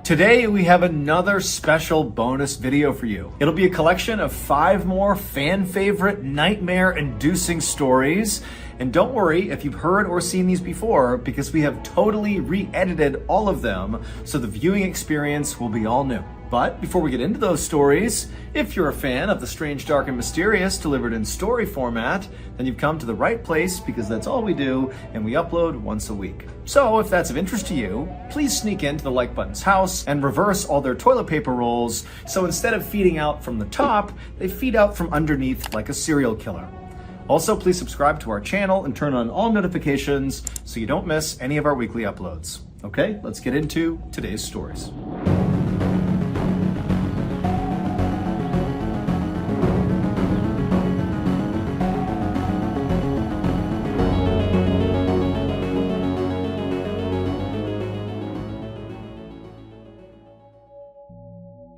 Today we have another special bonus video for you. It'll be a collection of 5 more fan favorite nightmare-inducing stories. And don't worry if you've heard or seen these before, because we have totally re-edited all of them, so the viewing experience will be all new. But before we get into those stories, if you're a fan of the strange, dark, and mysterious delivered in story format, then you've come to the right place, because that's all we do, and we upload once a week. So if that's of interest to you, please sneak into the like button's house and reverse all their toilet paper rolls, so instead of feeding out from the top, they feed out from underneath like a serial killer. Also, please subscribe to our channel and turn on all notifications so you don't miss any of our weekly uploads. Okay, let's get into today's stories.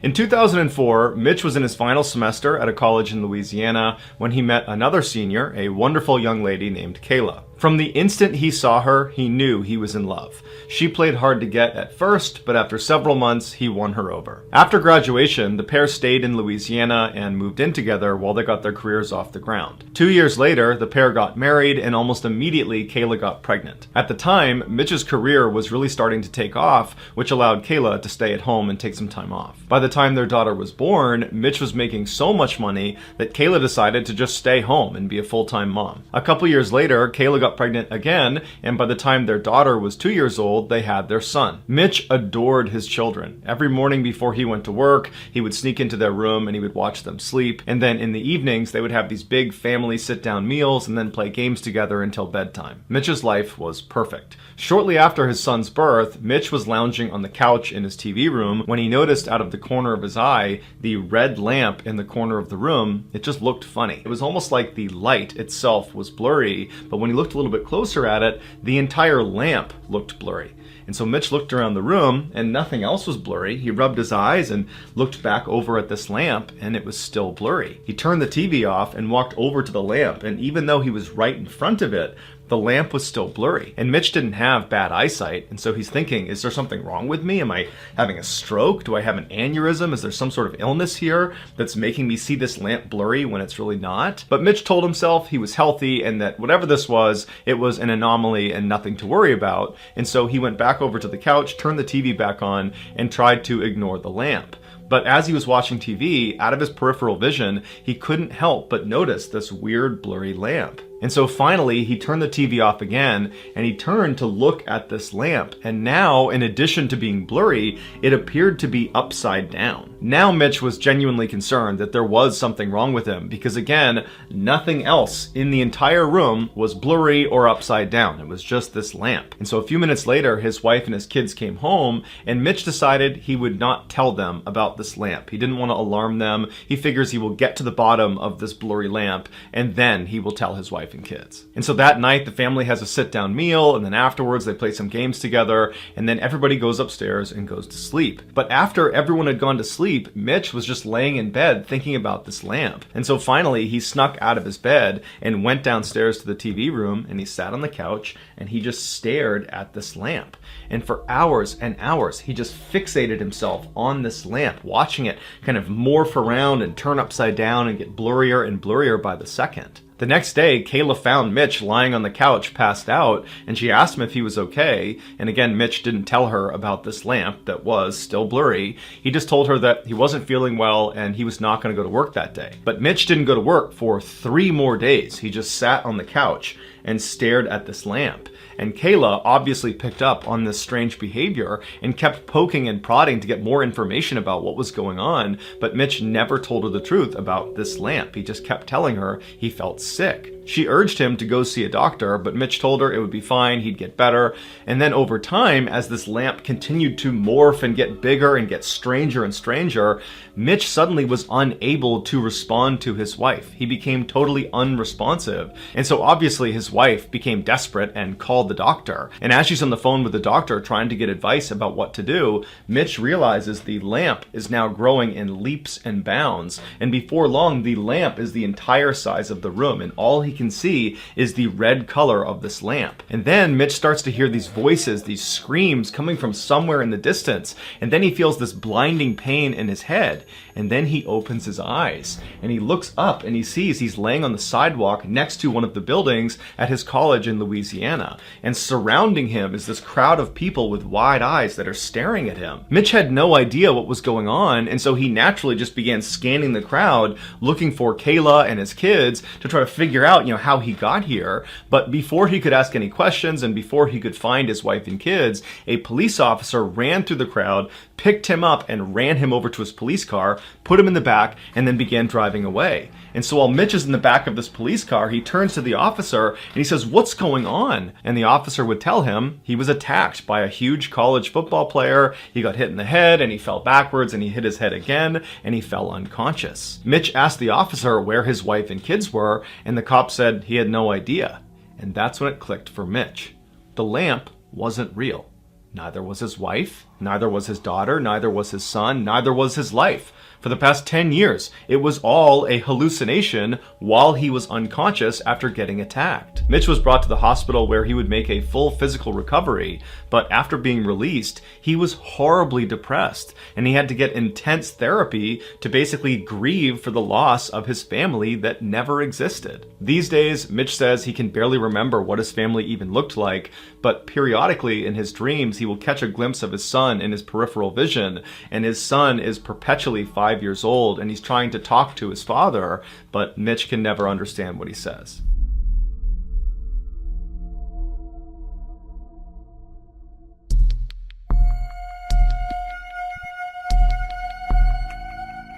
In 2004, Mitch was in his final semester at a college in Louisiana when he met another senior, a wonderful young lady named Kayla. From the instant he saw her, he knew he was in love. She played hard to get at first, but after several months, he won her over. After graduation, the pair stayed in Louisiana and moved in together while they got their careers off the ground. 2 years later, the pair got married, and almost immediately, Kayla got pregnant. At the time, Mitch's career was really starting to take off, which allowed Kayla to stay at home and take some time off. By the time their daughter was born, Mitch was making so much money that Kayla decided to just stay home and be a full-time mom. A couple years later, Kayla got pregnant again, and by the time their daughter was 2 years old, they had their son. Mitch adored his children. Every morning before he went to work, he would sneak into their room and he would watch them sleep, and then in the evenings they would have these big family sit-down meals and then play games together until bedtime. Mitch's life was perfect. Shortly after his son's birth, Mitch was lounging on the couch in his TV room when he noticed out of the corner of his eye the red lamp in the corner of the room. It just looked funny. It was almost like the light itself was blurry, but when he looked a little bit closer at it, the entire lamp looked blurry. And so Mitch looked around the room and nothing else was blurry. He rubbed his eyes and looked back over at this lamp and it was still blurry. He turned the TV off and walked over to the lamp, and even though he was right in front of it, the lamp was still blurry. And Mitch didn't have bad eyesight, and so he's thinking, is there something wrong with me? Am I having a stroke? Do I have an aneurysm? Is there some sort of illness here that's making me see this lamp blurry when it's really not? But Mitch told himself he was healthy and that whatever this was, it was an anomaly and nothing to worry about. And so he went back over to the couch, turned the TV back on, and tried to ignore the lamp. But as he was watching TV, out of his peripheral vision, he couldn't help but notice this weird blurry lamp. And so finally, he turned the TV off again, and he turned to look at this lamp. And now, in addition to being blurry, it appeared to be upside down. Now Mitch was genuinely concerned that there was something wrong with him, because again, nothing else in the entire room was blurry or upside down. It was just this lamp. And so a few minutes later, his wife and his kids came home, and Mitch decided he would not tell them about this lamp. He didn't want to alarm them. He figures he will get to the bottom of this blurry lamp, and then he will tell his wife and kids. And so that night, the family has a sit-down meal, and then afterwards they play some games together, and then everybody goes upstairs and goes to sleep. But after everyone had gone to sleep, Mitch was just laying in bed thinking about this lamp. And so finally, he snuck out of his bed and went downstairs to the TV room, and he sat on the couch, and he just stared at this lamp. And for hours and hours, he just fixated himself on this lamp, watching it kind of morph around and turn upside down and get blurrier and blurrier by the second. The next day, Kayla found Mitch lying on the couch, passed out, and she asked him if he was okay. And again, Mitch didn't tell her about this lamp that was still blurry. He just told her that he wasn't feeling well and he was not going to go to work that day. But Mitch didn't go to work for 3 more days. He just sat on the couch and stared at this lamp. And Kayla obviously picked up on this strange behavior and kept poking and prodding to get more information about what was going on, but Mitch never told her the truth about this lamp. He just kept telling her he felt sick. She urged him to go see a doctor, but Mitch told her it would be fine, he'd get better. And then over time, as this lamp continued to morph and get bigger and get stranger and stranger, Mitch suddenly was unable to respond to his wife. He became totally unresponsive. And so obviously his wife became desperate and called the doctor. And as she's on the phone with the doctor trying to get advice about what to do, Mitch realizes the lamp is now growing in leaps and bounds. And before long, the lamp is the entire size of the room, and all he can see is the red color of this lamp. And then Mitch starts to hear these voices, these screams coming from somewhere in the distance. And then he feels this blinding pain in his head. And then he opens his eyes and he looks up and he sees he's laying on the sidewalk next to one of the buildings at his college in Louisiana. And surrounding him is this crowd of people with wide eyes that are staring at him. Mitch had no idea what was going on, and so he naturally just began scanning the crowd, looking for Kayla and his kids to try to figure out, how he got here. But before he could ask any questions and before he could find his wife and kids, a police officer ran through the crowd, picked him up and ran him over to his police car, put him in the back, and then began driving away. And so while Mitch is in the back of this police car, he turns to the officer and he says, "What's going on?" And the officer would tell him he was attacked by a huge college football player. He got hit in the head and he fell backwards and he hit his head again and he fell unconscious. Mitch asked the officer where his wife and kids were, and the cop said he had no idea. And that's when it clicked for Mitch. The lamp wasn't real. Neither was his wife, neither was his daughter, neither was his son, neither was his life. For the past 10 years, it was all a hallucination while he was unconscious after getting attacked. Mitch was brought to the hospital where he would make a full physical recovery, but after being released, he was horribly depressed, and he had to get intense therapy to basically grieve for the loss of his family that never existed. These days, Mitch says he can barely remember what his family even looked like, but periodically in his dreams, he will catch a glimpse of his son in his peripheral vision, and his son is perpetually 5 years old, and he's trying to talk to his father, but Mitch can never understand what he says.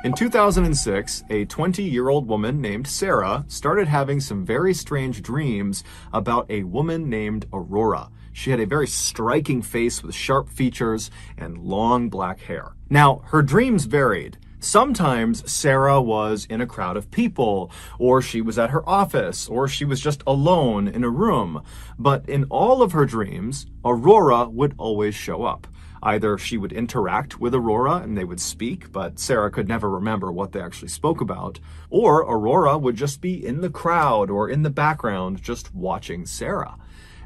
In 2006, a 20-year-old woman named Sarah started having some very strange dreams about a woman named Aurora. She had a very striking face with sharp features and long black hair. Now, her dreams varied. Sometimes Sarah was in a crowd of people, or she was at her office, or she was just alone in a room. But in all of her dreams, Aurora would always show up. Either she would interact with Aurora and they would speak, but Sarah could never remember what they actually spoke about, or Aurora would just be in the crowd or in the background just watching Sarah.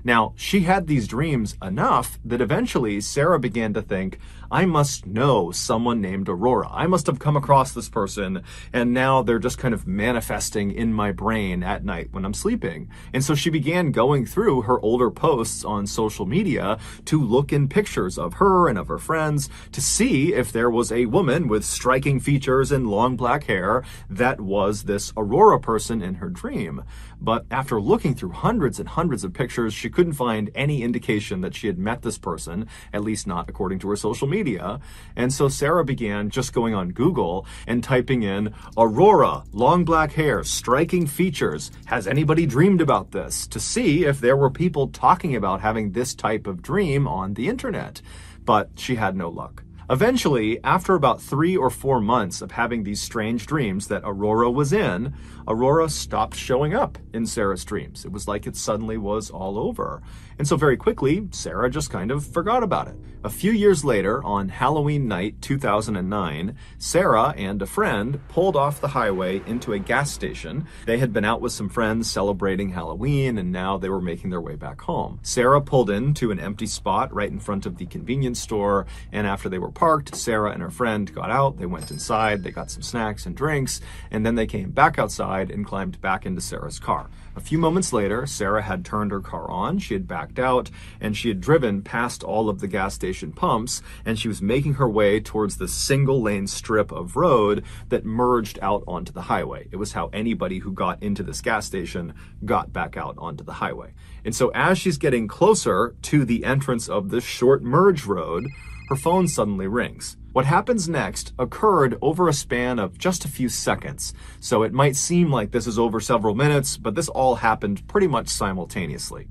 Now, she had these dreams enough that eventually Sarah began to think, I must know someone named Aurora. I must have come across this person, and now they're just kind of manifesting in my brain at night when I'm sleeping. And so she began going through her older posts on social media to look in pictures of her and of her friends to see if there was a woman with striking features and long black hair that was this Aurora person in her dream. But after looking through hundreds and hundreds of pictures, she couldn't find any indication that she had met this person, at least not according to her social media. And so Sarah began just going on Google and typing in Aurora, long black hair, striking features. Has anybody dreamed about this? To see if there were people talking about having this type of dream on the internet. But she had no luck. Eventually, after about 3 or 4 months of having these strange dreams that Aurora was in, Aurora stopped showing up in Sarah's dreams. It was like it suddenly was all over. And so very quickly, Sarah just kind of forgot about it. A few years later, on Halloween night 2009, Sarah and a friend pulled off the highway into a gas station. They had been out with some friends celebrating Halloween, and now they were making their way back home. Sarah pulled into an empty spot right in front of the convenience store, and after they were parked, Sarah and her friend got out, they went inside, they got some snacks and drinks, and then they came back outside and climbed back into Sarah's car. A few moments later, Sarah had turned her car on, she had backed out, and she had driven past all of the gas station pumps, and she was making her way towards the single-lane strip of road that merged out onto the highway. It was how anybody who got into this gas station got back out onto the highway. And so as she's getting closer to the entrance of this short merge road, her phone suddenly rings. What happens next occurred over a span of just a few seconds. So it might seem like this is over several minutes, but this all happened pretty much simultaneously.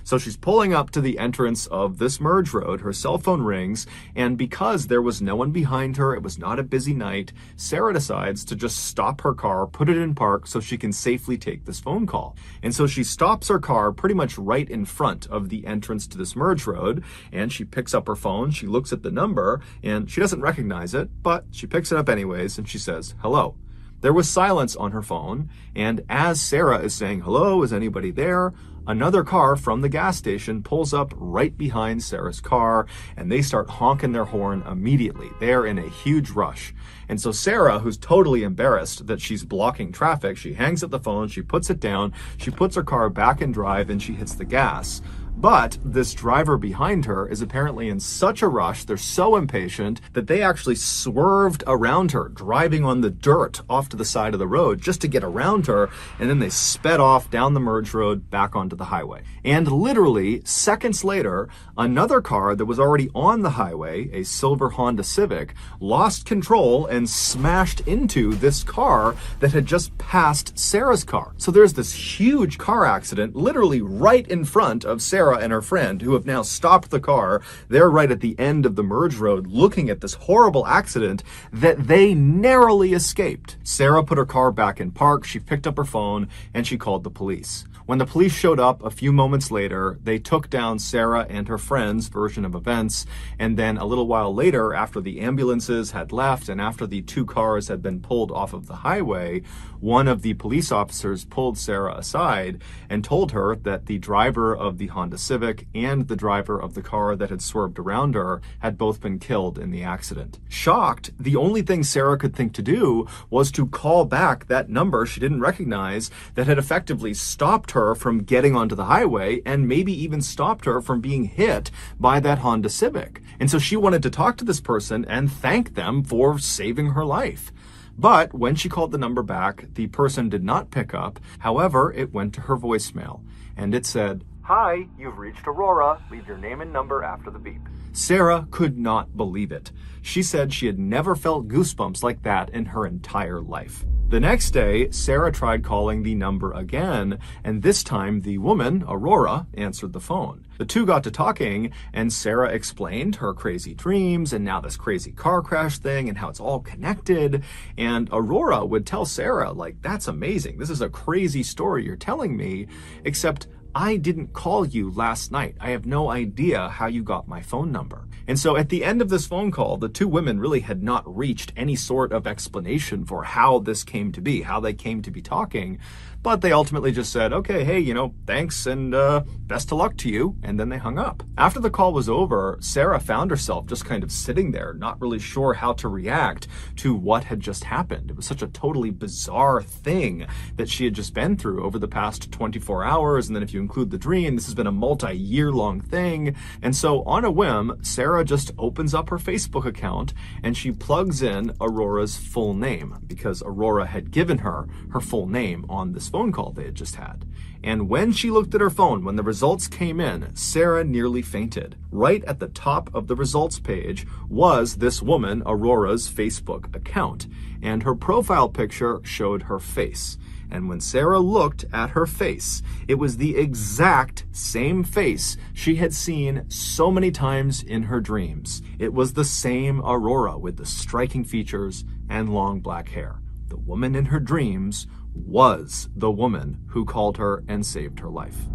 So she's pulling up to the entrance of this merge road, her cell phone rings, and because there was no one behind her, it was not a busy night, Sarah decides to just stop her car, put it in park so she can safely take this phone call. And so she stops her car pretty much right in front of the entrance to this merge road, and she picks up her phone, she looks at the number, and she doesn't recognize it, but she picks it up anyways, and she says, hello. There was silence on her phone, and as Sarah is saying, "Hello, is anybody there?" another car from the gas station pulls up right behind Sarah's car, and they start honking their horn immediately. They're in a huge rush. And so Sarah, who's totally embarrassed that she's blocking traffic, she hangs up the phone, she puts it down, she puts her car back in drive, and she hits the gas. But this driver behind her is apparently in such a rush, they're so impatient, that they actually swerved around her, driving on the dirt off to the side of the road just to get around her, and then they sped off down the merge road back onto the highway. And literally, seconds later, another car that was already on the highway, a silver Honda Civic, lost control and smashed into this car that had just passed Sarah's car. So there's this huge car accident literally right in front of Sarah and her friend, who have now stopped the car. They're right at the end of the merge road looking at this horrible accident that they narrowly escaped. Sarah put her car back in park, she picked up her phone, and she called the police. When the police showed up a few moments later, they took down Sarah and her friend's version of events, and then a little while later, after the ambulances had left and after the two cars had been pulled off of the highway, one of the police officers pulled Sarah aside and told her that the driver of the Honda Civic and the driver of the car that had swerved around her had both been killed in the accident. Shocked, the only thing Sarah could think to do was to call back that number she didn't recognize that had effectively stopped her from getting onto the highway and maybe even stopped her from being hit by that Honda Civic. And so she wanted to talk to this person and thank them for saving her life. But when she called the number back, the person did not pick up. However, it went to her voicemail, and it said, "Hi, you've reached Aurora. Leave your name and number after the beep." Sarah could not believe it. She said she had never felt goosebumps like that in her entire life. The next day, Sarah tried calling the number again, and this time the woman, Aurora, answered the phone. The two got to talking, and Sarah explained her crazy dreams and now this crazy car crash thing and how it's all connected. And Aurora would tell Sarah, like, "That's amazing. This is a crazy story you're telling me, except I didn't call you last night. I have no idea how you got my phone number." And so at the end of this phone call, the two women really had not reached any sort of explanation for how this came to be, how they came to be talking. But they ultimately just said, "Okay, hey, thanks and best of luck to you." And then they hung up. After the call was over, Sarah found herself just kind of sitting there, not really sure how to react to what had just happened. It was such a totally bizarre thing that she had just been through over the past 24 hours. And then if you include the dream, this has been a multi-year long thing. And so on a whim, Sarah just opens up her Facebook account and she plugs in Aurora's full name, because Aurora had given her her full name on this phone call they had just had. And when she looked at her phone, when the results came in, Sarah nearly fainted. Right at the top of the results page was this woman, Aurora's Facebook account, and her profile picture showed her face. And when Sarah looked at her face, it was the exact same face she had seen so many times in her dreams. It was the same Aurora with the striking features and long black hair. The woman in her dreams was the woman who called her and saved her life.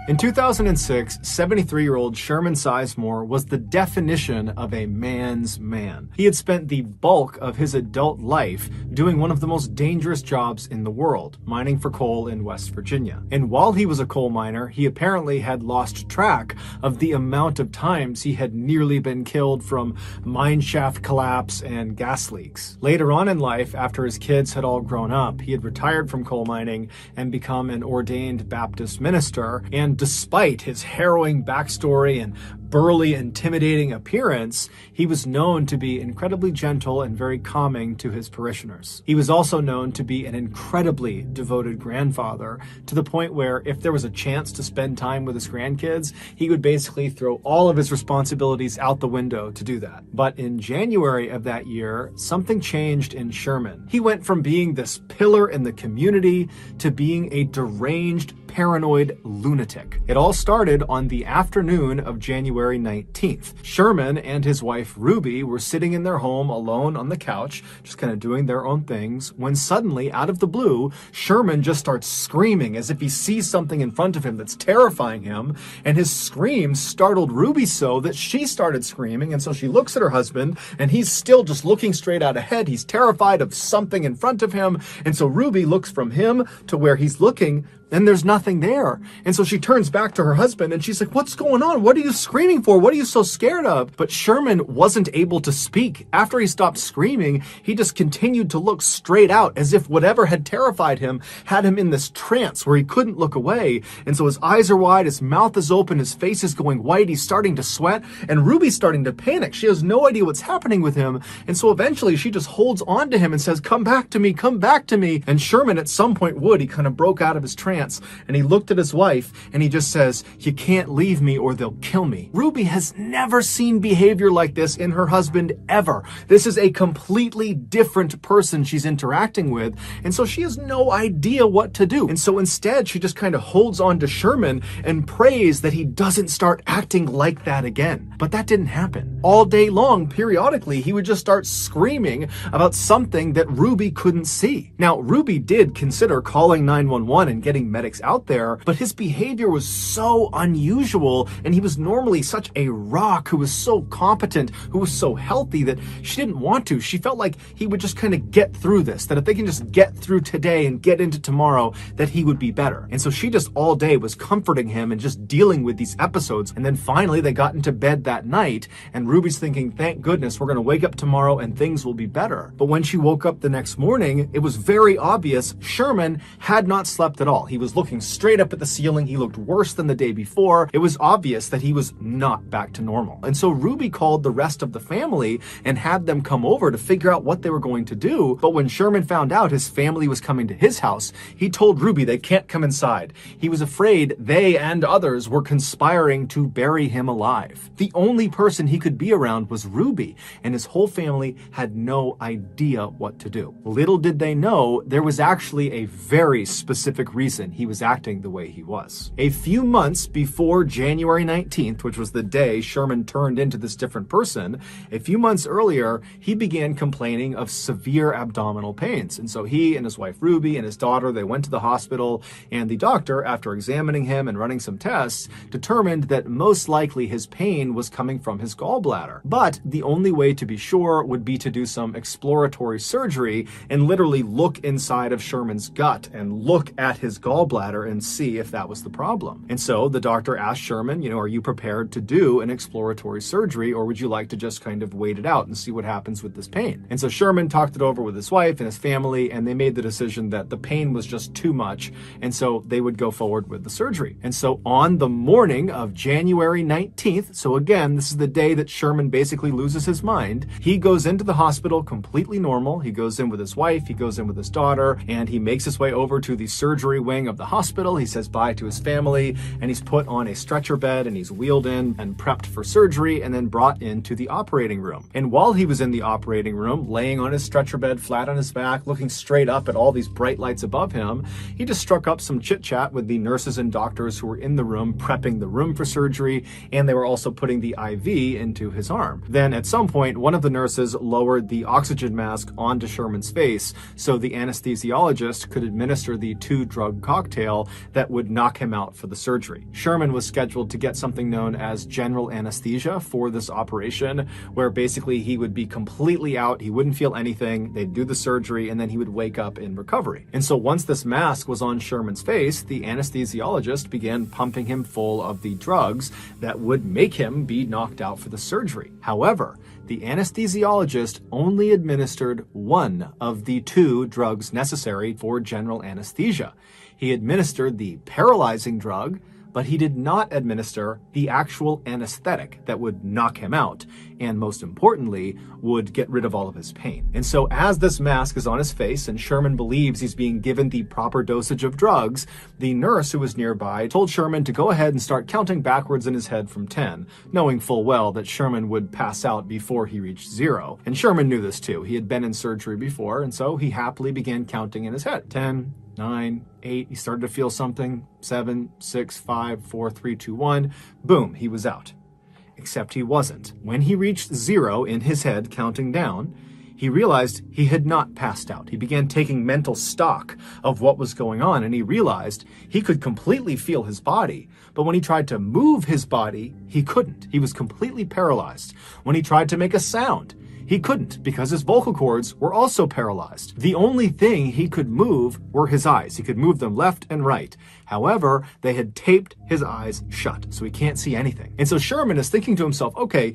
In 2006, 73-year-old Sherman Sizemore was the definition of a man's man. He had spent the bulk of his adult life doing one of the most dangerous jobs in the world, mining for coal in West Virginia. And while he was a coal miner, he apparently had lost track of the amount of times he had nearly been killed from mine shaft collapse and gas leaks. Later on in life, after his kids had all grown up, he had retired from coal mining and become an ordained Baptist minister. And despite his harrowing backstory and burly, intimidating appearance, he was known to be incredibly gentle and very calming to his parishioners. He was also known to be an incredibly devoted grandfather, to the point where if there was a chance to spend time with his grandkids, he would basically throw all of his responsibilities out the window to do that. But in January of that year, something changed in Sherman. He went from being this pillar in the community to being a deranged, paranoid lunatic. It all started on the afternoon of January January 19th. Sherman and his wife Ruby were sitting in their home alone on the couch, just kind of doing their own things, when suddenly, out of the blue, Sherman just starts screaming as if he sees something in front of him that's terrifying him, and his scream startled Ruby so that she started screaming, and so she looks at her husband, and he's still just looking straight out ahead. He's terrified of something in front of him, and so Ruby looks from him to where he's looking, and there's nothing there. And so she turns back to her husband and she's like, "What's going on? What are you screaming for? What are you so scared of?" But Sherman wasn't able to speak. After he stopped screaming, he just continued to look straight out as if whatever had terrified him had him in this trance where he couldn't look away. And so his eyes are wide, his mouth is open, his face is going white, he's starting to sweat, and Ruby's starting to panic. She has no idea what's happening with him. And so eventually she just holds on to him and says, "Come back to me, come back to me." And Sherman at some point he kind of broke out of his trance. And he looked at his wife and he just says, "You can't leave me or they'll kill me." Ruby has never seen behavior like this in her husband ever. This is a completely different person she's interacting with. And so she has no idea what to do. And so instead, she just kind of holds on to Sherman and prays that he doesn't start acting like that again. But that didn't happen. All day long, periodically, he would just start screaming about something that Ruby couldn't see. Now, Ruby did consider calling 911 and getting medics out there, but his behavior was so unusual, and he was normally such a rock who was so competent, who was so healthy, that she didn't want to. She felt like he would just kind of get through this, that if they can just get through today and get into tomorrow, that he would be better. And so she just all day was comforting him and just dealing with these episodes. And then finally they got into bed that night, and Ruby's thinking, "Thank goodness, we're going to wake up tomorrow and things will be better." But when she woke up the next morning, it was very obvious Sherman had not slept at all. He was looking straight up at the ceiling. He looked worse than the day before. It was obvious that he was not back to normal. And so Ruby called the rest of the family and had them come over to figure out what they were going to do. But when Sherman found out his family was coming to his house, he told Ruby they can't come inside. He was afraid they and others were conspiring to bury him alive. The only person he could be around was Ruby, and his whole family had no idea what to do. Little did they know there was actually a very specific reason he was acting the way he was. A few months before January 19th, which was the day Sherman turned into this different person, a few months earlier, he began complaining of severe abdominal pains. And so he and his wife Ruby and his daughter, they went to the hospital, and the doctor, after examining him and running some tests, determined that most likely his pain was coming from his gallbladder. But the only way to be sure would be to do some exploratory surgery and literally look inside of Sherman's gut and look at his gallbladder and see if that was the problem. And so the doctor asked Sherman, "Are you prepared to do an exploratory surgery, or would you like to just kind of wait it out and see what happens with this pain?" And so Sherman talked it over with his wife and his family, and they made the decision that the pain was just too much, and so they would go forward with the surgery. And so on the morning of January 19th, so again, this is the day that Sherman basically loses his mind, he goes into the hospital completely normal. He goes in with his wife, he goes in with his daughter, and he makes his way over to the surgery wing of the hospital. He says bye to his family, and he's put on a stretcher bed, and he's wheeled in and prepped for surgery, and then brought into the operating room. And while he was in the operating room, laying on his stretcher bed, flat on his back, looking straight up at all these bright lights above him, he just struck up some chit-chat with the nurses and doctors who were in the room, prepping the room for surgery, and they were also putting the IV into his arm. Then at some point, one of the nurses lowered the oxygen mask onto Sherman's face so the anesthesiologist could administer the two-drug cocktail that would knock him out for the surgery. Sherman was scheduled to get something known as general anesthesia for this operation, where basically he would be completely out, he wouldn't feel anything, they'd do the surgery, and then he would wake up in recovery. And so once this mask was on Sherman's face, the anesthesiologist began pumping him full of the drugs that would make him be knocked out for the surgery. However, the anesthesiologist only administered one of the two drugs necessary for general anesthesia. He administered the paralyzing drug, but he did not administer the actual anesthetic that would knock him out, and most importantly, would get rid of all of his pain. And so as this mask is on his face and Sherman believes he's being given the proper dosage of drugs, the nurse who was nearby told Sherman to go ahead and start counting backwards in his head from 10, knowing full well that Sherman would pass out before he reached 0. And Sherman knew this too. He had been in surgery before, and so he happily began counting in his head. 10, 9, 8, he started to feel something. 7, 6, 5, 4, 3, 2, 1. Boom, he was out. Except he wasn't. When he reached 0 in his head, counting down, he realized he had not passed out. He began taking mental stock of what was going on, and he realized he could completely feel his body. But when he tried to move his body, he couldn't. He was completely paralyzed. When he tried to make a sound, he couldn't because his vocal cords were also paralyzed. The only thing he could move were his eyes. He could move them left and right. However, they had taped his eyes shut, so he can't see anything. And so Sherman is thinking to himself, okay,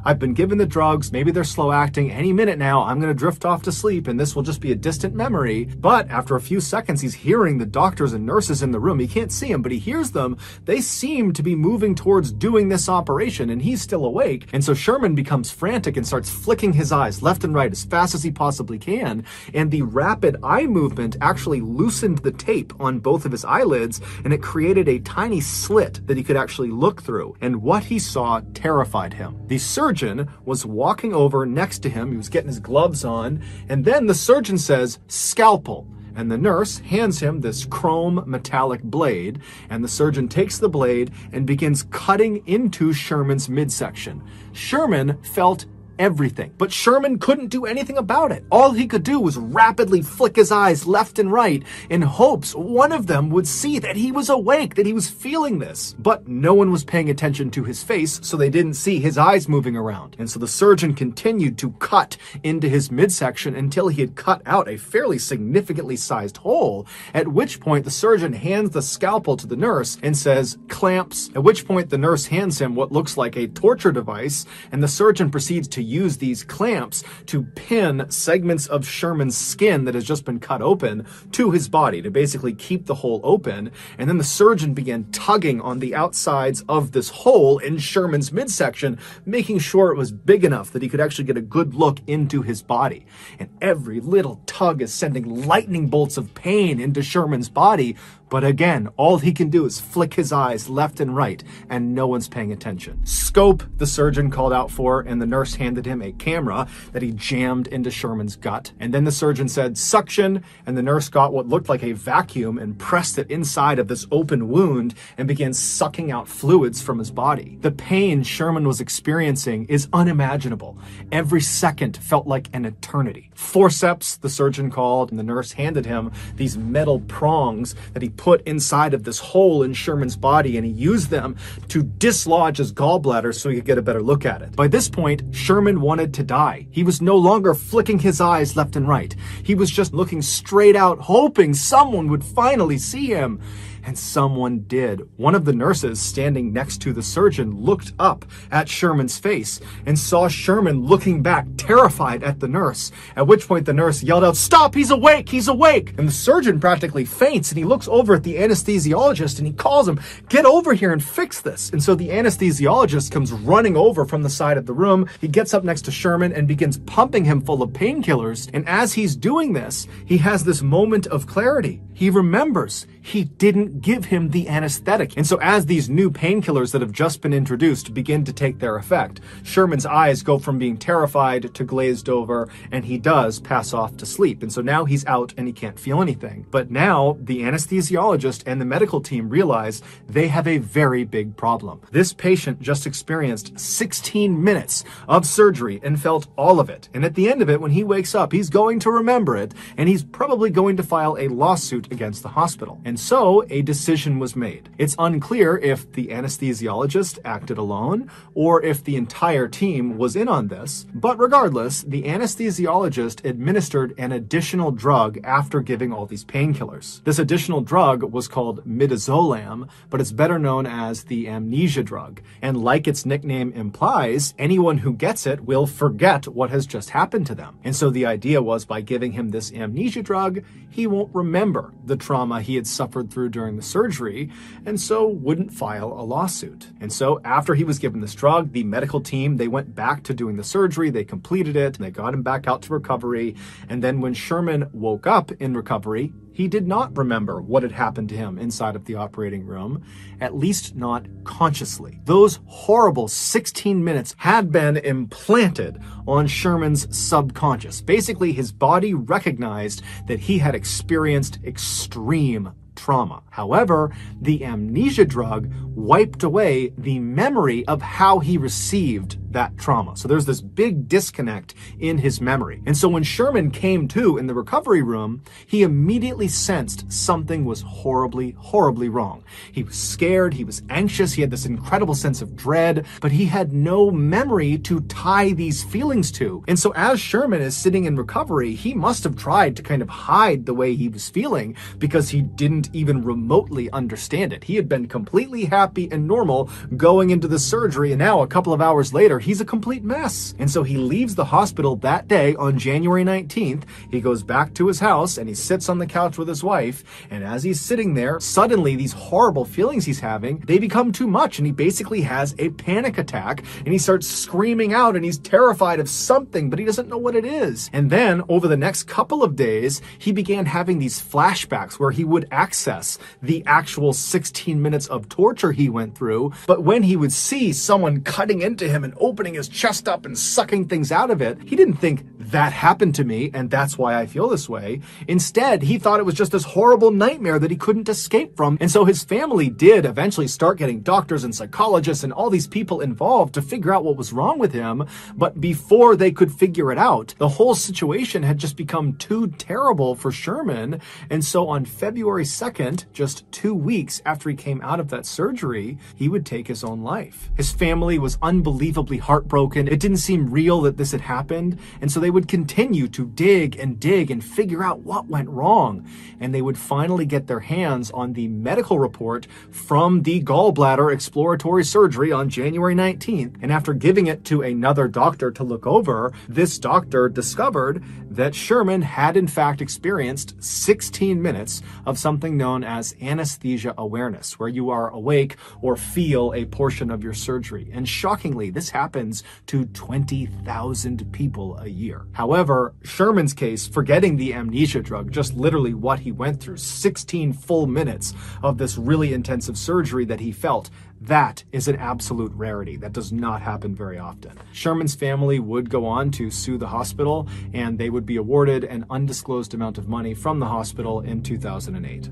I've been given the drugs, maybe they're slow acting, any minute now I'm gonna drift off to sleep and this will just be a distant memory. But after a few seconds, he's hearing the doctors and nurses in the room. He can't see them, but he hears them. They seem to be moving towards doing this operation, and he's still awake. And so Sherman becomes frantic and starts flicking his eyes left and right as fast as he possibly can. And the rapid eye movement actually loosened the tape on both of his eyelids, and it created a tiny slit that he could actually look through. And what he saw terrified him. The surgeon was walking over next to him. He was getting his gloves on, and then the surgeon says, "Scalpel." And the nurse hands him this chrome metallic blade, and the surgeon takes the blade and begins cutting into Sherman's midsection. Sherman felt everything, but Sherman couldn't do anything about it. All he could do was rapidly flick his eyes left and right in hopes one of them would see that he was awake, that he was feeling this. But no one was paying attention to his face, so they didn't see his eyes moving around. And so the surgeon continued to cut into his midsection until he had cut out a fairly significantly sized hole, at which point the surgeon hands the scalpel to the nurse and says, "Clamps," at which point the nurse hands him what looks like a torture device, and the surgeon proceeds to use these clamps to pin segments of Sherman's skin that has just been cut open to his body to basically keep the hole open. And then the surgeon began tugging on the outsides of this hole in Sherman's midsection, making sure it was big enough that he could actually get a good look into his body. And every little tug is sending lightning bolts of pain into Sherman's body. But again, all he can do is flick his eyes left and right, and no one's paying attention. Scope, the surgeon called out for, and the nurse handed him a camera that he jammed into Sherman's gut. And then the surgeon said, "Suction," and the nurse got what looked like a vacuum and pressed it inside of this open wound and began sucking out fluids from his body. The pain Sherman was experiencing is unimaginable. Every second felt like an eternity. Forceps, the surgeon called, and the nurse handed him these metal prongs that he put inside of this hole in Sherman's body, and he used them to dislodge his gallbladder so he could get a better look at it. By this point, Sherman wanted to die. He was no longer flicking his eyes left and right. He was just looking straight out, hoping someone would finally see him. And someone did. One of the nurses standing next to the surgeon looked up at Sherman's face and saw Sherman looking back, terrified at the nurse, at which point the nurse yelled out, "Stop, he's awake, he's awake!" And the surgeon practically faints, and he looks over at the anesthesiologist and he calls him, "Get over here and fix this." And so the anesthesiologist comes running over from the side of the room. He gets up next to Sherman and begins pumping him full of painkillers. And as he's doing this, he has this moment of clarity. He remembers he didn't give him the anesthetic. And so as these new painkillers that have just been introduced begin to take their effect, Sherman's eyes go from being terrified to glazed over, and he does pass off to sleep. And so now he's out and he can't feel anything. But now the anesthesiologist and the medical team realize they have a very big problem. This patient just experienced 16 minutes of surgery and felt all of it. And at the end of it, when he wakes up, he's going to remember it, and he's probably going to file a lawsuit against the hospital. And so a decision was made. It's unclear if the anesthesiologist acted alone or if the entire team was in on this, but regardless, the anesthesiologist administered an additional drug after giving all these painkillers. This additional drug was called midazolam, but it's better known as the amnesia drug. And like its nickname implies, anyone who gets it will forget what has just happened to them. And so the idea was, by giving him this amnesia drug, he won't remember the trauma he had suffered through during the surgery, and so wouldn't file a lawsuit. And so after he was given this drug, the medical team, they went back to doing the surgery, they completed it, and they got him back out to recovery. And then when Sherman woke up in recovery, He did not remember what had happened to him inside of the operating room, at least not consciously. Those horrible 16 minutes had been implanted on Sherman's subconscious. Basically, his body recognized that he had experienced extreme trauma. However, the amnesia drug wiped away the memory of how he received that trauma. So there's this big disconnect in his memory. And so when Sherman came to in the recovery room, he immediately sensed something was horribly, horribly wrong. He was scared, he was anxious, he had this incredible sense of dread, but he had no memory to tie these feelings to. And so as Sherman is sitting in recovery, he must have tried to kind of hide the way he was feeling because he didn't even remotely understand it. He had been completely happy and normal going into the surgery, and now a couple of hours later, he's a complete mess. And so he leaves the hospital that day on January 19th. He goes back to his house and he sits on the couch with his wife. And as he's sitting there, suddenly these horrible feelings he's having, they become too much. And he basically has a panic attack and he starts screaming out and he's terrified of something, but he doesn't know what it is. And then over the next couple of days, he began having these flashbacks where he would access the actual 16 minutes of torture he went through. But when he would see someone cutting into him and opening his chest up and sucking things out of it, he didn't think that happened to me and that's why I feel this way. Instead, he thought it was just this horrible nightmare that he couldn't escape from. And so his family did eventually start getting doctors and psychologists and all these people involved to figure out what was wrong with him. But before they could figure it out, the whole situation had just become too terrible for Sherman. And so on February 2nd, just 2 weeks after he came out of that surgery, he would take his own life. His family was unbelievably heartbroken. It didn't seem real that this had happened. And so they would continue to dig and figure out what went wrong. And they would finally get their hands on the medical report from the gallbladder exploratory surgery on January 19th. And after giving it to another doctor to look over, this doctor discovered that Sherman had in fact experienced 16 minutes of something known as anesthesia awareness, where you are awake or feel a portion of your surgery. And shockingly, this happens to 20,000 people a year. However, Sherman's case, forgetting the amnesia drug, just literally what he went through, 16 full minutes of this really intensive surgery that he felt, that is an absolute rarity. That does not happen very often. Sherman's family would go on to sue the hospital, and they would be awarded an undisclosed amount of money from the hospital in 2008.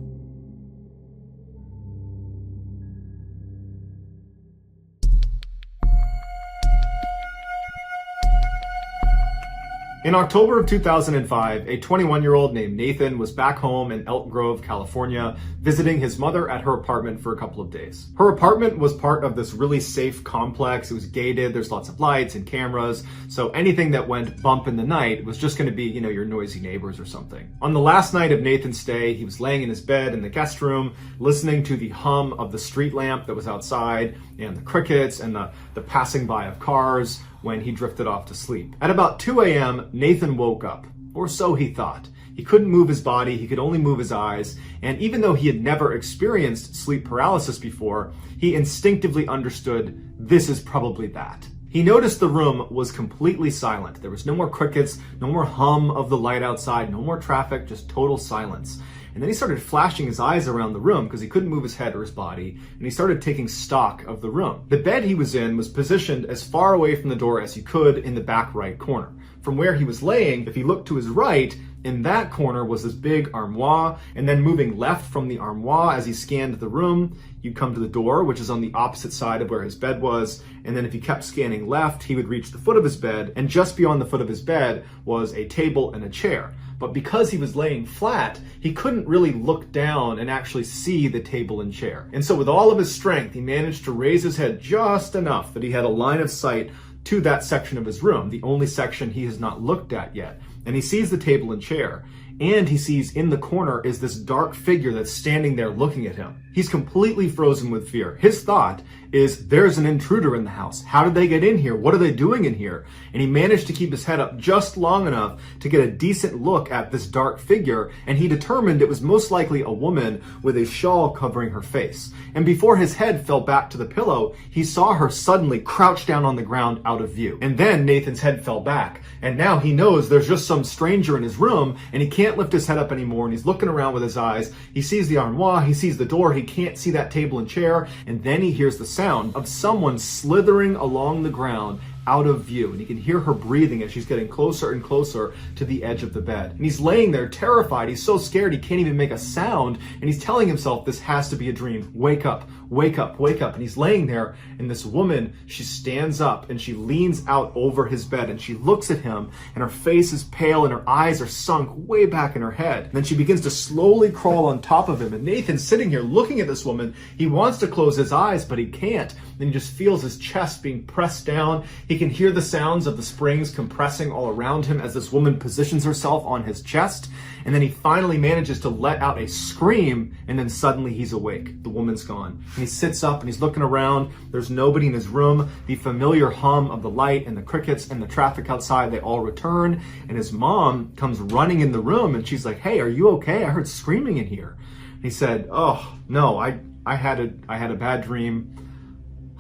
In October of 2005, a 21-year-old named Nathan was back home in Elk Grove, California, visiting his mother at her apartment for a couple of days. Her apartment was part of this really safe complex. It was gated, there's lots of lights and cameras, so anything that went bump in the night was just going to be, your noisy neighbors or something. On the last night of Nathan's stay, he was laying in his bed in the guest room, listening to the hum of the street lamp that was outside, and the crickets and the passing by of cars, when he drifted off to sleep. At about 2 a.m., Nathan woke up, or so he thought. He couldn't move his body, he could only move his eyes, and even though he had never experienced sleep paralysis before, he instinctively understood this is probably that. He noticed the room was completely silent. There was no more crickets, no more hum of the light outside, no more traffic, just total silence. And then he started flashing his eyes around the room because he couldn't move his head or his body, and he started taking stock of the room. The bed he was in was positioned as far away from the door as he could in the back right corner. From where he was laying, if he looked to his right, in that corner was this big armoire, and then moving left from the armoire as he scanned the room, you'd come to the door, which is on the opposite side of where his bed was, and then if he kept scanning left, he would reach the foot of his bed, and just beyond the foot of his bed was a table and a chair. But because he was laying flat, he couldn't really look down and actually see the table and chair. And so with all of his strength, he managed to raise his head just enough that he had a line of sight to that section of his room, the only section he has not looked at yet. And he sees the table and chair, and he sees in the corner is this dark figure that's standing there looking at him. He's completely frozen with fear. His thought is, there's an intruder in the house. How did they get in here? What are they doing in here? And he managed to keep his head up just long enough to get a decent look at this dark figure, and he determined it was most likely a woman with a shawl covering her face. And before his head fell back to the pillow, he saw her suddenly crouch down on the ground out of view. And then Nathan's head fell back, and now he knows there's just some stranger in his room, and he can't can't lift his head up anymore, and he's looking around with his eyes. He sees the armoire, he sees the door, he can't see that table and chair, and then he hears the sound of someone slithering along the ground out of view, and he can hear her breathing as she's getting closer and closer to the edge of the bed. And he's laying there terrified. He's so scared he can't even make a sound, and he's telling himself, this has to be a dream. Wake up, wake up, wake up. And he's laying there, and this woman, she stands up and she leans out over his bed, and she looks at him, and her face is pale and her eyes are sunk way back in her head. And then she begins to slowly crawl on top of him, and Nathan's sitting here looking at this woman. He wants to close his eyes, but he can't. And he just feels his chest being pressed down. He can hear the sounds of the springs compressing all around him as this woman positions herself on his chest. And then he finally manages to let out a scream, and then suddenly he's awake. The woman's gone. And he sits up and he's looking around. There's nobody in his room. The familiar hum of the light and the crickets and the traffic outside, they all return. And his mom comes running in the room, and she's like, "Hey, are you okay? I heard screaming in here." And he said, "Oh, no, I had a bad dream.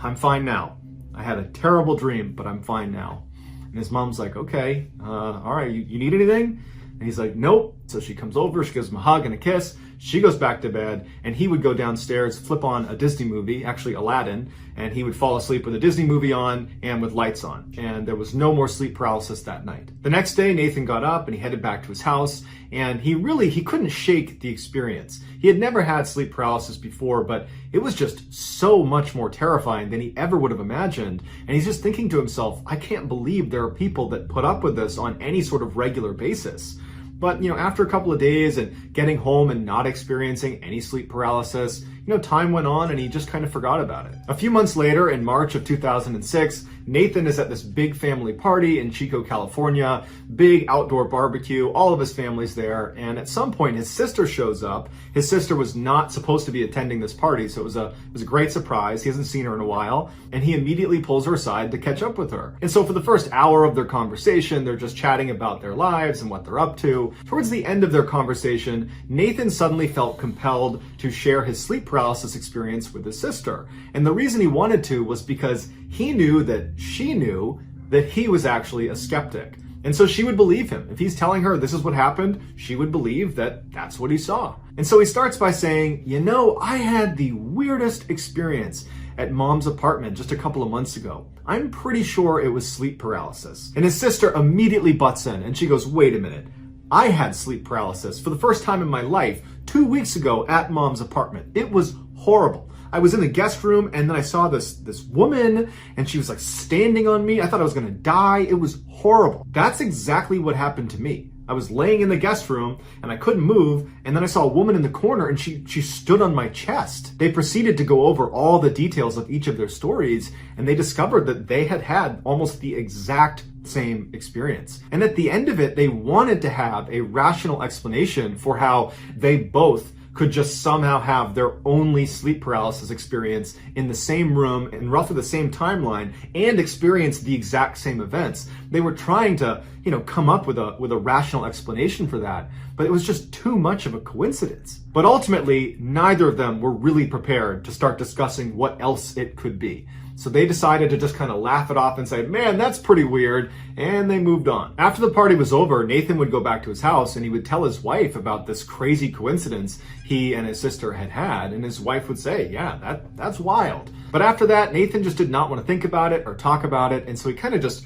I'm fine now. I had a terrible dream, but I'm fine now." And his mom's like, "Okay, all right, you need anything?" And he's like, "Nope." So she comes over, she gives him a hug and a kiss. She goes back to bed, and he would go downstairs, flip on a Disney movie, actually Aladdin, and he would fall asleep with a Disney movie on and with lights on. And there was no more sleep paralysis that night. The next day, Nathan got up and he headed back to his house, and he couldn't shake the experience. He had never had sleep paralysis before, but it was just so much more terrifying than he ever would have imagined. And he's just thinking to himself, I can't believe there are people that put up with this on any sort of regular basis. But, after a couple of days and getting home and not experiencing any sleep paralysis, time went on and he just kind of forgot about it. A few months later, in March of 2006, Nathan is at this big family party in Chico, California, big outdoor barbecue, all of his family's there, and at some point his sister shows up. His sister was not supposed to be attending this party, so it was a great surprise. He hasn't seen her in a while, and he immediately pulls her aside to catch up with her. And so for the first hour of their conversation, they're just chatting about their lives and what they're up to. Towards the end of their conversation, Nathan suddenly felt compelled to share his sleep paralysis experience with his sister. And the reason he wanted to was because he knew that she knew that he was actually a skeptic. And so she would believe him. If he's telling her this is what happened, she would believe that that's what he saw. And so he starts by saying, I had the weirdest experience at Mom's apartment just a couple of months ago. I'm pretty sure it was sleep paralysis. And his sister immediately butts in and she goes, wait a minute. I had sleep paralysis for the first time in my life 2 weeks ago at Mom's apartment. It was horrible. I was in the guest room and then I saw this woman and she was like standing on me. I thought I was gonna die. It was horrible. That's exactly what happened to me. I was laying in the guest room and I couldn't move, and then I saw a woman in the corner and she stood on my chest. They proceeded to go over all the details of each of their stories, and they discovered that they had had almost the exact same experience. And at the end of it, they wanted to have a rational explanation for how they both could just somehow have their only sleep paralysis experience in the same room in roughly the same timeline and experience the exact same events. They were trying to, come up with a rational explanation for that, but it was just too much of a coincidence. But ultimately, neither of them were really prepared to start discussing what else it could be. So they decided to just kind of laugh it off and say, man, that's pretty weird, and they moved on. After the party was over, Nathan would go back to his house and he would tell his wife about this crazy coincidence he and his sister had, and his wife would say, yeah, that's wild. But after that, Nathan just did not want to think about it or talk about it, and so he kind of just,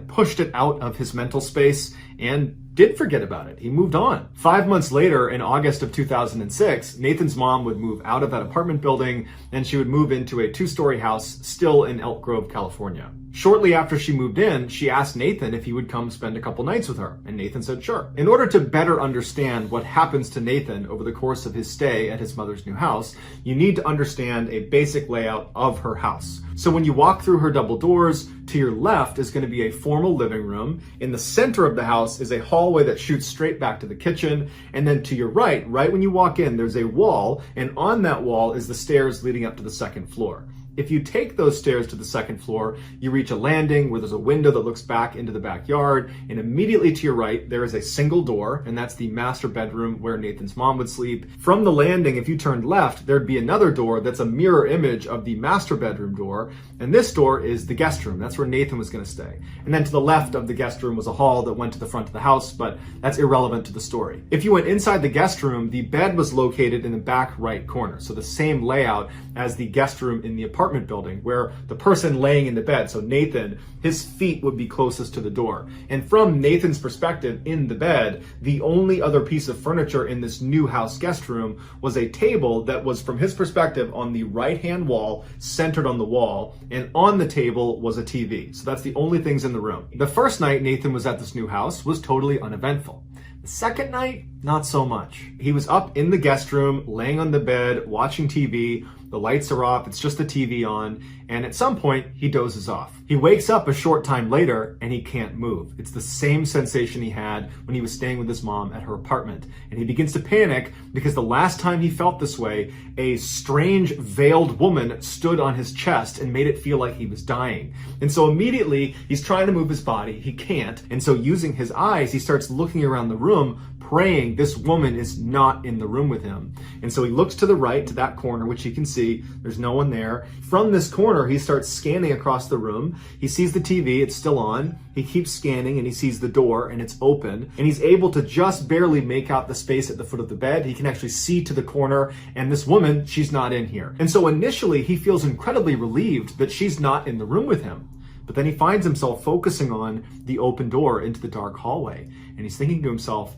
pushed it out of his mental space and did forget about it. He moved on. 5 months later, in August of 2006, Nathan's mom would move out of that apartment building and she would move into a 2-story house still in Elk Grove, California. Shortly after she moved in, she asked Nathan if he would come spend a couple nights with her, and Nathan said sure. In order to better understand what happens to Nathan over the course of his stay at his mother's new house, you need to understand a basic layout of her house. So when you walk through her double doors, to your left is going to be a formal living room. In the center of the house is a hallway that shoots straight back to the kitchen. And then to your right when you walk in, there's a wall, and on that wall is the stairs leading up to the second floor. If you take those stairs to the second floor, you reach a landing where there's a window that looks back into the backyard, and immediately to your right, there is a single door, and that's the master bedroom where Nathan's mom would sleep. From the landing, if you turned left, there'd be another door that's a mirror image of the master bedroom door, and this door is the guest room. That's where Nathan was going to stay. And then to the left of the guest room was a hall that went to the front of the house, but that's irrelevant to the story. If you went inside the guest room, the bed was located in the back right corner, so the same layout as the guest room in the apartment building, where the person laying in the bed, so Nathan, his feet would be closest to the door. And from Nathan's perspective in the bed, the only other piece of furniture in this new house guest room was a table that was, from his perspective, on the right-hand wall, centered on the wall, and on the table was a TV. So that's the only things in the room. The first night Nathan was at this new house was totally uneventful. The second night, not so much. He was up in the guest room, laying on the bed, watching TV. The lights are off, it's just the TV on, and at some point, he dozes off. He wakes up a short time later, and he can't move. It's the same sensation he had when he was staying with his mom at her apartment. And he begins to panic because the last time he felt this way, a strange veiled woman stood on his chest and made it feel like he was dying. And so immediately, he's trying to move his body, he can't, and so using his eyes, he starts looking around the room, praying this woman is not in the room with him. And so he looks to the right, to that corner, which he can see. There's no one there. From this corner, he starts scanning across the room. He sees the TV, it's still on. He keeps scanning and he sees the door and it's open. And he's able to just barely make out the space at the foot of the bed. He can actually see to the corner, and this woman, she's not in here. And so initially, he feels incredibly relieved that she's not in the room with him. But then he finds himself focusing on the open door into the dark hallway. And he's thinking to himself,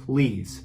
please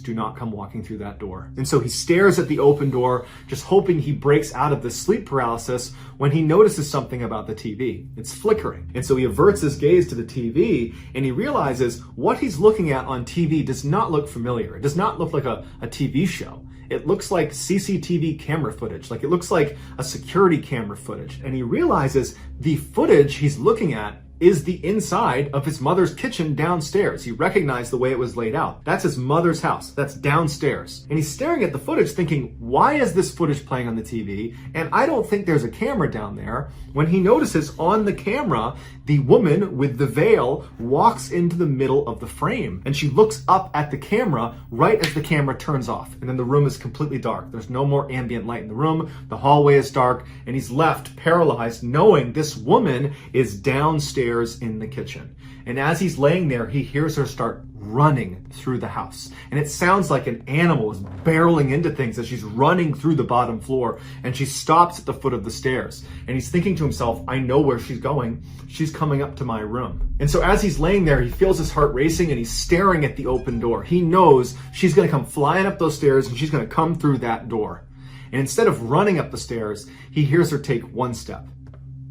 do not come walking through that door. And so he stares at the open door, just hoping he breaks out of the sleep paralysis, when he notices something about the TV. It's flickering. And so he averts his gaze to the TV, and he realizes what he's looking at on TV does not look familiar. It does not look like a TV show. It looks like CCTV camera footage, like it looks like a security camera footage. And he realizes the footage he's looking at is the inside of his mother's kitchen downstairs. He recognized the way it was laid out. That's his mother's house. That's downstairs. And he's staring at the footage thinking, why is this footage playing on the TV? And I don't think there's a camera down there. When he notices on the camera, the woman with the veil walks into the middle of the frame. And she looks up at the camera right as the camera turns off. And then the room is completely dark. There's no more ambient light in the room. The hallway is dark. And he's left paralyzed, knowing this woman is downstairs in the kitchen. And as he's laying there, he hears her start running through the house. And it sounds like an animal is barreling into things as she's running through the bottom floor. And she stops at the foot of the stairs. And he's thinking to himself, I know where she's going. She's coming up to my room. And so as he's laying there, he feels his heart racing and he's staring at the open door. He knows she's going to come flying up those stairs and she's going to come through that door. And instead of running up the stairs, he hears her take one step.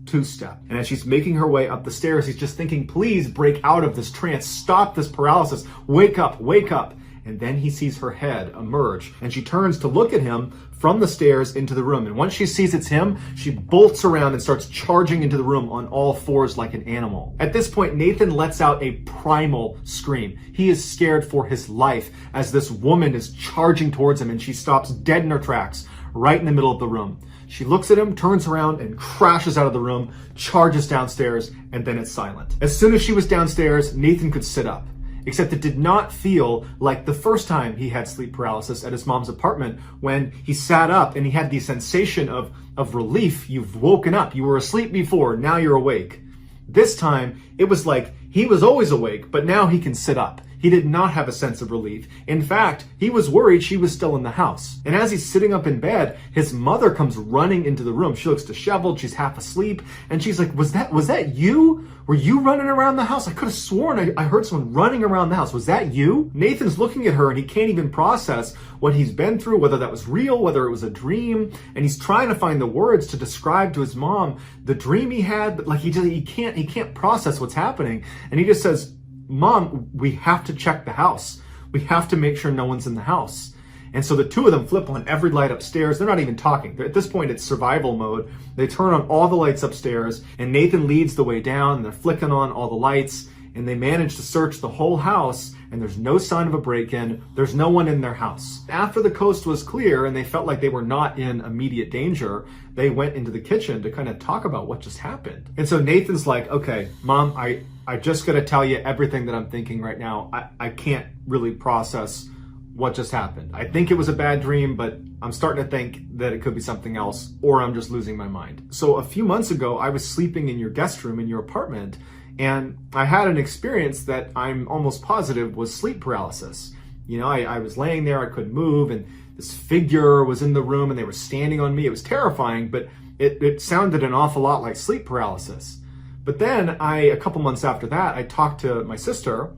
Two-step. And as she's making her way up the stairs, he's just thinking, please break out of this trance, stop this paralysis, wake up, wake up. And then he sees her head emerge, and she turns to look at him from the stairs into the room. And once she sees it's him, she bolts around and starts charging into the room on all fours like an animal. At this point, Nathan lets out a primal scream. He is scared for his life as this woman is charging towards him, and she stops dead in her tracks right in the middle of the room. She looks at him, turns around, and crashes out of the room, charges downstairs, and then it's silent. As soon as she was downstairs, Nathan could sit up. Except it did not feel like the first time he had sleep paralysis at his mom's apartment, when he sat up and he had the sensation of relief. You've woken up. You were asleep before, now you're awake. This time, it was like he was always awake, but now he can sit up. He did not have a sense of relief. In fact, he was worried she was still in the house. And as he's sitting up in bed, his mother comes running into the room. She looks disheveled, she's half asleep, and she's like, was that you? Were you running around the house? I could have sworn I heard someone running around the house. Was that you? Nathan's looking at her and he can't even process what he's been through, whether that was real, whether it was a dream. And he's trying to find the words to describe to his mom the dream he had, but like he can't process what's happening. And he just says, Mom, we have to check the house. We have to make sure no one's in the house. And so the two of them flip on every light upstairs. They're not even talking. At this point, it's survival mode. They turn on all the lights upstairs, and Nathan leads the way down, and they're flicking on all the lights. and they managed to search the whole house, and there's no sign of a break-in. There's no one in their house. After the coast was clear and they felt like they were not in immediate danger, they went into the kitchen to kind of talk about what just happened. And so Nathan's like, okay, Mom, I just got to tell you everything that I'm thinking right now. I can't really process what just happened. I think it was a bad dream, but I'm starting to think that it could be something else, or I'm just losing my mind. So a few months ago, I was sleeping in your guest room in your apartment, and I had an experience that I'm almost positive was sleep paralysis. You know, I was laying there, I couldn't move, and this figure was in the room and they were standing on me. It was terrifying, but it sounded an awful lot like sleep paralysis. But then a couple months after that, I talked to my sister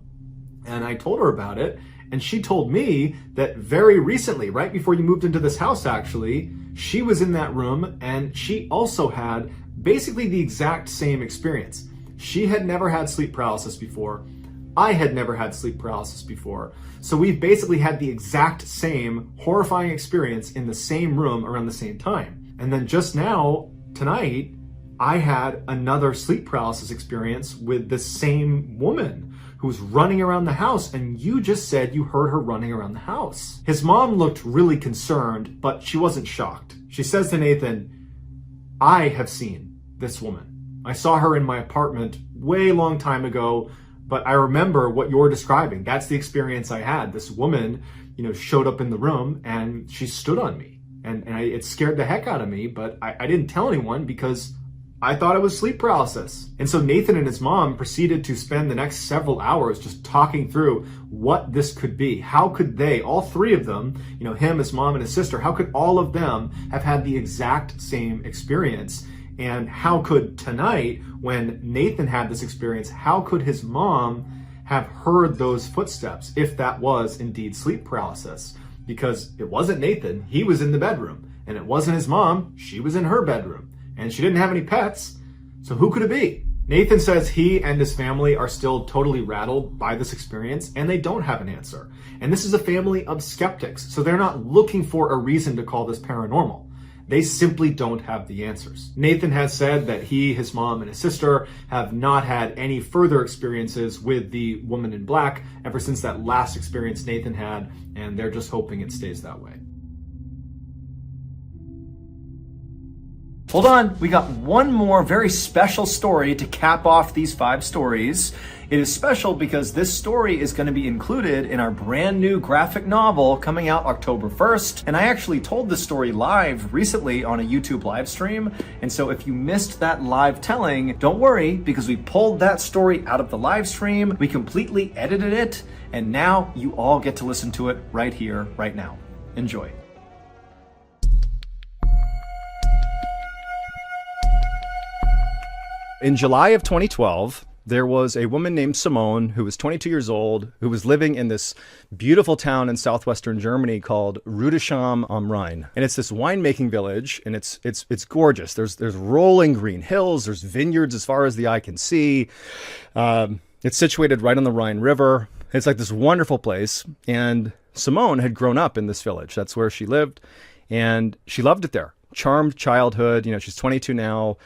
and I told her about it. And she told me that very recently, right before you moved into this house, actually, she was in that room and she also had basically the exact same experience. She had never had sleep paralysis before. I had never had sleep paralysis before. So we've basically had the exact same horrifying experience in the same room around the same time. And then just now, tonight, I had another sleep paralysis experience with the same woman who's running around the house, and you just said you heard her running around the house. His mom looked really concerned, but she wasn't shocked. She says to Nathan, I have seen this woman. I saw her in my apartment way long time ago, but I remember what you're describing. That's the experience I had. This woman, showed up in the room and she stood on me, and it scared the heck out of me, but I didn't tell anyone because I thought it was sleep paralysis. And so Nathan and his mom proceeded to spend the next several hours just talking through what this could be. How could they, all three of them, him, his mom, and his sister, how could all of them have had the exact same experience? And how could tonight, when Nathan had this experience, how could his mom have heard those footsteps if that was indeed sleep paralysis? Because it wasn't Nathan, he was in the bedroom. And it wasn't his mom, she was in her bedroom. And she didn't have any pets, so who could it be? Nathan says he and his family are still totally rattled by this experience, and they don't have an answer. And this is a family of skeptics, so they're not looking for a reason to call this paranormal. They simply don't have the answers. Nathan has said that he, his mom, and his sister have not had any further experiences with the woman in black ever since that last experience Nathan had, and they're just hoping it stays that way. Hold on, we got one more very special story to cap off these 5 stories. It is special because this story is going to be included in our brand new graphic novel coming out October 1st. And I actually told this story live recently on a YouTube live stream. And so if you missed that live telling, don't worry, because we pulled that story out of the live stream. We completely edited it. And now you all get to listen to it right here, right now. Enjoy. In July of 2012, there was a woman named Simone who was 22 years old, who was living in this beautiful town in southwestern Germany called Rüdesham am Rhein. And it's this winemaking village, and it's gorgeous. There's rolling green hills, there's vineyards as far as the eye can see. It's situated right on the Rhine River. It's like this wonderful place. And Simone had grown up in this village. That's where she lived, and she loved it there. Charmed childhood. She's 22 now.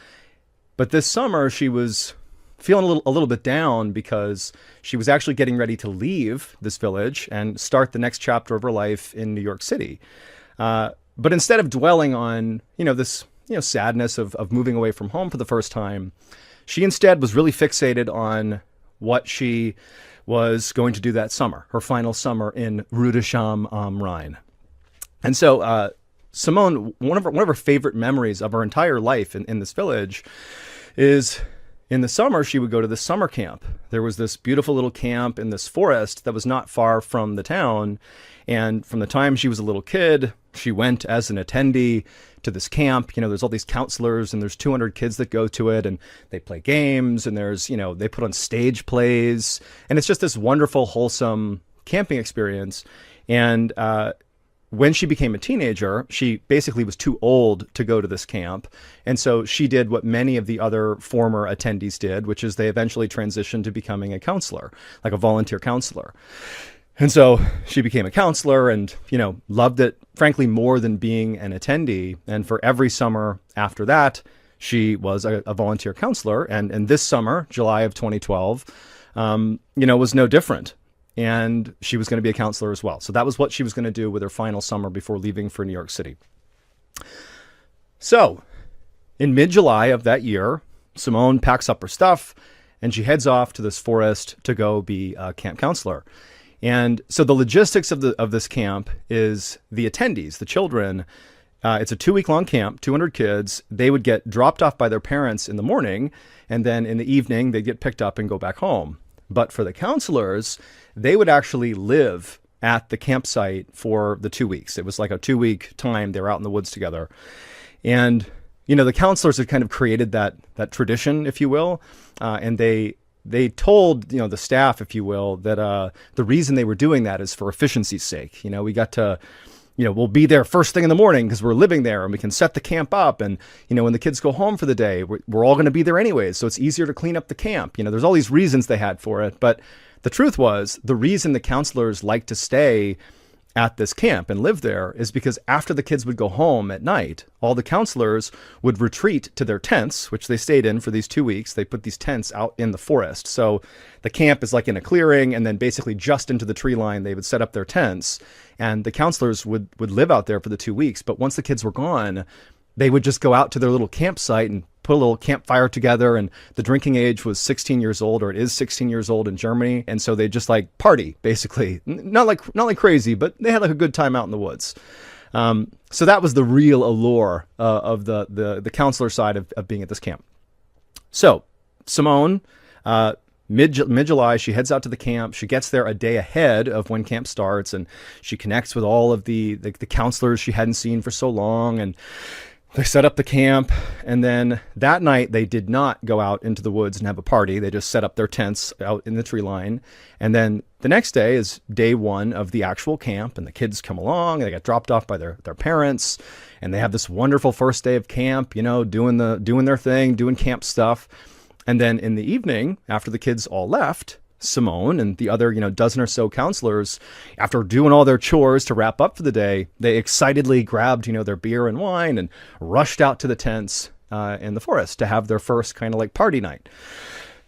But this summer, she was feeling a little bit down because she was actually getting ready to leave this village and start the next chapter of her life in New York City. But instead of dwelling on, this, sadness of moving away from home for the first time, she instead was really fixated on what she was going to do that summer, her final summer in Rüdesham am Rhein. And so Simone, one of her favorite memories of her entire life in this village is in the summer, she would go to the summer camp. There was this beautiful little camp in this forest that was not far from the town. And from the time she was a little kid, she went as an attendee to this camp. There's all these counselors and there's 200 kids that go to it, and they play games, and there's, they put on stage plays, and it's just this wonderful, wholesome camping experience. And, when she became a teenager, she basically was too old to go to this camp. And so she did what many of the other former attendees did, which is they eventually transitioned to becoming a counselor, like a volunteer counselor. And so she became a counselor and, loved it, frankly, more than being an attendee. And for every summer after that, she was a volunteer counselor. And this summer, July of 2012, was no different. And she was going to be a counselor as well. So that was what she was going to do with her final summer before leaving for New York City. So in mid-July of that year, Simone packs up her stuff and she heads off to this forest to go be a camp counselor. And so the logistics of this camp is the attendees, the children. It's a 2-week-long camp, 200 kids. They would get dropped off by their parents in the morning, and then in the evening, they'd get picked up and go back home. But for the counselors, they would actually live at the campsite for the 2 weeks. It was like a 2-week time. They were out in the woods together. And, the counselors had kind of created that tradition, if you will. And they told, the staff, if you will, that the reason they were doing that is for efficiency's sake. We got to, we'll be there first thing in the morning because we're living there and we can set the camp up. And, when the kids go home for the day, we're all going to be there anyways. So it's easier to clean up the camp. There's all these reasons they had for it. But the truth was the reason the counselors liked to stay at this camp and live there is because after the kids would go home at night, all the counselors would retreat to their tents, which they stayed in for these 2 weeks. They put these tents out in the forest. So the camp is like in a clearing, and then basically just into the tree line, they would set up their tents, and the counselors would live out there for the 2 weeks. But once the kids were gone, they would just go out to their little campsite and put a little campfire together. And the drinking age was 16 years old, or it is 16 years old in Germany. And so they just like party, basically. Not like crazy, but they had like a good time out in the woods. So that was the real allure of the counselor side of being at this camp. So Simone, mid-July, she heads out to the camp. She gets there a day ahead of when camp starts, and she connects with all of the counselors she hadn't seen for so long. And they set up the camp, and then that night they did not go out into the woods and have a party. They just set up their tents out in the tree line. And then the next day is day one of the actual camp, and the kids come along. They get dropped off by their parents, and they have this wonderful first day of camp, doing their thing, doing camp stuff. And then in the evening, after the kids all left, Simone and the other, dozen or so counselors, after doing all their chores to wrap up for the day, they excitedly grabbed, their beer and wine and rushed out to the tents in the forest to have their first kind of like party night.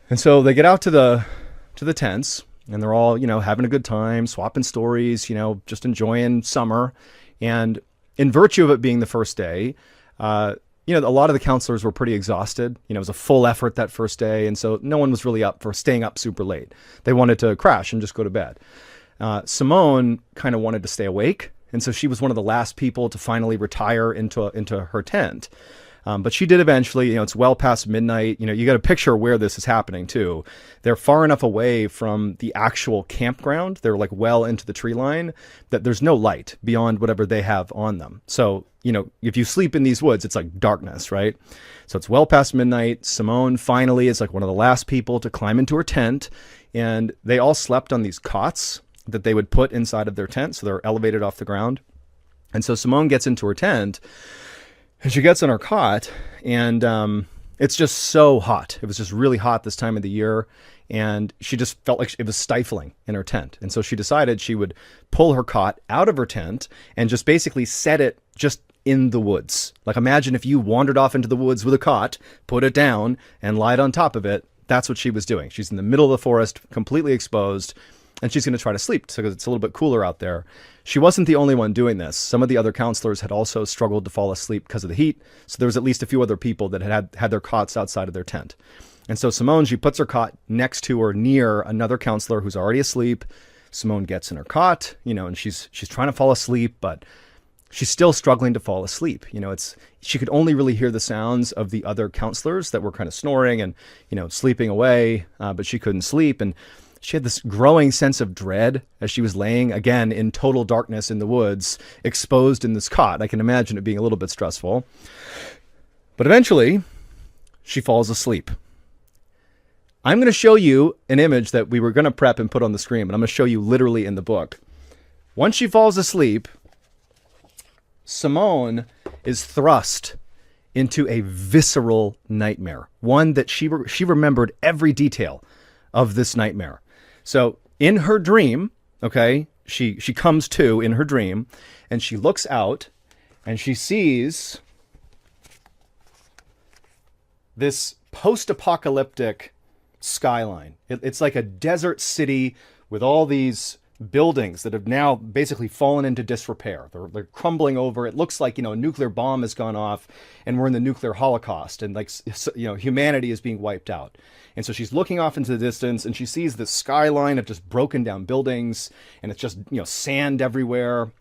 And so they get out to the tents, and they're all, having a good time, swapping stories, just enjoying summer. And in virtue of it being the first day, a lot of the counselors were pretty exhausted. It was a full effort that first day. And so no one was really up for staying up super late. They wanted to crash and just go to bed. Simone kind of wanted to stay awake. And so she was one of the last people to finally retire into her tent. But she did eventually. It's well past midnight. You got to picture where this is happening too. They're far enough away from the actual campground. They're like well into the tree line that there's no light beyond whatever they have on them. So, if you sleep in these woods, it's like darkness, right? So it's well past midnight. Simone finally is like one of the last people to climb into her tent, and they all slept on these cots that they would put inside of their tent. So they're elevated off the ground. And so Simone gets into her tent, and she gets on her cot, and it's just so hot. It was just really hot this time of the year, and she just felt like it was stifling in her tent. And so she decided she would pull her cot out of her tent and just basically set it just in the woods. Like imagine if you wandered off into the woods with a cot, put it down, and lied on top of it. That's what she was doing. She's in the middle of the forest, completely exposed, and she's going to try to sleep because it's a little bit cooler out there. She wasn't the only one doing this. Some of the other counselors had also struggled to fall asleep because of the heat. So there was at least a few other people that had their cots outside of their tent. And so Simone, she puts her cot next to or near another counselor who's already asleep. Simone gets in her cot, and she's trying to fall asleep, but she's still struggling to fall asleep. She could only really hear the sounds of the other counselors that were kind of snoring and, sleeping away, but she couldn't sleep. And she had this growing sense of dread as she was laying, again, in total darkness in the woods, exposed in this cot. I can imagine it being a little bit stressful. But eventually, she falls asleep. I'm going to show you an image that we were going to prep and put on the screen, but I'm going to show you literally in the book. Once she falls asleep, Simone is thrust into a visceral nightmare, one that she remembered every detail of this nightmare. So in her dream, okay, she comes to in her dream, and she looks out and she sees this post-apocalyptic skyline. It's like a desert city with all these buildings that have now basically fallen into disrepair. They're crumbling over. It looks like, a nuclear bomb has gone off and we're in the nuclear holocaust, and humanity is being wiped out. And so she's looking off into the distance and she sees this skyline of just broken down buildings, and it's just, sand everywhere.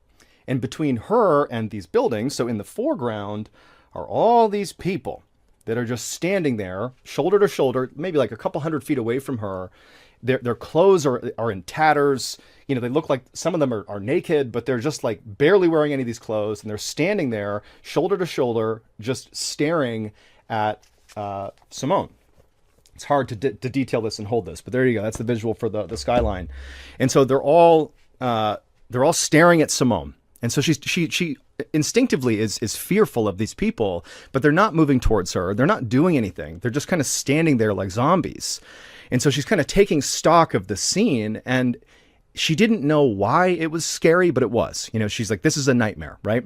And between her and these buildings, so in the foreground, are all these people that are just standing there, shoulder to shoulder, maybe like a couple hundred feet away from her. Their clothes are in tatters. They look like some of them are naked, but they're just like barely wearing any of these clothes. And they're standing there, shoulder to shoulder, just staring at Simone. It's hard to detail this and hold this, but there you go. That's the visual for the skyline. And so they're all staring at Simone. And so she instinctively is fearful of these people, but they're not moving towards her. They're not doing anything. They're just kind of standing there like zombies. And so she's kind of taking stock of the scene, and she didn't know why it was scary, but it was. She's like, this is a nightmare, right?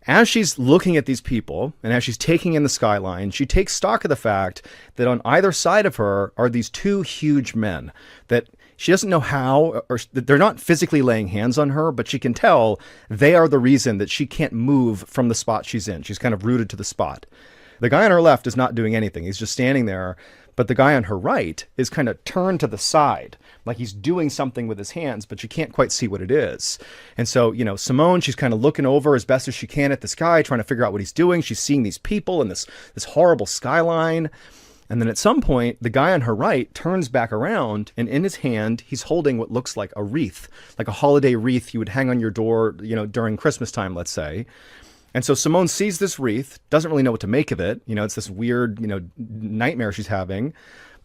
As she's looking at these people and as she's taking in the skyline, she takes stock of the fact that on either side of her are these two huge men that she doesn't know how, or they're not physically laying hands on her, but she can tell they are the reason that she can't move from the spot she's in. She's kind of rooted to the spot. The guy on her left is not doing anything. He's just standing there. But the guy on her right is kind of turned to the side, like he's doing something with his hands, but you can't quite see what it is. And so, Simone, she's kind of looking over as best as she can at this guy, trying to figure out what he's doing. She's seeing these people and this horrible skyline. And then at some point, the guy on her right turns back around, and in his hand, he's holding what looks like a wreath, like a holiday wreath you would hang on your door, during Christmas time, let's say. And so Simone sees this wreath, doesn't really know what to make of it. It's this weird, nightmare she's having.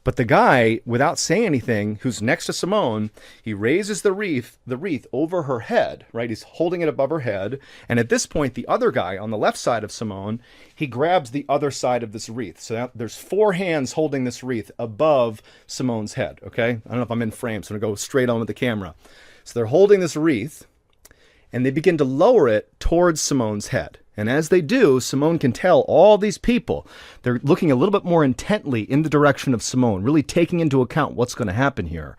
But the guy, without saying anything, who's next to Simone, he raises the wreath over her head, right? He's holding it above her head. And at this point, the other guy on the left side of Simone, he grabs the other side of this wreath. So now there's 4 hands holding this wreath above Simone's head, okay? I don't know if I'm in frame, so I'm going to go straight on with the camera. So they're holding this wreath, and they begin to lower it towards Simone's head. And as they do, Simone can tell all these people, they're looking a little bit more intently in the direction of Simone, really taking into account what's going to happen here.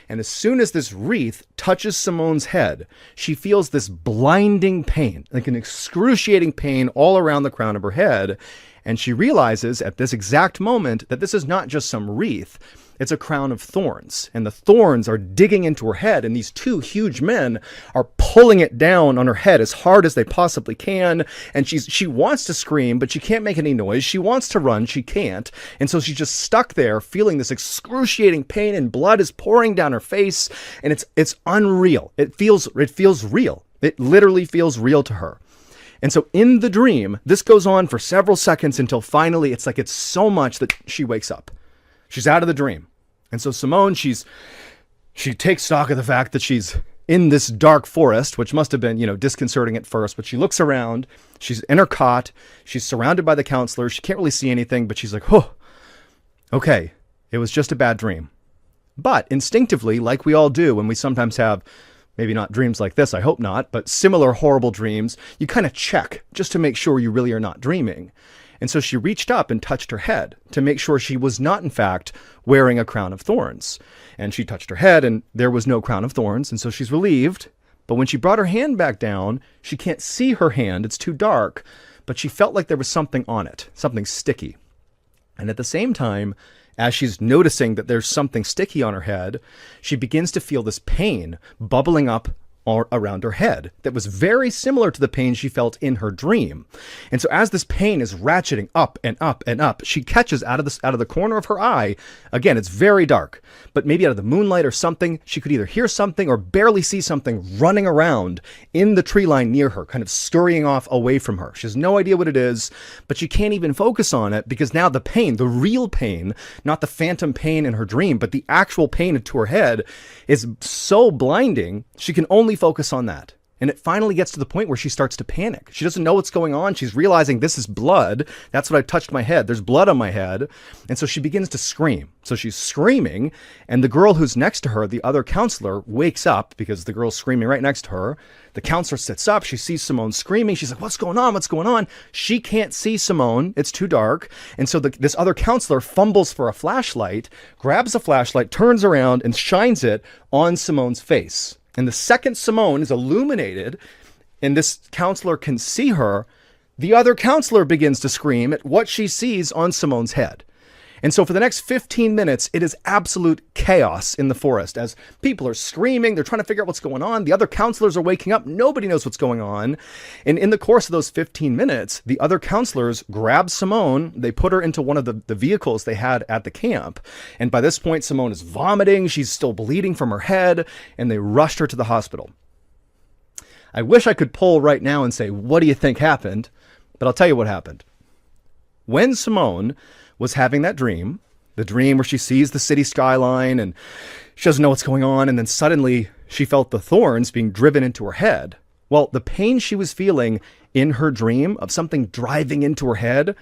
And as soon as this wreath touches Simone's head, she feels this blinding pain, like an excruciating pain all around the crown of her head. And she realizes at this exact moment that this is not just some wreath. It's a crown of thorns, and the thorns are digging into her head, and these 2 huge men are pulling it down on her head as hard as they possibly can. And she wants to scream, but she can't make any noise. She wants to run, she can't. And so she's just stuck there feeling this excruciating pain, and blood is pouring down her face, and it's unreal. It feels real. It literally feels real to her. And so in the dream, this goes on for several seconds until finally it's so much that she wakes up. She's out of the dream. And so Simone, she takes stock of the fact that she's in this dark forest, which must have been, disconcerting at first, but she looks around, she's in her cot, she's surrounded by the counselors, she can't really see anything, but she's like, oh, okay, it was just a bad dream. But instinctively, like we all do when we sometimes have, maybe not dreams like this, I hope not, but similar horrible dreams, you kind of check just to make sure you really are not dreaming. And so she reached up and touched her head to make sure she was not, in fact, wearing a crown of thorns. And she touched her head, and there was no crown of thorns, and so she's relieved. But when she brought her hand back down, she can't see her hand. It's too dark. But she felt like there was something on it, something sticky. And at the same time, as she's noticing that there's something sticky on her head, she begins to feel this pain bubbling up around her head that was very similar to the pain she felt in her dream. And so as this pain is ratcheting up and up and up, she catches out of the corner of her eye, again, it's very dark, but maybe out of the moonlight or something, she could either hear something or barely see something running around in the tree line near her, kind of scurrying off away from her. She has no idea what it is, but she can't even focus on it because now the pain, the real pain, not the phantom pain in her dream, but the actual pain to her head is so blinding, she can only focus on that. And it finally gets to the point where she starts to panic. She doesn't know what's going on. She's realizing this is blood. That's what I touched my head. There's blood on my head. And so she begins to scream. So she's screaming, and the girl who's next to her, the other counselor, wakes up because the girl's screaming right next to her. The counselor sits up. She sees Simone screaming. She's like, what's going on? What's going on? She can't see Simone. It's too dark. And so this other counselor fumbles for a flashlight, grabs a flashlight, turns around, and shines it on Simone's face. And the second Simone is illuminated and this counselor can see her, the other counselor begins to scream at what she sees on Simone's head. And so for the next 15 minutes, it is absolute chaos in the forest as people are screaming. They're trying to figure out what's going on. The other counselors are waking up. Nobody knows what's going on. And in the course of those 15 minutes, the other counselors grab Simone. They put her into one of the vehicles they had at the camp. And by this point, Simone is vomiting. She's still bleeding from her head. And they rushed her to the hospital. I wish I could poll right now and say, what do you think happened? But I'll tell you what happened. When Simone was having that dream, the dream where she sees the city skyline and she doesn't know what's going on, and then suddenly she felt the thorns being driven into her head. Well, the pain she was feeling in her dream of something driving into her head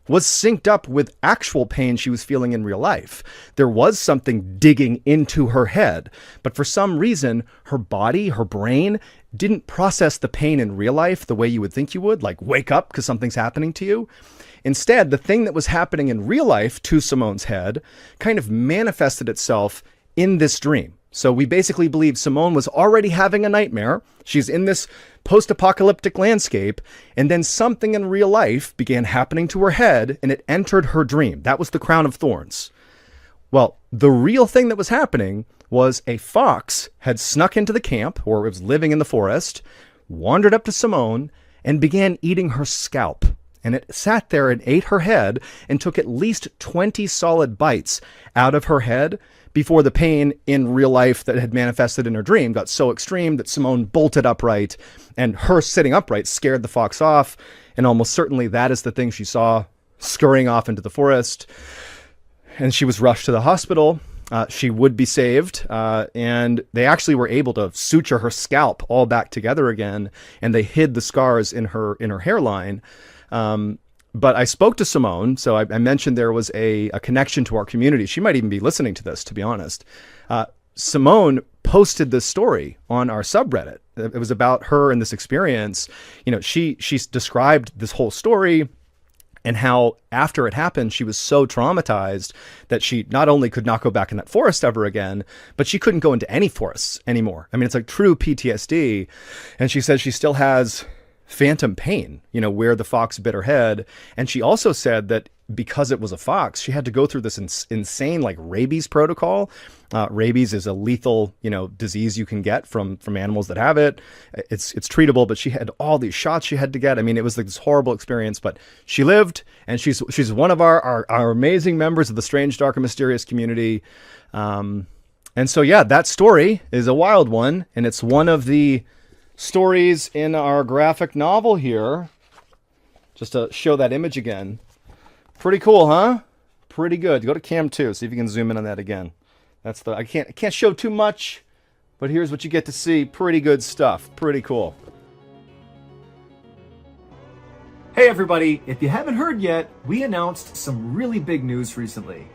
was synced up with actual pain she was feeling in real life. There was something digging into her head, but for some reason, her body, her brain, didn't process the pain in real life the way you would think you would, like wake up because something's happening to you. Instead, the thing that was happening in real life to Simone's head kind of manifested itself in this dream. So we basically believe Simone was already having a nightmare. She's in this post-apocalyptic landscape, and then something in real life began happening to her head, and it entered her dream. That was the crown of thorns. Well, the real thing that was happening was a fox had snuck into the camp, or it was living in the forest, wandered up to Simone, and began eating her scalp. And it sat there and ate her head and took at least 20 solid bites out of her head before the pain in real life that had manifested in her dream got so extreme that Simone bolted upright, and her sitting upright scared the fox off. And almost certainly that is the thing she saw scurrying off into the forest. And she was rushed to the hospital. She would be saved. And they actually were able to suture her scalp all back together again. And they hid the scars in her hairline. But I spoke to Simone, so I mentioned there was a connection to our community. She might even be listening to this, to be honest. Simone posted this story on our subreddit. It was about her and this experience. You know, she described this whole story and how after it happened, she was so traumatized that she not only could not go back in that forest ever again, but she couldn't go into any forests anymore. I mean, it's like true PTSD. And she says she still has phantom pain, you know, where the fox bit her head. And she also said that because it was a fox, she had to go through this insane like rabies protocol. Rabies is a lethal, you know, disease you can get from animals that have it. It's treatable, but she had all these shots she had to get. I mean, it was like this horrible experience, but she lived, and she's one of our amazing members of the strange, dark, and mysterious community. And so, yeah, that story is a wild one, and it's one of the stories in our graphic novel here. Just to show that image again. Pretty cool, huh? Pretty good. Go to cam 2, see if you can zoom in on that again. That's I can't show too much, but here's what you get to see. Pretty good stuff. Pretty cool. Hey everybody, if you haven't heard yet, we announced some really big news recently.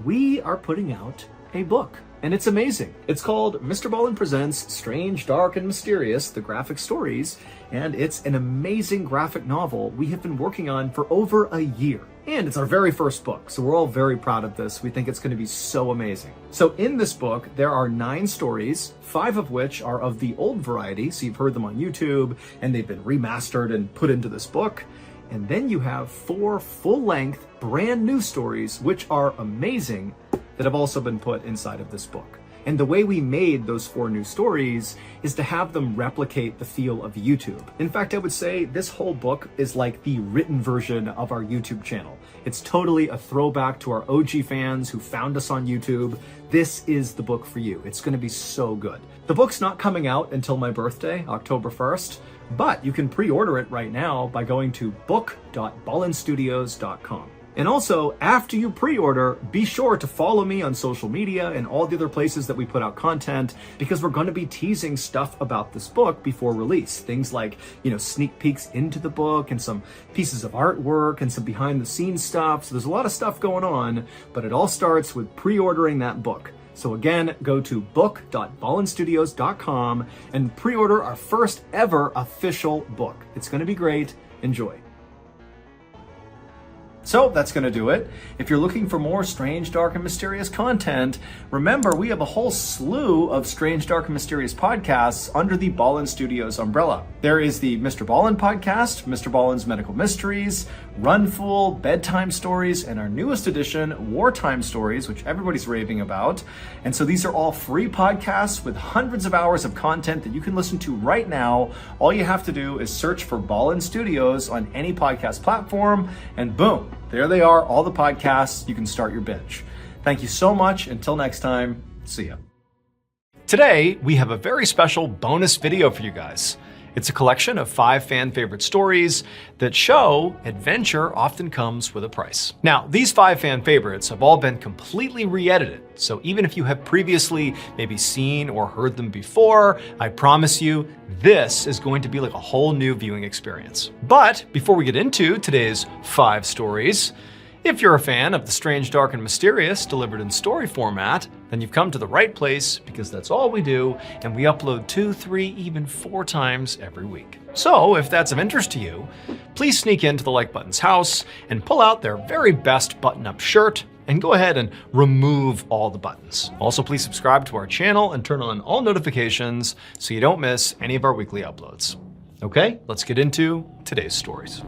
We are putting out a book, and it's amazing. It's called Mr. Ballen Presents Strange, Dark, and Mysterious, The Graphic Stories, and it's an amazing graphic novel we have been working on for over a year. And it's our very first book, so we're all very proud of this. We think it's going to be so amazing. So in this book, there are 9 stories, 5 of which are of the old variety, so you've heard them on YouTube, and they've been remastered and put into this book. And then you have 4 full-length, brand new stories, which are amazing, that have also been put inside of this book. And the way we made those 4 new stories is to have them replicate the feel of YouTube. In fact, I would say this whole book is like the written version of our YouTube channel. It's totally a throwback to our OG fans who found us on YouTube. This is the book for you. It's gonna be so good. The book's not coming out until my birthday, October 1st, but you can pre-order it right now by going to book.ballenstudios.com. And also, after you pre-order, be sure to follow me on social media and all the other places that we put out content, because we're going to be teasing stuff about this book before release. Things like, sneak peeks into the book and some pieces of artwork and some behind the scenes stuff. So there's a lot of stuff going on, but it all starts with pre-ordering that book. So again, go to book.ballenstudios.com and pre-order our first ever official book. It's going to be great. Enjoy. So that's going to do it. If you're looking for more strange, dark, and mysterious content, remember we have a whole slew of strange, dark, and mysterious podcasts under the Ballen Studios umbrella. There is the Mr. Ballen podcast, Mr. Ballen's Medical Mysteries, Run Fool, Bedtime Stories, and our newest edition, Wartime Stories, which everybody's raving about. And so these are all free podcasts with hundreds of hours of content that you can listen to right now. All you have to do is search for Ballen Studios on any podcast platform, and boom, there they are, all the podcasts. You can start your binge. Thank you so much. Until next time, see ya. Today, we have a very special bonus video for you guys. It's a collection of 5 fan favorite stories that show adventure often comes with a price. Now, these 5 fan favorites have all been completely re-edited, so even if you have previously maybe seen or heard them before, I promise you, this is going to be like a whole new viewing experience. But before we get into today's 5 stories, if you're a fan of the strange, dark, and mysterious delivered in story format, then you've come to the right place, because that's all we do, and we upload 2, 3, even 4 times every week. So if that's of interest to you, please sneak into the Like Button's house and pull out their very best button-up shirt and go ahead and remove all the buttons. Also, please subscribe to our channel and turn on all notifications so you don't miss any of our weekly uploads. Okay, let's get into today's stories.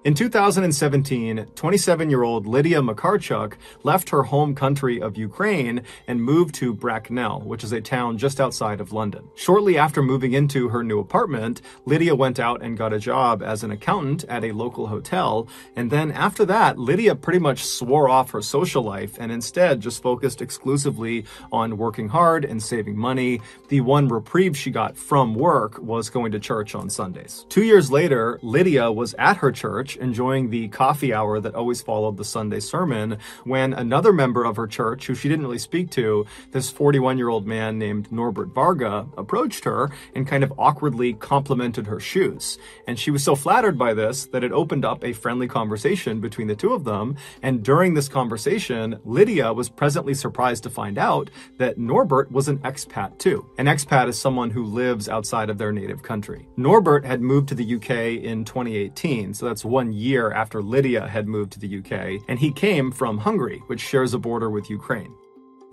In 2017, 27-year-old Lydia Makarchuk left her home country of Ukraine and moved to Bracknell, which is a town just outside of London. Shortly after moving into her new apartment, Lydia went out and got a job as an accountant at a local hotel, and then after that, Lydia pretty much swore off her social life and instead just focused exclusively on working hard and saving money. The one reprieve she got from work was going to church on Sundays. 2 years later, Lydia was at her church enjoying the coffee hour that always followed the Sunday sermon, when another member of her church, who she didn't really speak to, this 41-year-old man named Norbert Varga, approached her and kind of awkwardly complimented her shoes. And she was so flattered by this that it opened up a friendly conversation between the two of them. And during this conversation, Lydia was pleasantly surprised to find out that Norbert was an expat too. An expat is someone who lives outside of their native country. Norbert had moved to the UK in 2018, so that's 1 year after Lydia had moved to the UK, and he came from Hungary, which shares a border with Ukraine.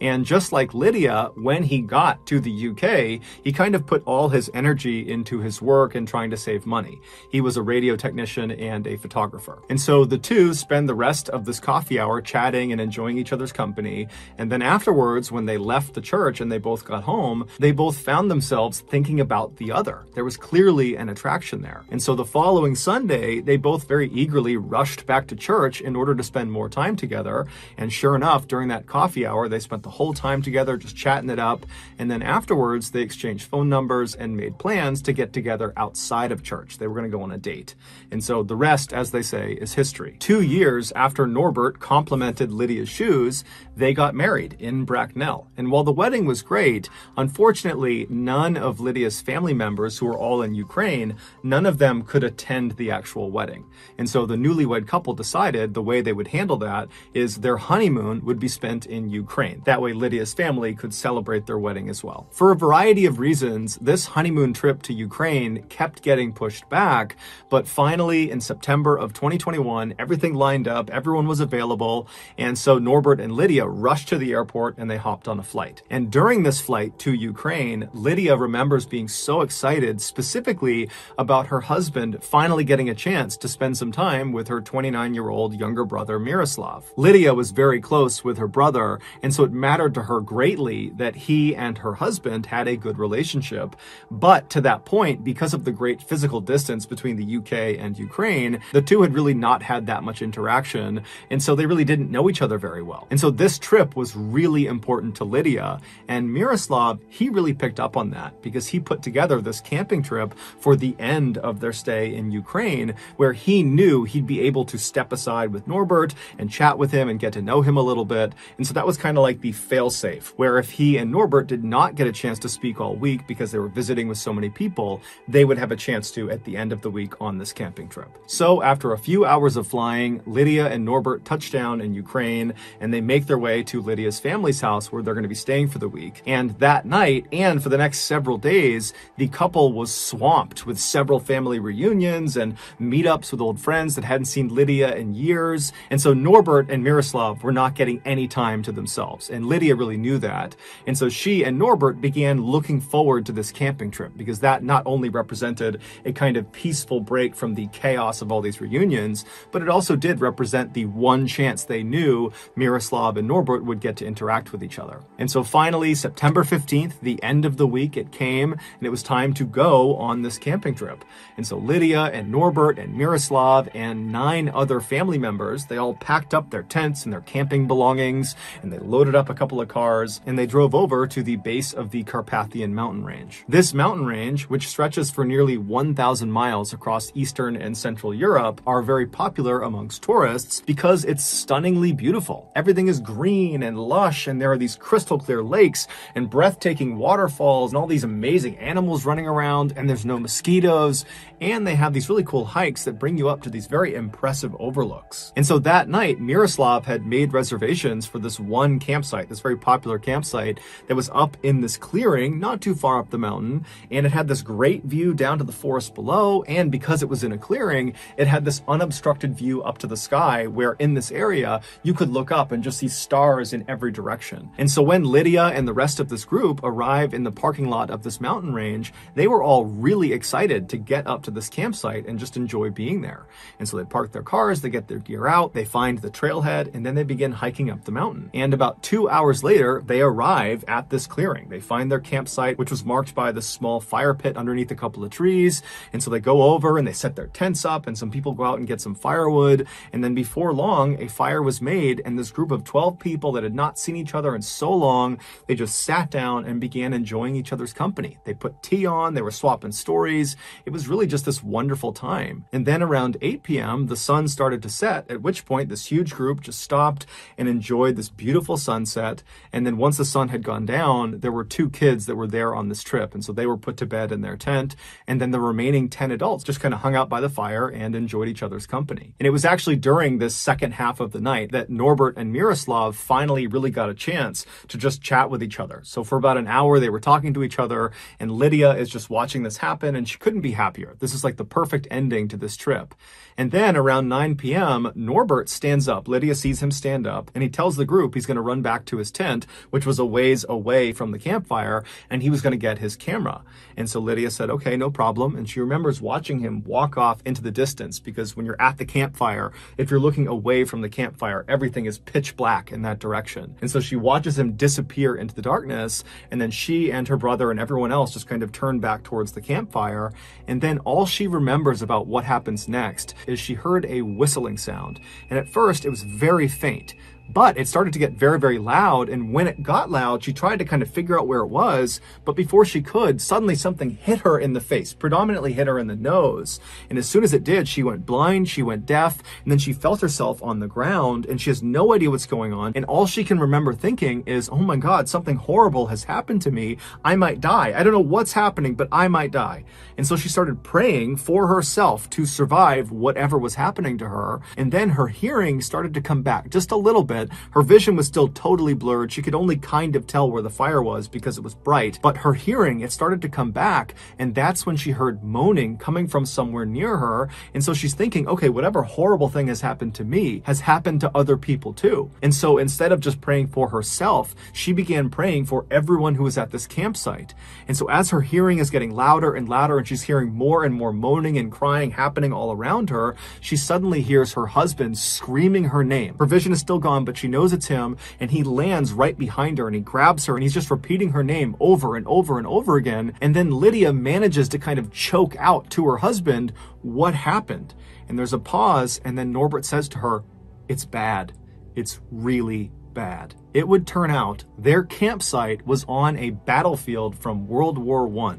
And just like Lydia, when he got to the UK, he kind of put all his energy into his work and trying to save money. He was a radio technician and a photographer. And so the two spend the rest of this coffee hour chatting and enjoying each other's company. And then afterwards, when they left the church and they both got home, they both found themselves thinking about the other. There was clearly an attraction there. And so the following Sunday, they both very eagerly rushed back to church in order to spend more time together. And sure enough, during that coffee hour, they spent the whole time together just chatting it up, and then afterwards they exchanged phone numbers and made plans to get together outside of church. They were going to go on a date. And so the rest, as they say, is history. 2 years after Norbert complimented Lydia's shoes, they got married in Bracknell. And while the wedding was great, unfortunately none of Lydia's family members, who were all in Ukraine, none of them could attend the actual wedding. And so the newlywed couple decided the way they would handle that is their honeymoon would be spent in Ukraine. That way Lydia's family could celebrate their wedding as well. For a variety of reasons, this honeymoon trip to Ukraine kept getting pushed back, but finally in September of 2021, everything lined up, everyone was available, and so Norbert and Lydia rushed to the airport and they hopped on a flight. And during this flight to Ukraine, Lydia remembers being so excited specifically about her husband finally getting a chance to spend some time with her 29-year-old younger brother Miroslav. Lydia was very close with her brother, and so it mattered to her greatly that he and her husband had a good relationship. But to that point, because of the great physical distance between the UK and Ukraine, the two had really not had that much interaction, and so they really didn't know each other very well. And so this trip was really important to Lydia, and Miroslav, he really picked up on that because he put together this camping trip for the end of their stay in Ukraine, where he knew he'd be able to step aside with Norbert and chat with him and get to know him a little bit. And so that was kind of like the fail-safe, where if he and Norbert did not get a chance to speak all week because they were visiting with so many people, they would have a chance to at the end of the week on this camping trip. So after a few hours of flying, Lydia and Norbert touch down in Ukraine, and they make their way to Lydia's family's house where they're going to be staying for the week. And that night, and for the next several days, the couple was swamped with several family reunions and meetups with old friends that hadn't seen Lydia in years. And so Norbert and Miroslav were not getting any time to themselves, and Lydia really knew that. And so she and Norbert began looking forward to this camping trip, because that not only represented a kind of peaceful break from the chaos of all these reunions, but it also did represent the one chance they knew Miroslav and Norbert would get to interact with each other. And so finally, September 15th, the end of the week, it came, and it was time to go on this camping trip. And so Lydia and Norbert and Miroslav and 9 other family members, they all packed up their tents and their camping belongings, and they loaded up a couple of cars, and they drove over to the base of the Carpathian mountain range. This mountain range, which stretches for nearly 1,000 miles across Eastern and Central Europe, are very popular amongst tourists because it's stunningly beautiful. Everything is green and lush, and there are these crystal clear lakes and breathtaking waterfalls and all these amazing animals running around, and there's no mosquitoes, and they have these really cool hikes that bring you up to these very impressive overlooks. And so that night, Miroslav had made reservations for this one campsite, this very popular campsite that was up in this clearing, not too far up the mountain, and it had this great view down to the forest below, and because it was in a clearing, it had this unobstructed view up to the sky, where in this area, you could look up and just see stars in every direction. And so when Lydia and the rest of this group arrived in the parking lot of this mountain range, they were all really excited to get up to this campsite and just enjoy being there. And so they park their cars, they get their gear out, they find the trailhead, and then they begin hiking up the mountain. And about 2 hours later, they arrive at this clearing. They find their campsite, which was marked by this small fire pit underneath a couple of trees. And so they go over and they set their tents up, and some people go out and get some firewood. And then before long, a fire was made, and this group of 12 people that had not seen each other in so long, they just sat down and began enjoying each other's company. They put tea on, they were swapping stories. It was really just this wonderful time. And then around 8 p.m., the sun started to set, at which point this huge group just stopped and enjoyed this beautiful sunset. And then once the sun had gone down, there were 2 kids that were there on this trip, and so they were put to bed in their tent. And then the remaining 10 adults just kind of hung out by the fire and enjoyed each other's company. And it was actually during this second half of the night that Norbert and Miroslav finally really got a chance to just chat with each other. So for about an hour, they were talking to each other, and Lydia is just watching this happen, and she couldn't be happier. This is like the perfect ending to this trip. And then around 9 p.m., Norbert stands up. Lydia sees him stand up, and he tells the group he's going to run back to his tent, which was a ways away from the campfire, and he was going to get his camera. And so Lydia said, okay, no problem. And she remembers watching him walk off into the distance, because when you're at the campfire, if you're looking away from the campfire, everything is pitch black in that direction. And so she watches him disappear into the darkness, and then she and her brother and everyone else just kind of turn back towards the campfire. And then all she remembers about what happens next is she heard a whistling sound. And at first it was very faint, but it started to get very, very loud. And when it got loud, she tried to kind of figure out where it was. But before she could, suddenly something hit her in the face, predominantly hit her in the nose. And as soon as it did, she went blind, she went deaf, and then she felt herself on the ground, and she has no idea what's going on. And all she can remember thinking is, oh my God, something horrible has happened to me. I might die. I don't know what's happening, but I might die. And so she started praying for herself to survive whatever was happening to her. And then her hearing started to come back just a little bit. Her vision was still totally blurred. She could only kind of tell where the fire was because it was bright, but her hearing, it started to come back. And that's when she heard moaning coming from somewhere near her. And so she's thinking, okay, whatever horrible thing has happened to me has happened to other people too. And so instead of just praying for herself, she began praying for everyone who was at this campsite. And so as her hearing is getting louder and louder, and she's hearing more and more moaning and crying happening all around her, she suddenly hears her husband screaming her name. Her vision is still gone, but but she knows it's him, and he lands right behind her and he grabs her and he's just repeating her name over and over and over again. And then Lydia manages to kind of choke out to her husband, "What happened?" And there's a pause, and then Norbert says to her, "It's bad. It's really bad." It would turn out their campsite was on a battlefield from World War I,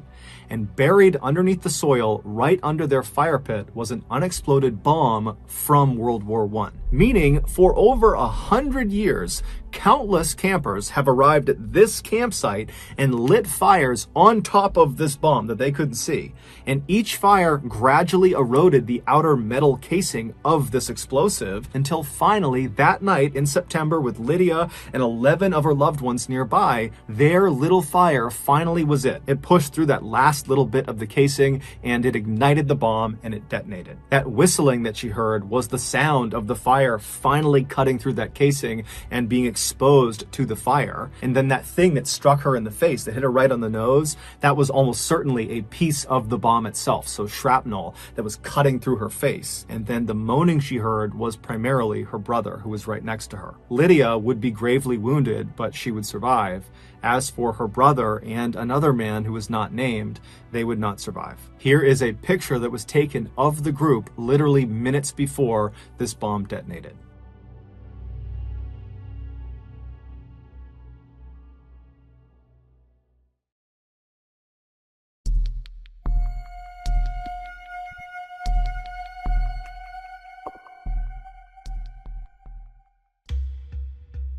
and buried underneath the soil right under their fire pit was an unexploded bomb from World War I. Meaning, for over 100 years, countless campers have arrived at this campsite and lit fires on top of this bomb that they couldn't see. And each fire gradually eroded the outer metal casing of this explosive until finally that night in September, with Lydia and 11 of her loved ones nearby, their little fire finally was it. It pushed through that last little bit of the casing and it ignited the bomb and it detonated. That whistling that she heard was the sound of the fire finally cutting through that casing and being exposed to the fire. And then that thing that struck her in the face, that hit her right on the nose, that was almost certainly a piece of the bomb itself. So shrapnel that was cutting through her face. And then the moaning she heard was primarily her brother, who was right next to her. Lydia would be gravely wounded, but she would survive. As for her brother and another man who was not named, they would not survive. Here is a picture that was taken of the group literally minutes before this bomb detonated.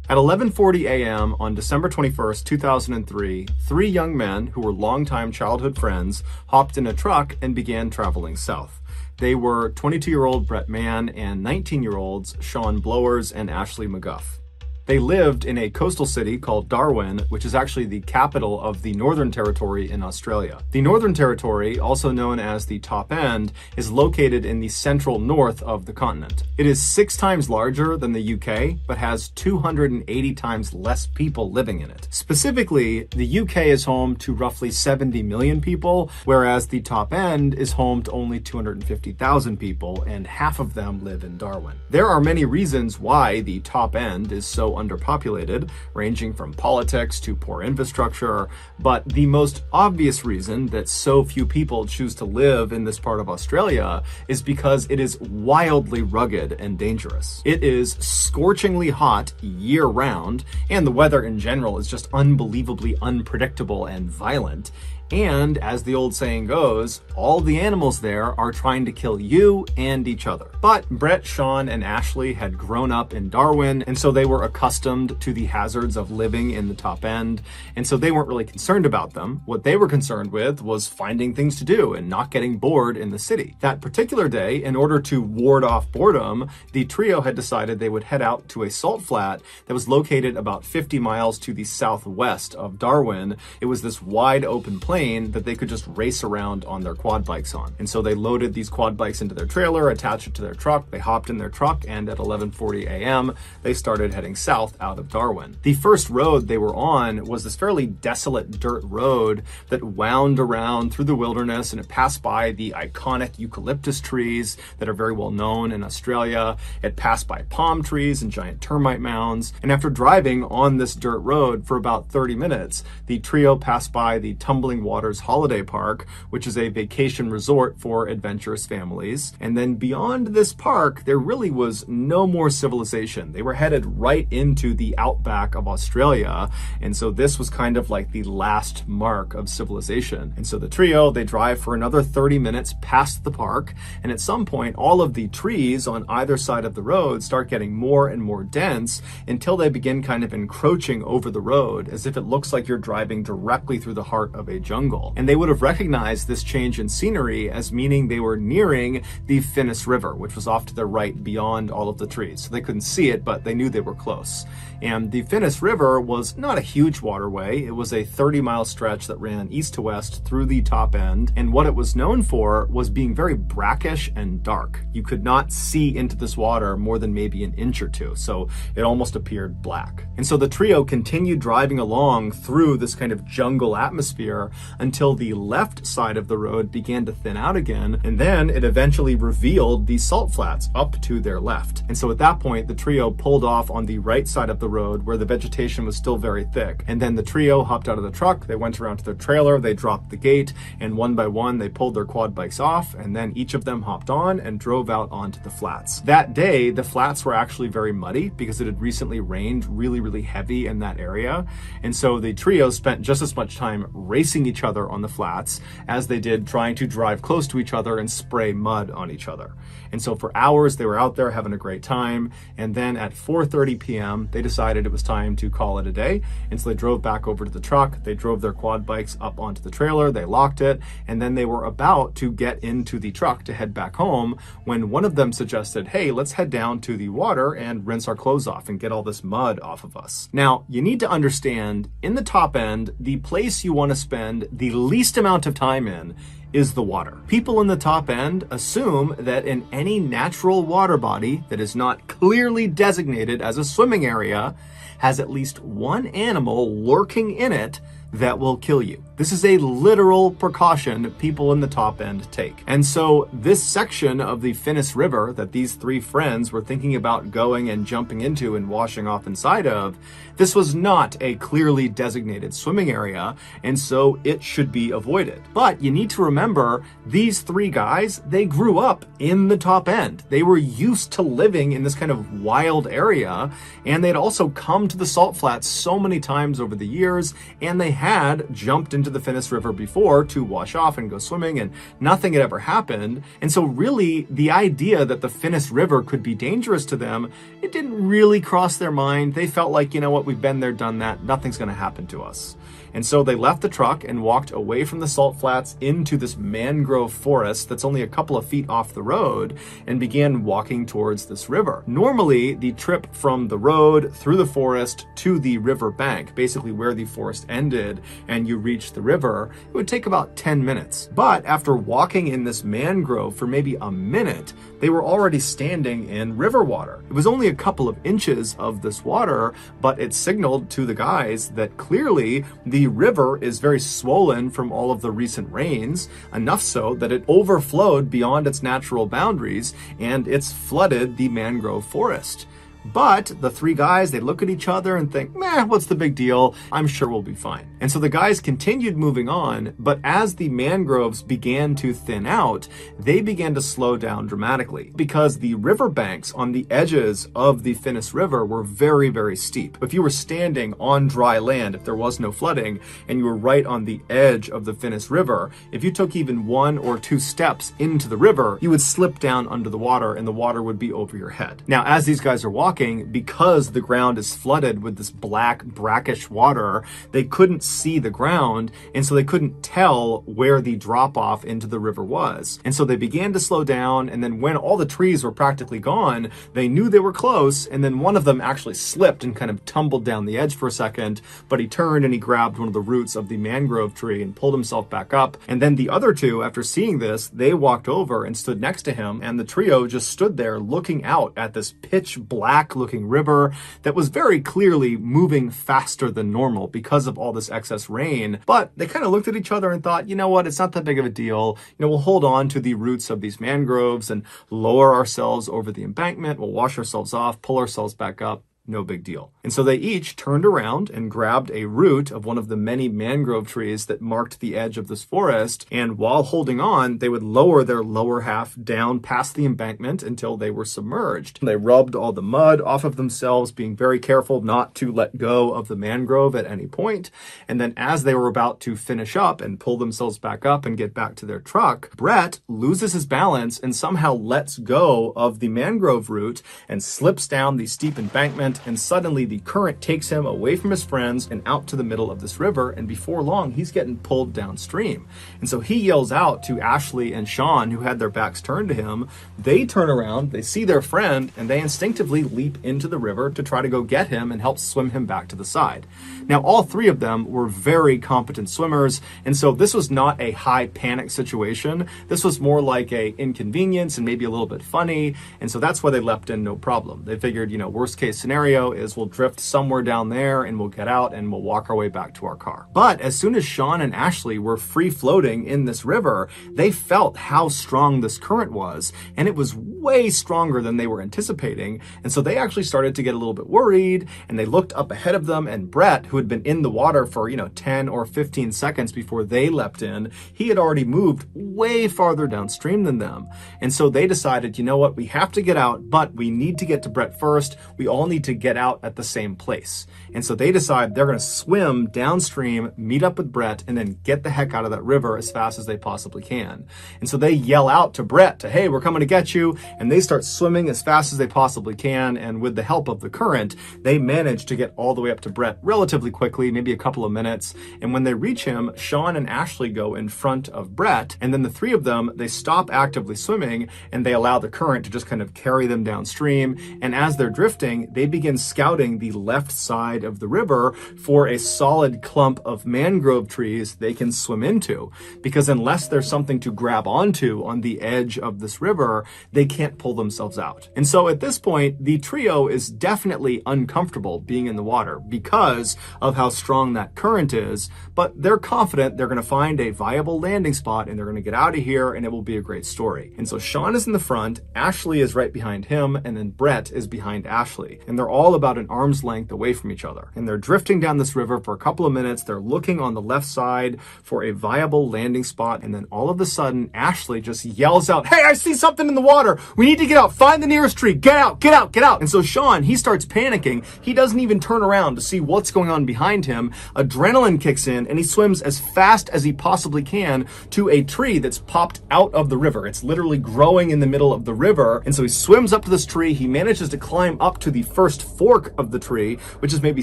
At 11:40 a.m. on December 21st, 2003, three young men who were longtime childhood friends hopped in a truck and began traveling south. They were 22-year-old Brett Mann and 19-year-olds Sean Blowers and Ashley McGuff. They lived in a coastal city called Darwin, which is actually the capital of the Northern Territory in Australia. The Northern Territory, also known as the Top End, is located in the central north of the continent. It is 6 times larger than the UK, but has 280 times less people living in it. Specifically, the UK is home to roughly 70 million people, whereas the Top End is home to only 250,000 people, and half of them live in Darwin. There are many reasons why the Top End is so underpopulated, ranging from politics to poor infrastructure, but the most obvious reason that so few people choose to live in this part of Australia is because it is wildly rugged and dangerous. It is scorchingly hot year-round, and the weather in general is just unbelievably unpredictable and violent. And as the old saying goes, all the animals there are trying to kill you and each other. But Brett, Sean, and Ashley had grown up in Darwin, and so they were accustomed to the hazards of living in the Top End, and so they weren't really concerned about them. What they were concerned with was finding things to do and not getting bored in the city. That particular day, in order to ward off boredom, the trio had decided they would head out to a salt flat that was located about 50 miles to the southwest of Darwin. It was this wide open plain that they could just race around on their quad bikes on. And so they loaded these quad bikes into their trailer, attached it to their truck, they hopped in their truck, and at 11:40 a.m. they started heading south out of Darwin. The first road they were on was this fairly desolate dirt road that wound around through the wilderness, and it passed by the iconic eucalyptus trees that are very well known in Australia. It passed by palm trees and giant termite mounds. And after driving on this dirt road for about 30 minutes, the trio passed by the Tumbling Waters Holiday Park, which is a vacation resort for adventurous families. And then beyond this park, there really was no more civilization. They were headed right into the outback of Australia. And so this was kind of like the last mark of civilization. And so the trio, they drive for another 30 minutes past the park. And at some point, all of the trees on either side of the road start getting more and more dense until they begin kind of encroaching over the road, as if it looks like you're driving directly through the heart of a jungle. And they would have recognized this change in scenery as meaning they were nearing the Finnis River, which was off to their right beyond all of the trees. So they couldn't see it, but they knew they were close. And the Finnis River was not a huge waterway. It was a 30-mile stretch that ran east to west through the Top End. And what it was known for was being very brackish and dark. You could not see into this water more than maybe an inch or two. So it almost appeared black. And so the trio continued driving along through this kind of jungle atmosphere until the left side of the road began to thin out again, and then it eventually revealed the salt flats up to their left. And so at that point, the trio pulled off on the right side of the road where the vegetation was still very thick. And then the trio hopped out of the truck, they went around to their trailer, they dropped the gate, and one by one they pulled their quad bikes off, and then each of them hopped on and drove out onto the flats. That day, the flats were actually very muddy because it had recently rained really heavy in that area. And so the trio spent just as much time racing each other on the flats as they did trying to drive close to each other and spray mud on each other. And so for hours, they were out there having a great time. And then at 4:30 p.m., they decided it was time to call it a day. And so they drove back over to the truck. They drove their quad bikes up onto the trailer. They locked it. And then they were about to get into the truck to head back home when one of them suggested, hey, let's head down to the water and rinse our clothes off and get all this mud off of us. Now, you need to understand, in the top end, the place you want to spend the least amount of time in is the water. People in the top end assume that in any natural water body that is not clearly designated as a swimming area has at least one animal lurking in it that will kill you. This is a literal precaution people in the top end take. And so this section of the Finnis River that these three friends were thinking about going and jumping into and washing off inside of, this was not a clearly designated swimming area, and so it should be avoided. But you need to remember, these three guys, they grew up in the top end. They were used to living in this kind of wild area, and they'd also come to the salt flats so many times over the years, and they had jumped into the Finnis River before to wash off and go swimming, and nothing had ever happened. And so really, the idea that the Finnis River could be dangerous to them, it didn't really cross their mind. They felt like, you know what, we've been there, done that, nothing's gonna happen to us. And so they left the truck and walked away from the salt flats into this mangrove forest that's only a couple of feet off the road and began walking towards this river. Normally, the trip from the road through the forest to the river bank, basically where the forest ended and you reach the river, it would take about 10 minutes. But after walking in this mangrove for maybe a minute, they were already standing in river water. It was only a couple of inches of this water, but it signaled to the guys that clearly the river is very swollen from all of the recent rains, enough so that it overflowed beyond its natural boundaries and it's flooded the mangrove forest. But the three guys, they look at each other and think, meh, what's the big deal? I'm sure we'll be fine. And so the guys continued moving on, but as the mangroves began to thin out, they began to slow down dramatically because the riverbanks on the edges of the Finnis River were very steep. If you were standing on dry land, if there was no flooding, and you were right on the edge of the Finnis River, if you took even 1 or 2 steps into the river, you would slip down under the water and the water would be over your head. Now, as these guys are walking, because the ground is flooded with this black, brackish water, they couldn't see the ground, and so they couldn't tell where the drop-off into the river was. And so they began to slow down, and then when all the trees were practically gone, they knew they were close, and then one of them actually slipped and kind of tumbled down the edge for a second, but he turned and he grabbed one of the roots of the mangrove tree and pulled himself back up. And then the other two, after seeing this, they walked over and stood next to him, and the trio just stood there looking out at this pitch black looking river that was very clearly moving faster than normal because of all this excess rain. But they kind of looked at each other and thought, you know what, it's not that big of a deal. You know, we'll hold on to the roots of these mangroves and lower ourselves over the embankment. We'll wash ourselves off, pull ourselves back up. No big deal. And so they each turned around and grabbed a root of one of the many mangrove trees that marked the edge of this forest, and while holding on, they would lower their lower half down past the embankment until they were submerged. They rubbed all the mud off of themselves, being very careful not to let go of the mangrove at any point. And then as they were about to finish up and pull themselves back up and get back to their truck, Brett loses his balance and somehow lets go of the mangrove root and slips down the steep embankment, and suddenly the current takes him away from his friends and out to the middle of this river, and before long he's getting pulled downstream. And so he yells out to Ashley and Sean, who had their backs turned to him. They turn around, they see their friend, and they instinctively leap into the river to try to go get him and help swim him back to the side. Now, all three of them were very competent swimmers, and so this was not a high panic situation. This was more like a inconvenience and maybe a little bit funny, and so that's why they leapt in no problem. They figured, you know, worst case scenario, scenario is we'll drift somewhere down there and we'll get out and we'll walk our way back to our car. But as soon as Sean and Ashley were free floating in this river, they felt how strong this current was, and it was way stronger than they were anticipating. And so they actually started to get a little bit worried, and they looked up ahead of them, and Brett, who had been in the water for, 10 or 15 seconds before they leapt in, he had already moved way farther downstream than them. And so they decided, you know what, we have to get out, but we need to get to Brett first. We all need to get out at the same place. And so they decide they're going to swim downstream, meet up with Brett, and then get the heck out of that river as fast as they possibly can. And so they yell out to Brett hey, we're coming to get you. And they start swimming as fast as they possibly can. And with the help of the current, they manage to get all the way up to Brett relatively quickly, maybe a couple of minutes. And when they reach him, Sean and Ashley go in front of Brett. And then the three of them, they stop actively swimming and they allow the current to just kind of carry them downstream. And as they're drifting, they begin scouting the left side of the river for a solid clump of mangrove trees they can swim into. Because unless there's something to grab onto on the edge of this river, they can't pull themselves out. And so at this point, the trio is definitely uncomfortable being in the water because of how strong that current is, but they're confident they're going to find a viable landing spot and they're going to get out of here and it will be a great story. And so Sean is in the front, Ashley is right behind him, and then Brett is behind Ashley. And they're all about an arm's length away from each other. And they're drifting down this river for a couple of minutes. They're looking on the left side for a viable landing spot. And then all of a sudden, Ashley just yells out, hey, I see something in the water. We need to get out. Find the nearest tree. Get out, get out, get out. And so Sean, he starts panicking. He doesn't even turn around to see what's going on behind him. Adrenaline kicks in and he swims as fast as he possibly can to a tree that's popped out of the river. It's literally growing in the middle of the river. And so he swims up to this tree. He manages to climb up to the first fork of the tree, which is maybe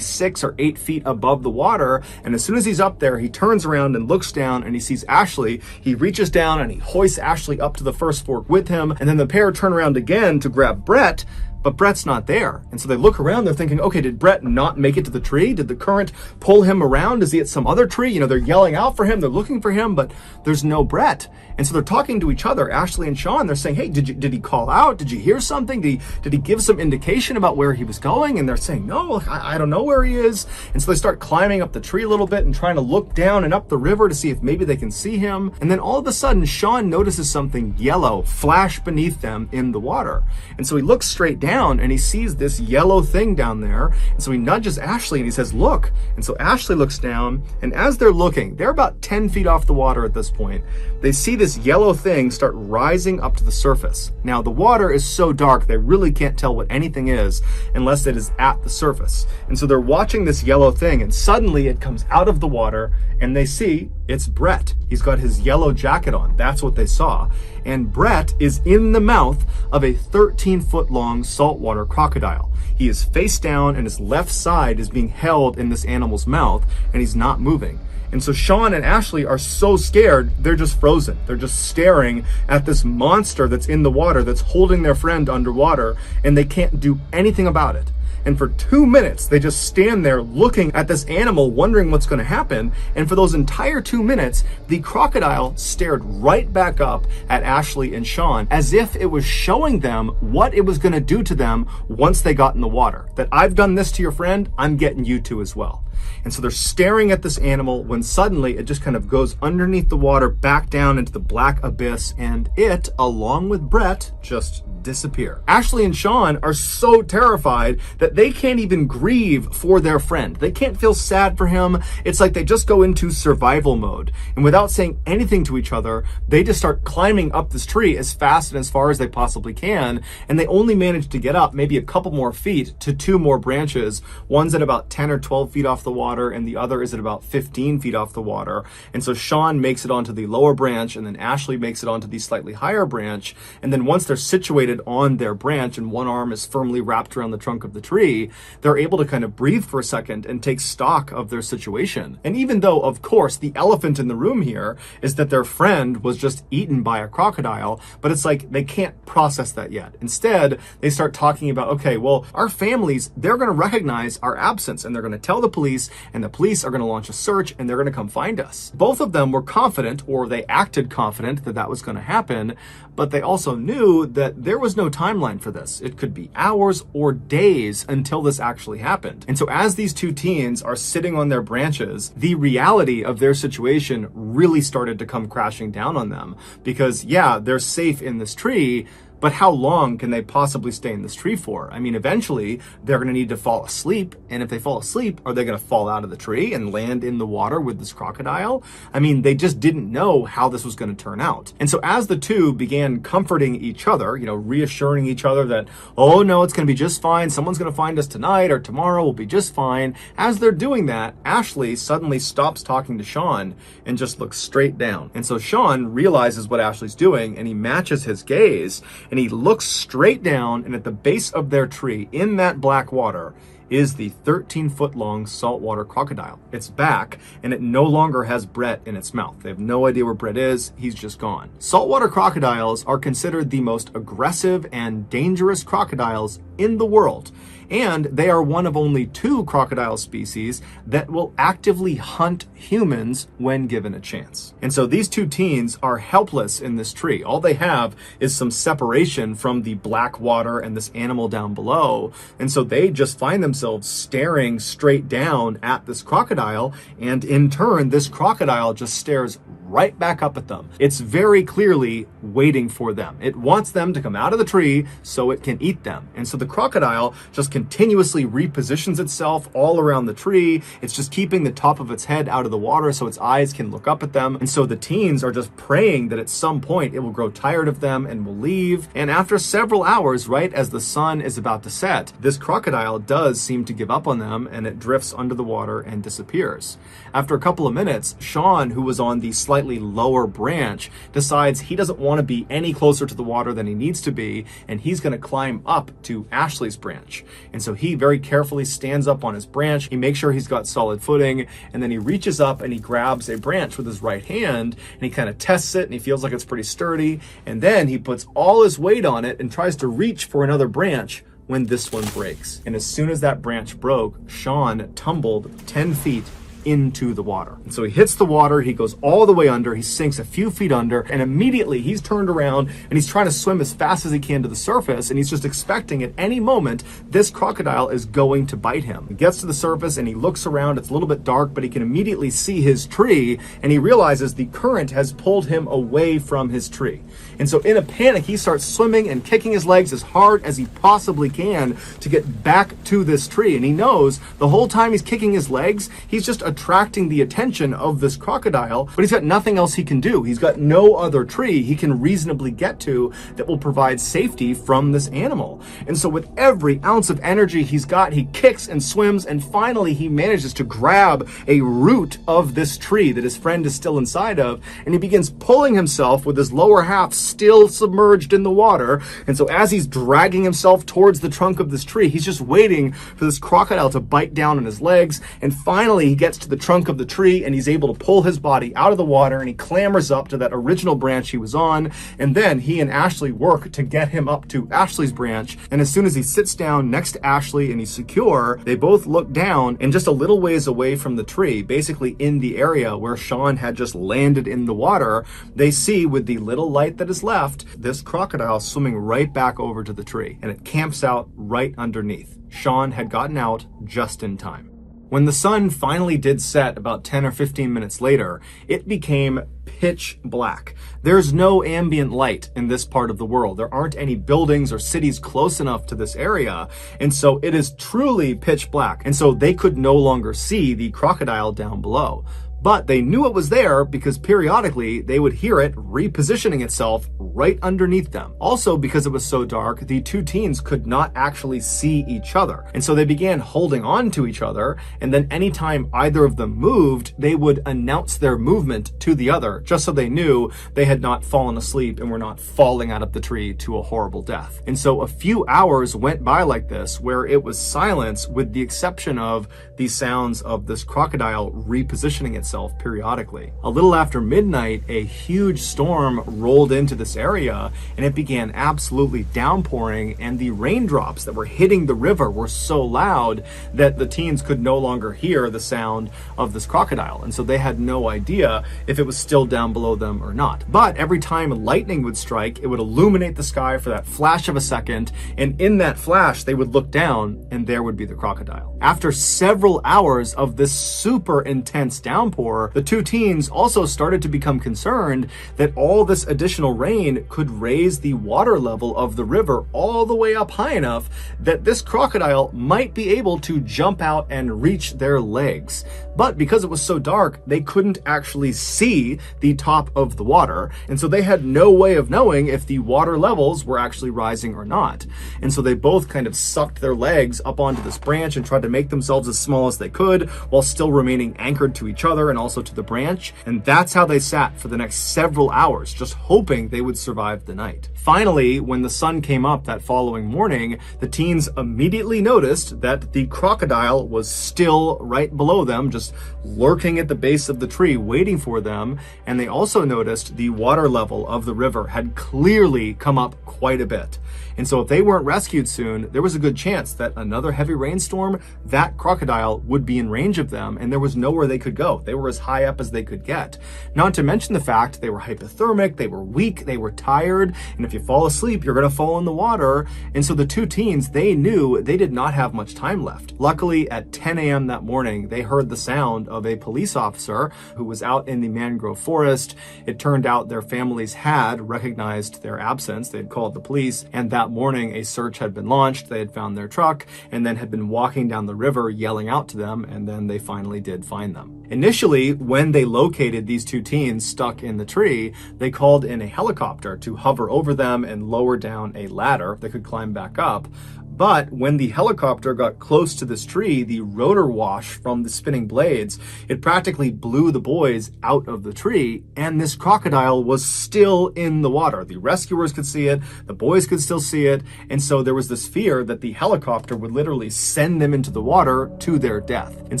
6 or 8 feet above the water. And as soon as he's up there, he turns around and looks down and he sees Ashley. He reaches down and he hoists Ashley up to the first fork with him. And then the pair turn around again to grab Brett, but Brett's not there. And so they look around, they're thinking, okay, did Brett not make it to the tree? Did the current pull him around? Is he at some other tree? They're yelling out for him, they're looking for him, but there's no Brett. And so they're talking to each other, Ashley and Sean. They're saying, hey, did he call out? Did you hear something? Did he give some indication about where he was going? And they're saying, no, I don't know where he is. And so they start climbing up the tree a little bit and trying to look down and up the river to see if maybe they can see him. And then all of a sudden, Sean notices something yellow flash beneath them in the water. And so he looks straight down and he sees this yellow thing down there. And so he nudges Ashley and he says, look. And so Ashley looks down, and as they're looking, they're about 10 feet off the water at this point. They see this yellow thing start rising up to the surface. Now, the water is so dark, they really can't tell what anything is unless it is at the surface. And so they're watching this yellow thing, and suddenly it comes out of the water, and they see it's Brett. He's got his yellow jacket on. That's what they saw. And Brett is in the mouth of a 13-foot-long saltwater crocodile. He is face down, and his left side is being held in this animal's mouth, and he's not moving. And so Sean and Ashley are so scared, they're just frozen. They're just staring at this monster that's in the water, that's holding their friend underwater, and they can't do anything about it. And for 2 minutes, they just stand there looking at this animal, wondering what's going to happen. And for those entire 2 minutes, the crocodile stared right back up at Ashley and Sean as if it was showing them what it was going to do to them once they got in the water. That I've done this to your friend, I'm getting you to as well. And so they're staring at this animal when suddenly it just kind of goes underneath the water, back down into the black abyss, and it, along with Brett, just disappear. Ashley and Sean are so terrified that they can't even grieve for their friend. They can't feel sad for him. It's like they just go into survival mode. And without saying anything to each other, they just start climbing up this tree as fast and as far as they possibly can. And they only manage to get up maybe a couple more feet to 2 more branches. One's at about 10 or 12 feet off the water, and the other is at about 15 feet off the water. And so Sean makes it onto the lower branch, and then Ashley makes it onto the slightly higher branch. And then once they're situated on their branch and one arm is firmly wrapped around the trunk of the tree, they're able to kind of breathe for a second and take stock of their situation. And even though, of course, the elephant in the room here is that their friend was just eaten by a crocodile, but it's like they can't process that yet. Instead, they start talking about, okay, well, our families, they're going to recognize our absence and they're going to tell the police, and the police are going to launch a search and they're going to come find us. Both of them were confident, or they acted confident, that that was going to happen, but they also knew that there was no timeline for this. It could be hours or days until this actually happened. And so as these two teens are sitting on their branches, the reality of their situation really started to come crashing down on them, because yeah, they're safe in this tree, but how long can they possibly stay in this tree for? I mean, eventually they're going to need to fall asleep. And if they fall asleep, are they going to fall out of the tree and land in the water with this crocodile? I mean, they just didn't know how this was going to turn out. And so as the two began comforting each other, reassuring each other that, oh no, it's going to be just fine. Someone's going to find us tonight or tomorrow. We'll be just fine. As they're doing that, Ashley suddenly stops talking to Sean and just looks straight down. And so Sean realizes what Ashley's doing, and he matches his gaze, and he looks straight down, and at the base of their tree, in that black water, is the 13-foot-long saltwater crocodile. It's back, and it no longer has Brett in its mouth. They have no idea where Brett is. He's just gone. Saltwater crocodiles are considered the most aggressive and dangerous crocodiles in the world. And they are one of only 2 crocodile species that will actively hunt humans when given a chance. And so these two teens are helpless in this tree. All they have is some separation from the black water and this animal down below. And so they just find themselves staring straight down at this crocodile. And in turn, this crocodile just stares right back up at them. It's very clearly waiting for them. It wants them to come out of the tree so it can eat them. And so the crocodile just continuously repositions itself all around the tree. It's just keeping the top of its head out of the water so its eyes can look up at them. And so the teens are just praying that at some point it will grow tired of them and will leave. And after several hours, right as the sun is about to set, this crocodile does seem to give up on them, and it drifts under the water and disappears. After a couple of minutes, Sean, who was on the slightly lower branch, decides he doesn't want to be any closer to the water than he needs to be, and he's going to climb up to Ashley's branch. And so he very carefully stands up on his branch. He makes sure he's got solid footing, and then he reaches up and he grabs a branch with his right hand, and he kind of tests it, and he feels like it's pretty sturdy, and then he puts all his weight on it and tries to reach for another branch when this one breaks. And as soon as that branch broke, Sean tumbled 10 feet into the water. And so he hits the water, he goes all the way under, he sinks a few feet under, and immediately he's turned around and he's trying to swim as fast as he can to the surface, and he's just expecting at any moment this crocodile is going to bite him. He gets to the surface and he looks around. It's a little bit dark, but he can immediately see his tree, and he realizes the current has pulled him away from his tree. And so in a panic, he starts swimming and kicking his legs as hard as he possibly can to get back to this tree. And he knows the whole time he's kicking his legs, he's just attracting the attention of this crocodile, but he's got nothing else he can do. He's got no other tree he can reasonably get to that will provide safety from this animal. And so with every ounce of energy he's got, he kicks and swims, and finally he manages to grab a root of this tree that his friend is still inside of, and he begins pulling himself with his lower half still submerged in the water. And so as he's dragging himself towards the trunk of this tree, he's just waiting for this crocodile to bite down on his legs, and finally he gets to the trunk of the tree and he's able to pull his body out of the water, and he clambers up to that original branch he was on, and then he and Ashley work to get him up to Ashley's branch. And as soon as he sits down next to Ashley and he's secure, they both look down, and just a little ways away from the tree, basically in the area where Sean had just landed in the water, they see, with the little light that is left, this crocodile swimming right back over to the tree, and it camps out right underneath. Sean had gotten out just in time. When the sun finally did set about 10 or 15 minutes later, it became pitch black. There's no ambient light in this part of the world. There aren't any buildings or cities close enough to this area, and so it is truly pitch black. And so they could no longer see the crocodile down below. But they knew it was there because periodically they would hear it repositioning itself right underneath them. Also, because it was so dark, the two teens could not actually see each other. And so they began holding on to each other, and then anytime either of them moved, they would announce their movement to the other, just so they knew they had not fallen asleep and were not falling out of the tree to a horrible death. And so a few hours went by like this, where it was silence with the exception of the sounds of this crocodile repositioning itself itself periodically. A little after midnight, a huge storm rolled into this area, and it began absolutely downpouring, and the raindrops that were hitting the river were so loud that the teens could no longer hear the sound of this crocodile, and so they had no idea if it was still down below them or not. But every time lightning would strike, it would illuminate the sky for that flash of a second, and in that flash they would look down and there would be the crocodile. After several hours of this super intense downpour, the two teens also started to become concerned that all this additional rain could raise the water level of the river all the way up high enough that this crocodile might be able to jump out and reach their legs. But because it was so dark, they couldn't actually see the top of the water, and so they had no way of knowing if the water levels were actually rising or not. And so they both kind of sucked their legs up onto this branch and tried to make themselves as small as they could while still remaining anchored to each other and also to the branch. And that's how they sat for the next several hours, just hoping they would survive the night. Finally, when the sun came up that following morning, the teens immediately noticed that the crocodile was still right below them, just lurking at the base of the tree waiting for them. And they also noticed the water level of the river had clearly come up quite a bit. And so if they weren't rescued soon, there was a good chance that another heavy rainstorm, that crocodile would be in range of them, and there was nowhere they could go. They were as high up as they could get. Not to mention the fact they were hypothermic, they were weak, they were tired, and if you fall asleep, you're gonna fall in the water. And so the two teens, they knew they did not have much time left. Luckily, at 10 a.m. that morning, they heard the sound of a police officer who was out in the mangrove forest. It turned out their families had recognized their absence. They had called the police, and that morning a search had been launched. They had found their truck and then had been walking down the river yelling out to them, and then they finally did find them. Initially, when they located these two teens stuck in the tree, they called in a helicopter to hover over them and lower down a ladder they could climb back up. But when the helicopter got close to this tree, the rotor wash from the spinning blades, it practically blew the boys out of the tree, and this crocodile was still in the water. The rescuers could see it, the boys could still see it, and so there was this fear that the helicopter would literally send them into the water to their death. And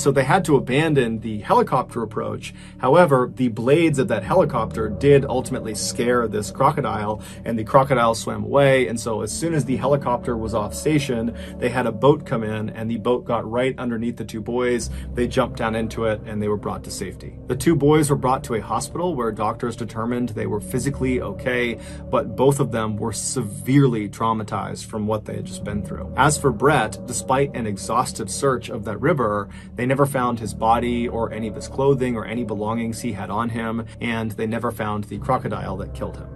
so they had to abandon the helicopter approach. However, the blades of that helicopter did ultimately scare this crocodile, and the crocodile swam away. And so as soon as the helicopter was off station, they had a boat come in, and the boat got right underneath the two boys. They jumped down into it and they were brought to safety. The two boys were brought to a hospital where doctors determined they were physically okay, but both of them were severely traumatized from what they had just been through. As for Brett, despite an exhaustive search of that river, they never found his body or any of his clothing or any belongings he had on him, and they never found the crocodile that killed him.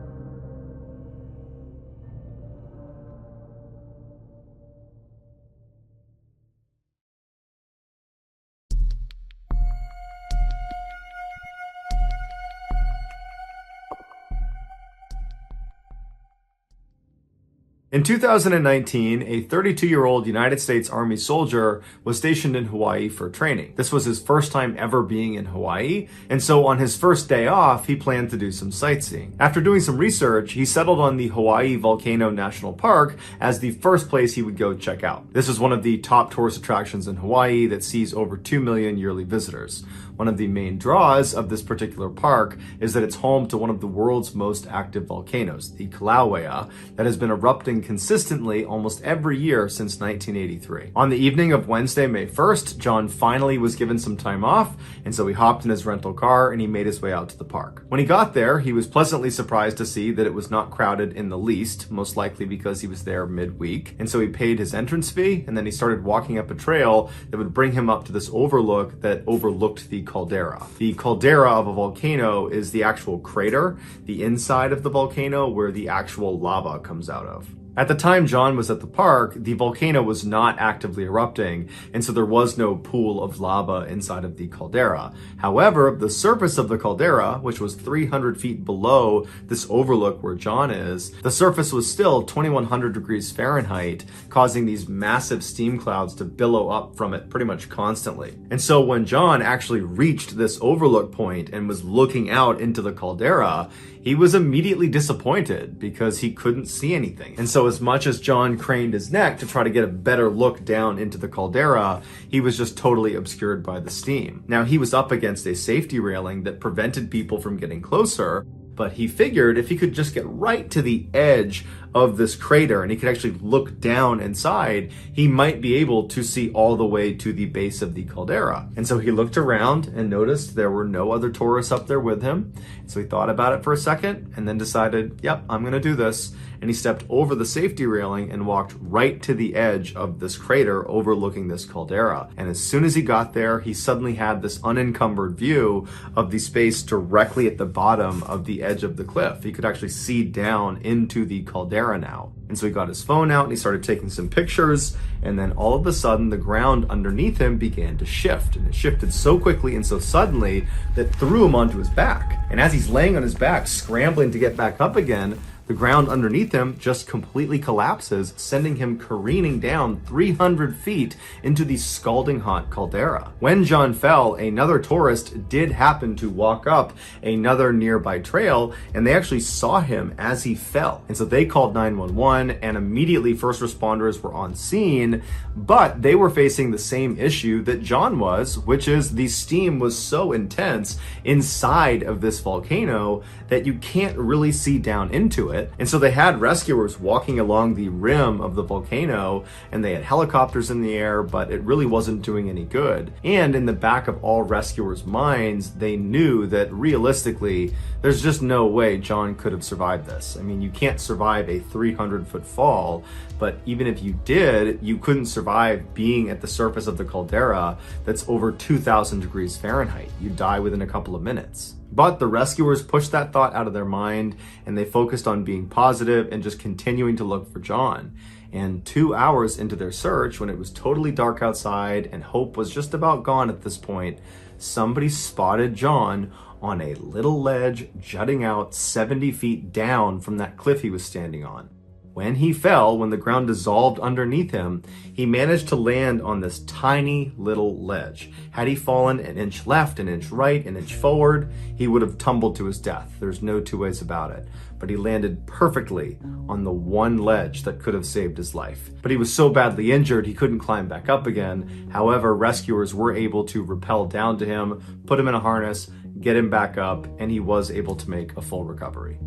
In 2019, a 32-year-old United States Army soldier was stationed in Hawaii for training. This was his first time ever being in Hawaii, and so on his first day off, he planned to do some sightseeing. After doing some research, he settled on the Hawaii Volcano National Park as the first place he would go check out. This is one of the top tourist attractions in Hawaii that sees over 2 million yearly visitors. One of the main draws of this particular park is that it's home to one of the world's most active volcanoes, the Kilauea, that has been erupting consistently almost every year since 1983. On the evening of Wednesday, May 1st, John finally was given some time off, and so he hopped in his rental car and he made his way out to the park. When he got there, he was pleasantly surprised to see that it was not crowded in the least, most likely because he was there midweek. And so he paid his entrance fee, and then he started walking up a trail that would bring him up to this overlook that overlooked the caldera. The caldera of a volcano is the actual crater, the inside of the volcano where the actual lava comes out of. At the time John was at the park, the volcano was not actively erupting, and so there was no pool of lava inside of the caldera. However, the surface of the caldera, which was 300 feet below this overlook where John is, the surface was still 2100 degrees Fahrenheit, causing these massive steam clouds to billow up from it pretty much constantly. And so when John actually reached this overlook point and was looking out into the caldera, he was immediately disappointed because he couldn't see anything. And so as much as John craned his neck to try to get a better look down into the caldera, he was just totally obscured by the steam. Now, he was up against a safety railing that prevented people from getting closer, but he figured if he could just get right to the edge of this crater and he could actually look down inside, he might be able to see all the way to the base of the caldera. And so he looked around and noticed there were no other tourists up there with him. So he thought about it for a second and then decided, yep, I'm gonna do this. And he stepped over the safety railing and walked right to the edge of this crater overlooking this caldera. And as soon as he got there, he suddenly had this unencumbered view of the space directly at the bottom of the edge of the cliff. He could actually see down into the caldera now. And so he got his phone out and he started taking some pictures, and then all of a sudden the ground underneath him began to shift, and it shifted so quickly and so suddenly that threw him onto his back. And as he's laying on his back, scrambling to get back up again, the ground underneath him just completely collapses, sending him careening down 300 feet into the scalding hot caldera. When John fell, another tourist did happen to walk up another nearby trail, and they actually saw him as he fell. And so they called 911, and immediately first responders were on scene, but they were facing the same issue that John was, which is the steam was so intense inside of this volcano that you can't really see down into it. And so they had rescuers walking along the rim of the volcano, and they had helicopters in the air, but it really wasn't doing any good. And in the back of all rescuers' minds, they knew that realistically, there's just no way John could have survived this. I mean, you can't survive a 300-foot fall, but even if you did, you couldn't survive being at the surface of the caldera that's over 2,000 degrees Fahrenheit. You'd die within a couple of minutes. But the rescuers pushed that thought out of their mind, and they focused on being positive and just continuing to look for John. And 2 hours into their search, when it was totally dark outside and hope was just about gone at this point, somebody spotted John on a little ledge jutting out 70 feet down from that cliff he was standing on. When he fell, when the ground dissolved underneath him, he managed to land on this tiny little ledge. Had he fallen an inch left, an inch right, an inch forward, he would have tumbled to his death. There's no two ways about it. But he landed perfectly on the one ledge that could have saved his life. But he was so badly injured, he couldn't climb back up again. However, rescuers were able to rappel down to him, put him in a harness, get him back up, and he was able to make a full recovery.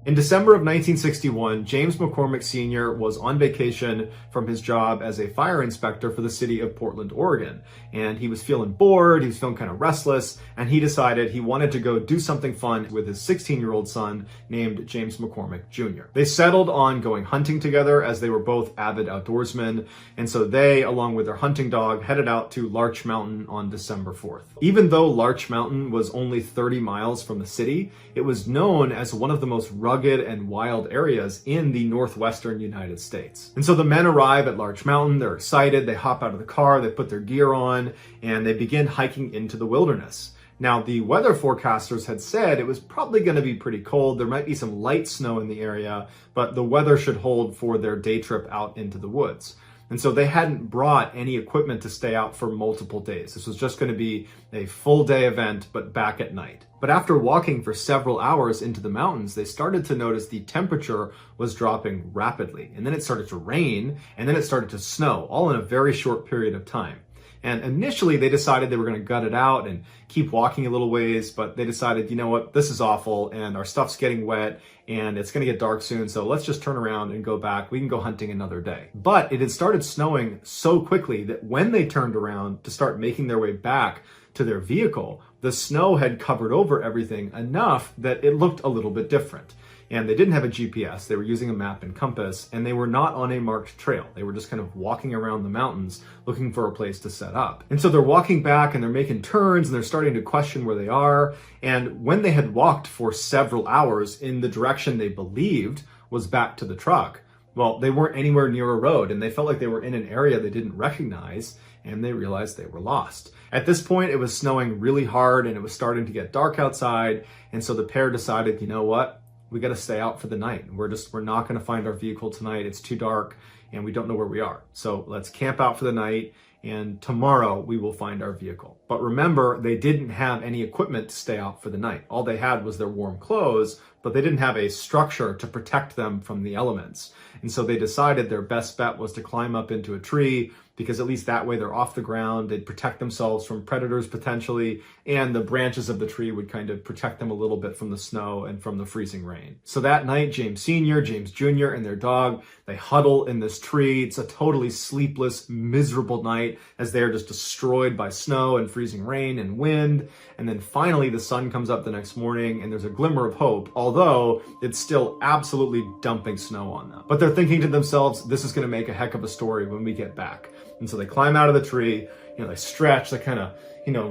In December of 1961, James McCormick Sr. was on vacation from his job as a fire inspector for the city of Portland, Oregon. And he was feeling bored, he was feeling kind of restless, and he decided he wanted to go do something fun with his 16-year-old son named James McCormick Jr. They settled on going hunting together as they were both avid outdoorsmen, and so they, along with their hunting dog, headed out to Larch Mountain on December 4th. Even though Larch Mountain was only 30 miles from the city, it was known as one of the most rugged and wild areas in the northwestern United States. And so the men arrive at Larch Mountain, they're excited, they hop out of the car, they put their gear on, and they begin hiking into the wilderness. Now, the weather forecasters had said it was probably going to be pretty cold. There might be some light snow in the area, but the weather should hold for their day trip out into the woods. And so they hadn't brought any equipment to stay out for multiple days. This was just going to be a full day event, but back at night. But after walking for several hours into the mountains, they started to notice the temperature was dropping rapidly. And then it started to rain, and then it started to snow, all in a very short period of time. And initially they decided they were going to gut it out and keep walking a little ways, but they decided, you know what, this is awful and our stuff's getting wet and it's going to get dark soon, so let's just turn around and go back. We can go hunting another day. But it had started snowing so quickly that when they turned around to start making their way back to their vehicle, the snow had covered over everything enough that it looked a little bit different. And they didn't have a GPS, they were using a map and compass, and they were not on a marked trail. They were just kind of walking around the mountains looking for a place to set up. And so they're walking back and they're making turns and they're starting to question where they are. And when they had walked for several hours in the direction they believed was back to the truck, well, they weren't anywhere near a road and they felt like they were in an area they didn't recognize. and they realized they were lost. At this point, it was snowing really hard and it was starting to get dark outside. And so the pair decided, you know what? We got to stay out for the night. We're not going to find our vehicle tonight. It's too dark and we don't know where we are. So let's camp out for the night, and tomorrow we will find our vehicle. But remember, they didn't have any equipment to stay out for the night. All they had was their warm clothes, but they didn't have a structure to protect them from the elements. And so they decided their best bet was to climb up into a tree, because at least that way they're off the ground, they'd protect themselves from predators potentially, and the branches of the tree would kind of protect them a little bit from the snow and from the freezing rain. So that night, James Sr., James Jr., and their dog, they huddle in this tree. It's a totally sleepless, miserable night as they are just destroyed by snow and freezing rain and wind. And then finally the sun comes up the next morning and there's a glimmer of hope, although it's still absolutely dumping snow on them. But they're thinking to themselves, this is going to make a heck of a story when we get back. And so they climb out of the tree, they stretch, they kind of,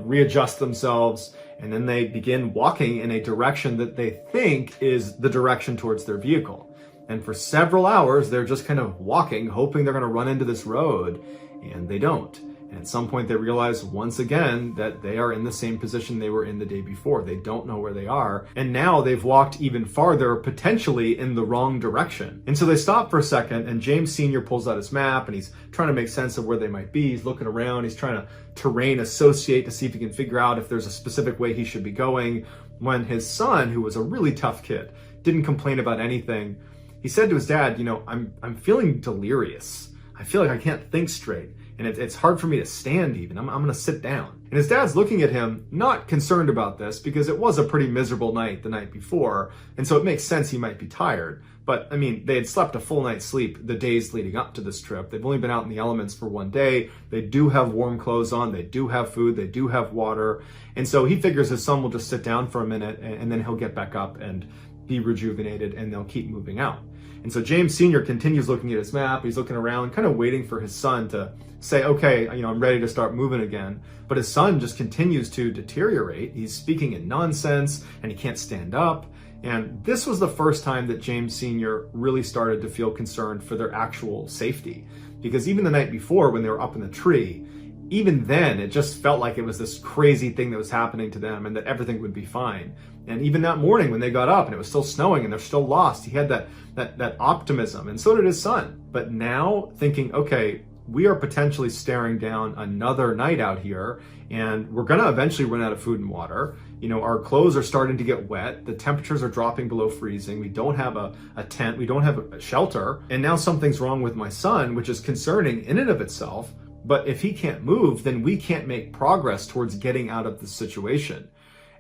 readjust themselves, and then they begin walking in a direction that they think is the direction towards their vehicle. And for several hours, they're just kind of walking, hoping they're going to run into this road, and they don't. And at some point they realize once again that they are in the same position they were in the day before. They don't know where they are. And now they've walked even farther, potentially in the wrong direction. And so they stop for a second, and James Sr. pulls out his map and he's trying to make sense of where they might be. He's looking around. He's trying to terrain associate to see if he can figure out if there's a specific way he should be going. When his son, who was a really tough kid, didn't complain about anything, he said to his dad, I'm feeling delirious. I feel like I can't think straight. And it's hard for me to stand even. I'm going to sit down. And his dad's looking at him, not concerned about this, because it was a pretty miserable night the night before. And so it makes sense he might be tired. But they had slept a full night's sleep the days leading up to this trip. They've only been out in the elements for one day. They do have warm clothes on. They do have food. They do have water. And so he figures his son will just sit down for a minute and then he'll get back up and be rejuvenated, and they'll keep moving out. And so James Sr. continues looking at his map. He's looking around, kind of waiting for his son to say, okay, I'm ready to start moving again. But his son just continues to deteriorate. He's speaking in nonsense and he can't stand up. And this was the first time that James Sr. really started to feel concerned for their actual safety. Because even the night before, when they were up in the tree, even then, it just felt like it was this crazy thing that was happening to them and that everything would be fine. And even that morning when they got up and it was still snowing and they're still lost, he had that optimism, and so did his son. But now thinking, okay, we are potentially staring down another night out here, and we're going to eventually run out of food and water. Our clothes are starting to get wet. The temperatures are dropping below freezing. We don't have a tent. We don't have a shelter. And now something's wrong with my son, which is concerning in and of itself. But if he can't move, then we can't make progress towards getting out of this situation.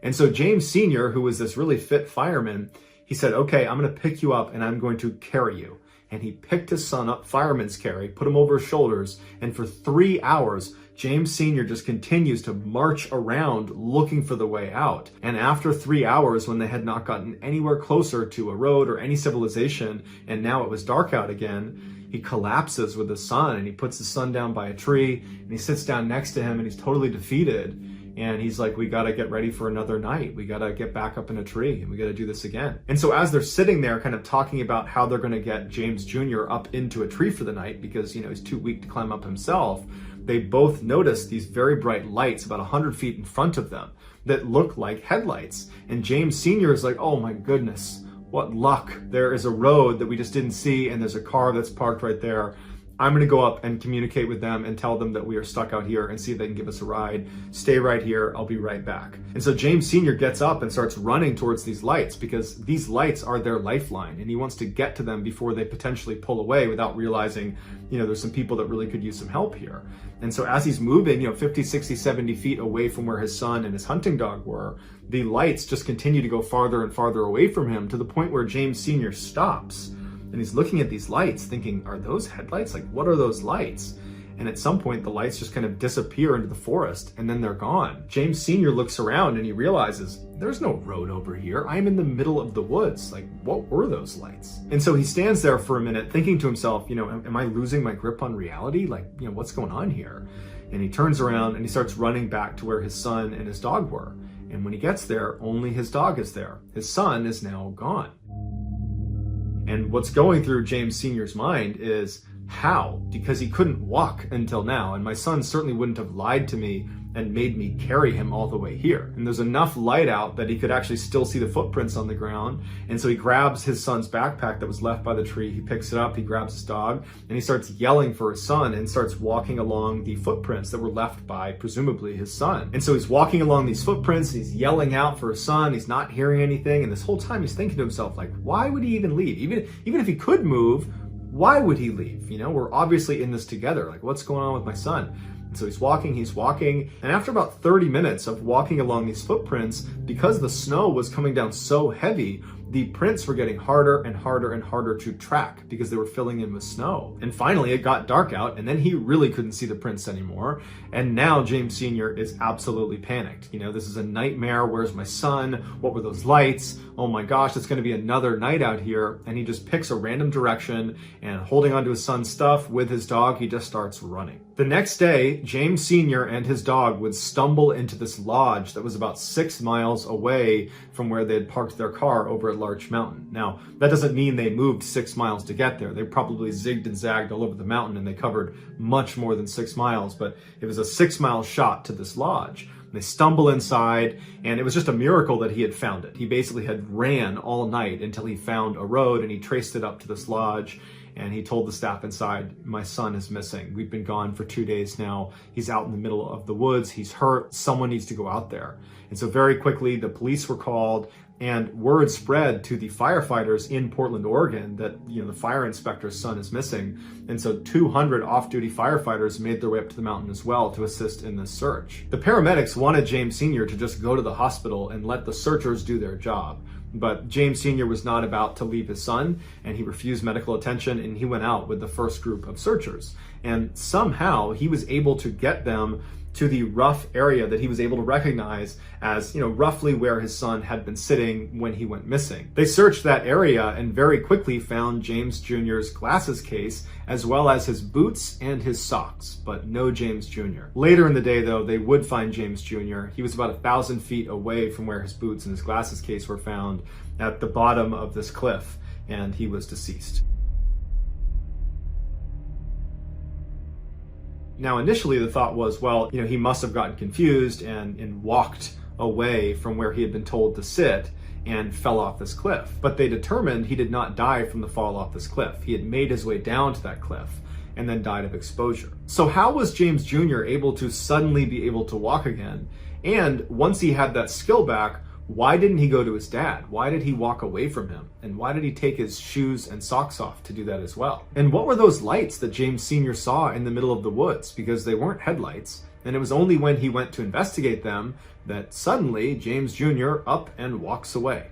And so James Sr., who was this really fit fireman, he said, okay, I'm going to pick you up and I'm going to carry you. And he picked his son up, fireman's carry, put him over his shoulders. And for 3 hours, James Sr. just continues to march around looking for the way out. And after 3 hours, when they had not gotten anywhere closer to a road or any civilization, and now it was dark out again, he collapses with his son, and he puts his son down by a tree, and he sits down next to him, and he's totally defeated. And he's like, we got to get ready for another night. We got to get back up in a tree and we got to do this again. And so as they're sitting there kind of talking about how they're going to get James Jr. up into a tree for the night because, he's too weak to climb up himself, they both notice these very bright lights about 100 feet in front of them that look like headlights. And James Sr. is like, oh my goodness, what luck. There is a road that we just didn't see and there's a car that's parked right there. I'm going to go up and communicate with them and tell them that we are stuck out here and see if they can give us a ride. Stay right here. I'll be right back. And so James Sr. gets up and starts running towards these lights because these lights are their lifeline, and he wants to get to them before they potentially pull away without realizing, there's some people that really could use some help here. And so as he's moving, 50, 60, 70 feet away from where his son and his hunting dog were, the lights just continue to go farther and farther away from him to the point where James Sr. stops. And he's looking at these lights thinking, are those headlights? Like, what are those lights? And at some point, the lights just kind of disappear into the forest and then they're gone. James Sr. looks around and he realizes, there's no road over here. I'm in the middle of the woods. Like, what were those lights? And so he stands there for a minute thinking to himself, am I losing my grip on reality? Like, what's going on here? And he turns around and he starts running back to where his son and his dog were. And when he gets there, only his dog is there. His son is now gone. And what's going through James Sr.'s mind is, How? Because he couldn't walk until now, and my son certainly wouldn't have lied to me and made me carry him all the way here. And there's enough light out that he could actually still see the footprints on the ground. And so he grabs his son's backpack that was left by the tree, he picks it up, he grabs his dog, and he starts yelling for his son and starts walking along the footprints that were left by presumably his son. And so he's walking along these footprints, he's yelling out for his son, he's not hearing anything, and this whole time he's thinking to himself, like, why would he even leave? Even if he could move, why would he leave? You know, we're obviously in this together. Like, what's going on with my son? And so he's walking, and after about 30 minutes of walking along these footprints, because the snow was coming down so heavy, the prints were getting harder and harder and harder to track because they were filling in with snow. And finally it got dark out, and then he really couldn't see the prints anymore. And now James Sr. is absolutely panicked. You know, this is a nightmare. Where's my son? What were those lights? Oh my gosh, it's going to be another night out here. And he just picks a random direction, and holding onto his son's stuff with his dog, he just starts running. The next day, James Sr. and his dog would stumble into this lodge that was about 6 miles away from where they had parked their car over at Larch Mountain. Now, that doesn't mean they moved 6 miles to get there. They probably zigged and zagged all over the mountain, and they covered much more than 6 miles, but it was a 6-mile shot to this lodge. They stumble inside, and it was just a miracle that he had found it. He basically had ran all night until he found a road, and he traced it up to this lodge. And he told the staff inside, my son is missing. We've been gone for 2 days now. He's out in the middle of the woods. He's hurt. Someone needs to go out there. And so very quickly, the police were called, and word spread to the firefighters in Portland, Oregon, that, you know, the fire inspector's son is missing. And so 200 off-duty firefighters made their way up to the mountain as well to assist in this search. The paramedics wanted James Sr. to just go to the hospital and let the searchers do their job. But James Sr. was not about to leave his son, and he refused medical attention, and he went out with the first group of searchers. And somehow he was able to get them to the rough area that he was able to recognize as, you know, roughly where his son had been sitting when he went missing. They searched that area and very quickly found James Jr.'s glasses case, as well as his boots and his socks, but no James Jr. Later in the day, though, they would find James Jr. He was about 1,000 feet away from where his boots and his glasses case were found, at the bottom of this cliff, and he was deceased. Now, initially the thought was, well, you know, he must have gotten confused and walked away from where he had been told to sit and fell off this cliff. But they determined he did not die from the fall off this cliff. He had made his way down to that cliff and then died of exposure. So how was James Jr. able to suddenly be able to walk again? And once he had that skill back, why didn't he go to his dad? Why did he walk away from him? And why did he take his shoes and socks off to do that as well? And what were those lights that James Sr. saw in the middle of the woods? Because they weren't headlights. And it was only when he went to investigate them that suddenly James Jr. up and walks away.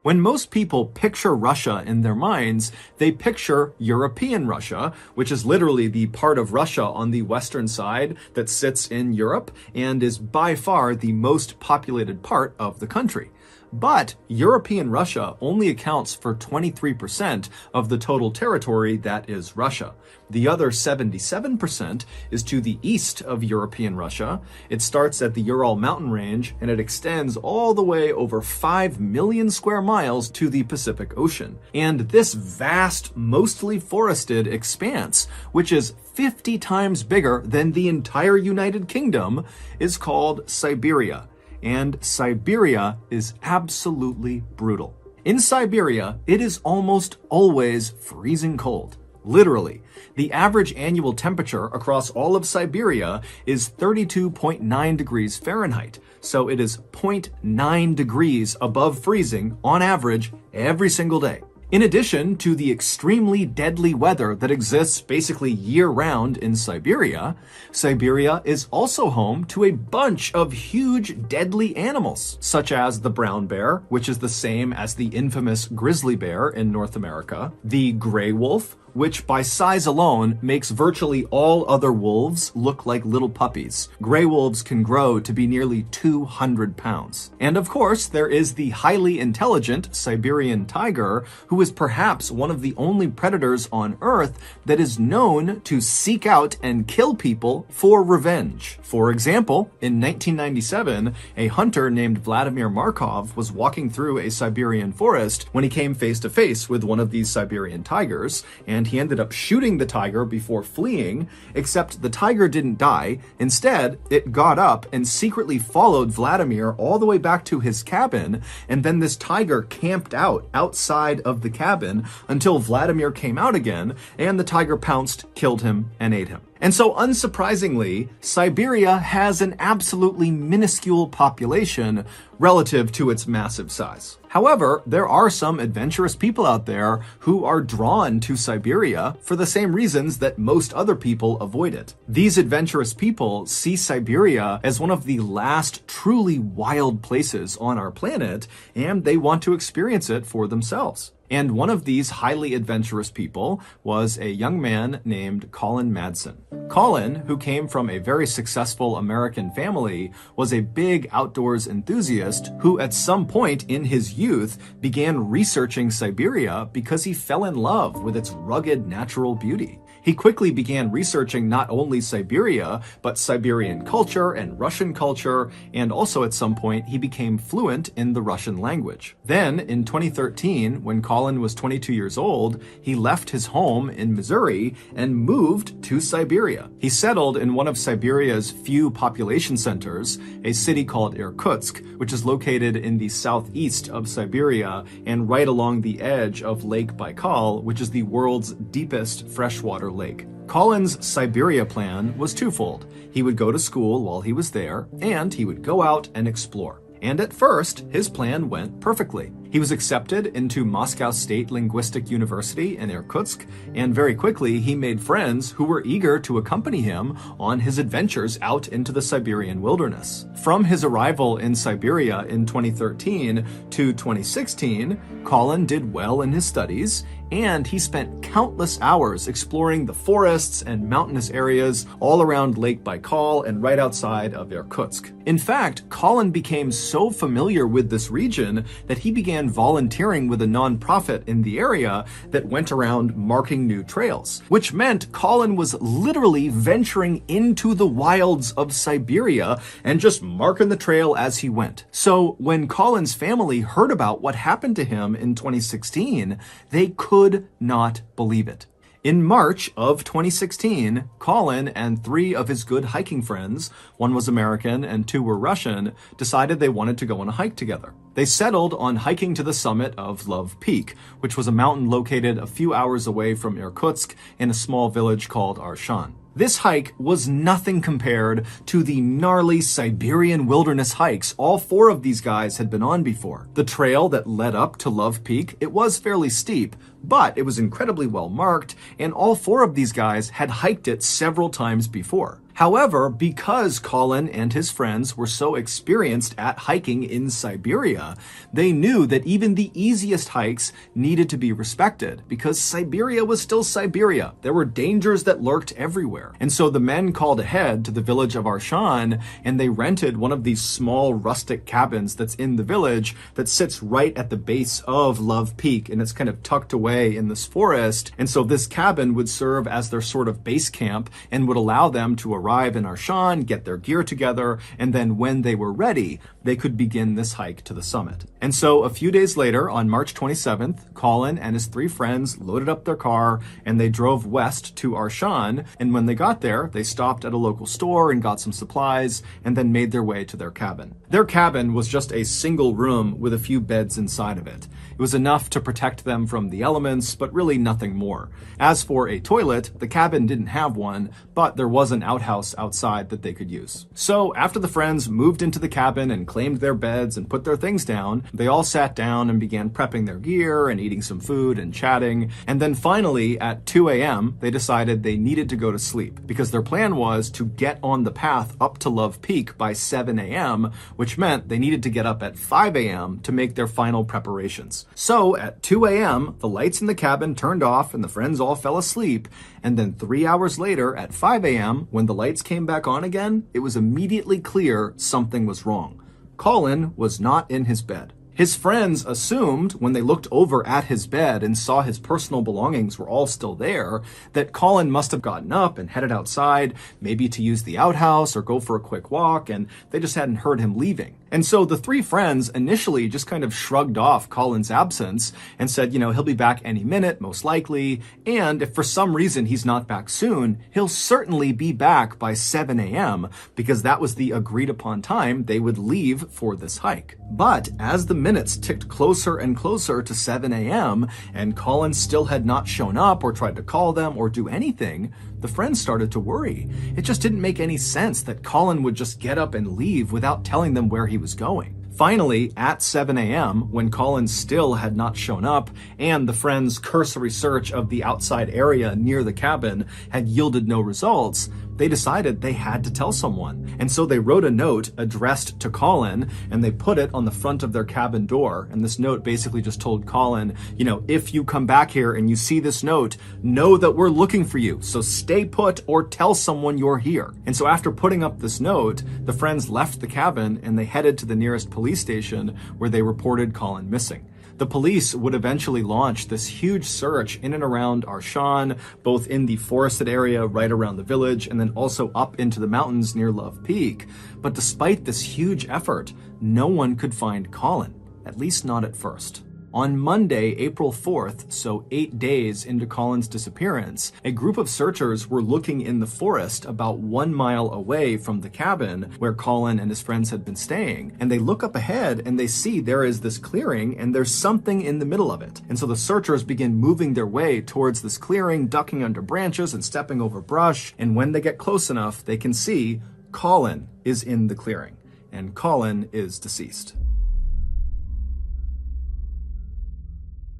When most people picture Russia in their minds, they picture European Russia, which is literally the part of Russia on the western side that sits in Europe and is by far the most populated part of the country. But European Russia only accounts for 23% of the total territory that is Russia. The other 77% is to the east of European Russia. It starts at the Ural mountain range, and it extends all the way over 5 million square miles to the Pacific Ocean. And this vast, mostly forested expanse, which is 50 times bigger than the entire United Kingdom, is called Siberia. And Siberia is absolutely brutal. In Siberia, it is almost always freezing cold. Literally, the average annual temperature across all of Siberia is 32.9 degrees Fahrenheit. So it is 0.9 degrees above freezing on average every single day. In addition to the extremely deadly weather that exists basically year-round in Siberia, Siberia is also home to a bunch of huge deadly animals, such as the brown bear, which is the same as the infamous grizzly bear in North America, the gray wolf, which by size alone makes virtually all other wolves look like little puppies. Gray wolves can grow to be nearly 200 pounds. And of course, there is the highly intelligent Siberian tiger, who is perhaps one of the only predators on Earth that is known to seek out and kill people for revenge. For example, in 1997, a hunter named Vladimir Markov was walking through a Siberian forest when he came face to face with one of these Siberian tigers, and he ended up shooting the tiger before fleeing, except the tiger didn't die. Instead, it got up and secretly followed Vladimir all the way back to his cabin, and then this tiger camped out outside of the cabin until Vladimir came out again, and the tiger pounced, killed him, and ate him. And so, unsurprisingly, Siberia has an absolutely minuscule population relative to its massive size. However, there are some adventurous people out there who are drawn to Siberia for the same reasons that most other people avoid it. These adventurous people see Siberia as one of the last truly wild places on our planet, and they want to experience it for themselves. And one of these highly adventurous people was a young man named Colin Madsen. Colin, who came from a very successful American family, was a big outdoors enthusiast who at some point in his youth began researching Siberia because he fell in love with its rugged natural beauty. He quickly began researching not only Siberia, but Siberian culture and Russian culture, and also at some point he became fluent in the Russian language. Then, in 2013, when Colin was 22 years old, he left his home in Missouri and moved to Siberia. He settled in one of Siberia's few population centers, a city called Irkutsk, which is located in the southeast of Siberia and right along the edge of Lake Baikal, which is the world's deepest freshwater lake. Colin's Siberia plan was twofold. He would go to school while he was there, and he would go out and explore. And at first, his plan went perfectly. He was accepted into Moscow State Linguistic University in Irkutsk, and very quickly he made friends who were eager to accompany him on his adventures out into the Siberian wilderness. From his arrival in Siberia in 2013 to 2016, Colin did well in his studies, and he spent countless hours exploring the forests and mountainous areas all around Lake Baikal and right outside of Irkutsk. In fact, Colin became so familiar with this region that he began volunteering with a nonprofit in the area that went around marking new trails, which meant Colin was literally venturing into the wilds of Siberia and just marking the trail as he went. So when Colin's family heard about what happened to him in 2016, they could not believe it. In March of 2016, Colin and 3 of his good hiking friends, one was American and 2 were Russian, decided they wanted to go on a hike together. They settled on hiking to the summit of Love Peak, which was a mountain located a few hours away from Irkutsk in a small village called Arshan. This hike was nothing compared to the gnarly Siberian wilderness hikes all 4 of these guys had been on before. The trail that led up to Love Peak, it was fairly steep, but it was incredibly well marked, and all 4 of these guys had hiked it several times before. However, because Colin and his friends were so experienced at hiking in Siberia, they knew that even the easiest hikes needed to be respected because Siberia was still Siberia. There were dangers that lurked everywhere. And so the men called ahead to the village of Arshan, and they rented one of these small rustic cabins that's in the village that sits right at the base of Love Peak, and it's kind of tucked away in this forest. And so this cabin would serve as their sort of base camp and would allow them to arrive in Arshan, get their gear together, and then when they were ready, they could begin this hike to the summit. And so a few days later, on March 27th, Colin and his 3 friends loaded up their car and they drove west to Arshan. And when they got there, they stopped at a local store and got some supplies and then made their way to their cabin. Their cabin was just a single room with a few beds inside of it. It was enough to protect them from the elements, but really nothing more. As for a toilet, the cabin didn't have one, but there was an outhouse outside that they could use. So after the friends moved into the cabin and claimed their beds and put their things down, they all sat down and began prepping their gear and eating some food and chatting. And then finally, at 2 a.m., they decided they needed to go to sleep because their plan was to get on the path up to Love Peak by 7 a.m., which meant they needed to get up at 5 a.m. to make their final preparations. So at 2 a.m., the lights in the cabin turned off and the friends all fell asleep. And then 3 hours later at 5 a.m., when the lights came back on again, it was immediately clear something was wrong. Colin was not in his bed. His friends assumed, when they looked over at his bed and saw his personal belongings were all still there, that Colin must have gotten up and headed outside, maybe to use the outhouse or go for a quick walk, and they just hadn't heard him leaving. And so the three friends initially just kind of shrugged off Colin's absence and said, he'll be back any minute, most likely, and if for some reason he's not back soon, he'll certainly be back by 7 a.m., because that was the agreed upon time they would leave for this hike. But as the minutes ticked closer and closer to 7 a.m., and Colin still had not shown up or tried to call them or do anything, the friends started to worry. It just didn't make any sense that Colin would just get up and leave without telling them where he was going. Finally, at 7 a.m., when Colin still had not shown up, and the friends' cursory search of the outside area near the cabin had yielded no results, they decided they had to tell someone. And so they wrote a note addressed to Colin, and they put it on the front of their cabin door. And this note basically just told Colin, if you come back here and you see this note, know that we're looking for you. So stay put or tell someone you're here. And so after putting up this note, the friends left the cabin and they headed to the nearest police station where they reported Colin missing. The police would eventually launch this huge search in and around Arshan, both in the forested area right around the village and then also up into the mountains near Love Peak. But despite this huge effort, no one could find Colin, at least not at first. On Monday, April 4th, so 8 days into Colin's disappearance, a group of searchers were looking in the forest about 1 mile away from the cabin where Colin and his friends had been staying. And they look up ahead and they see there is this clearing and there's something in the middle of it. And so the searchers begin moving their way towards this clearing, ducking under branches and stepping over brush. And when they get close enough, they can see Colin is in the clearing, and Colin is deceased.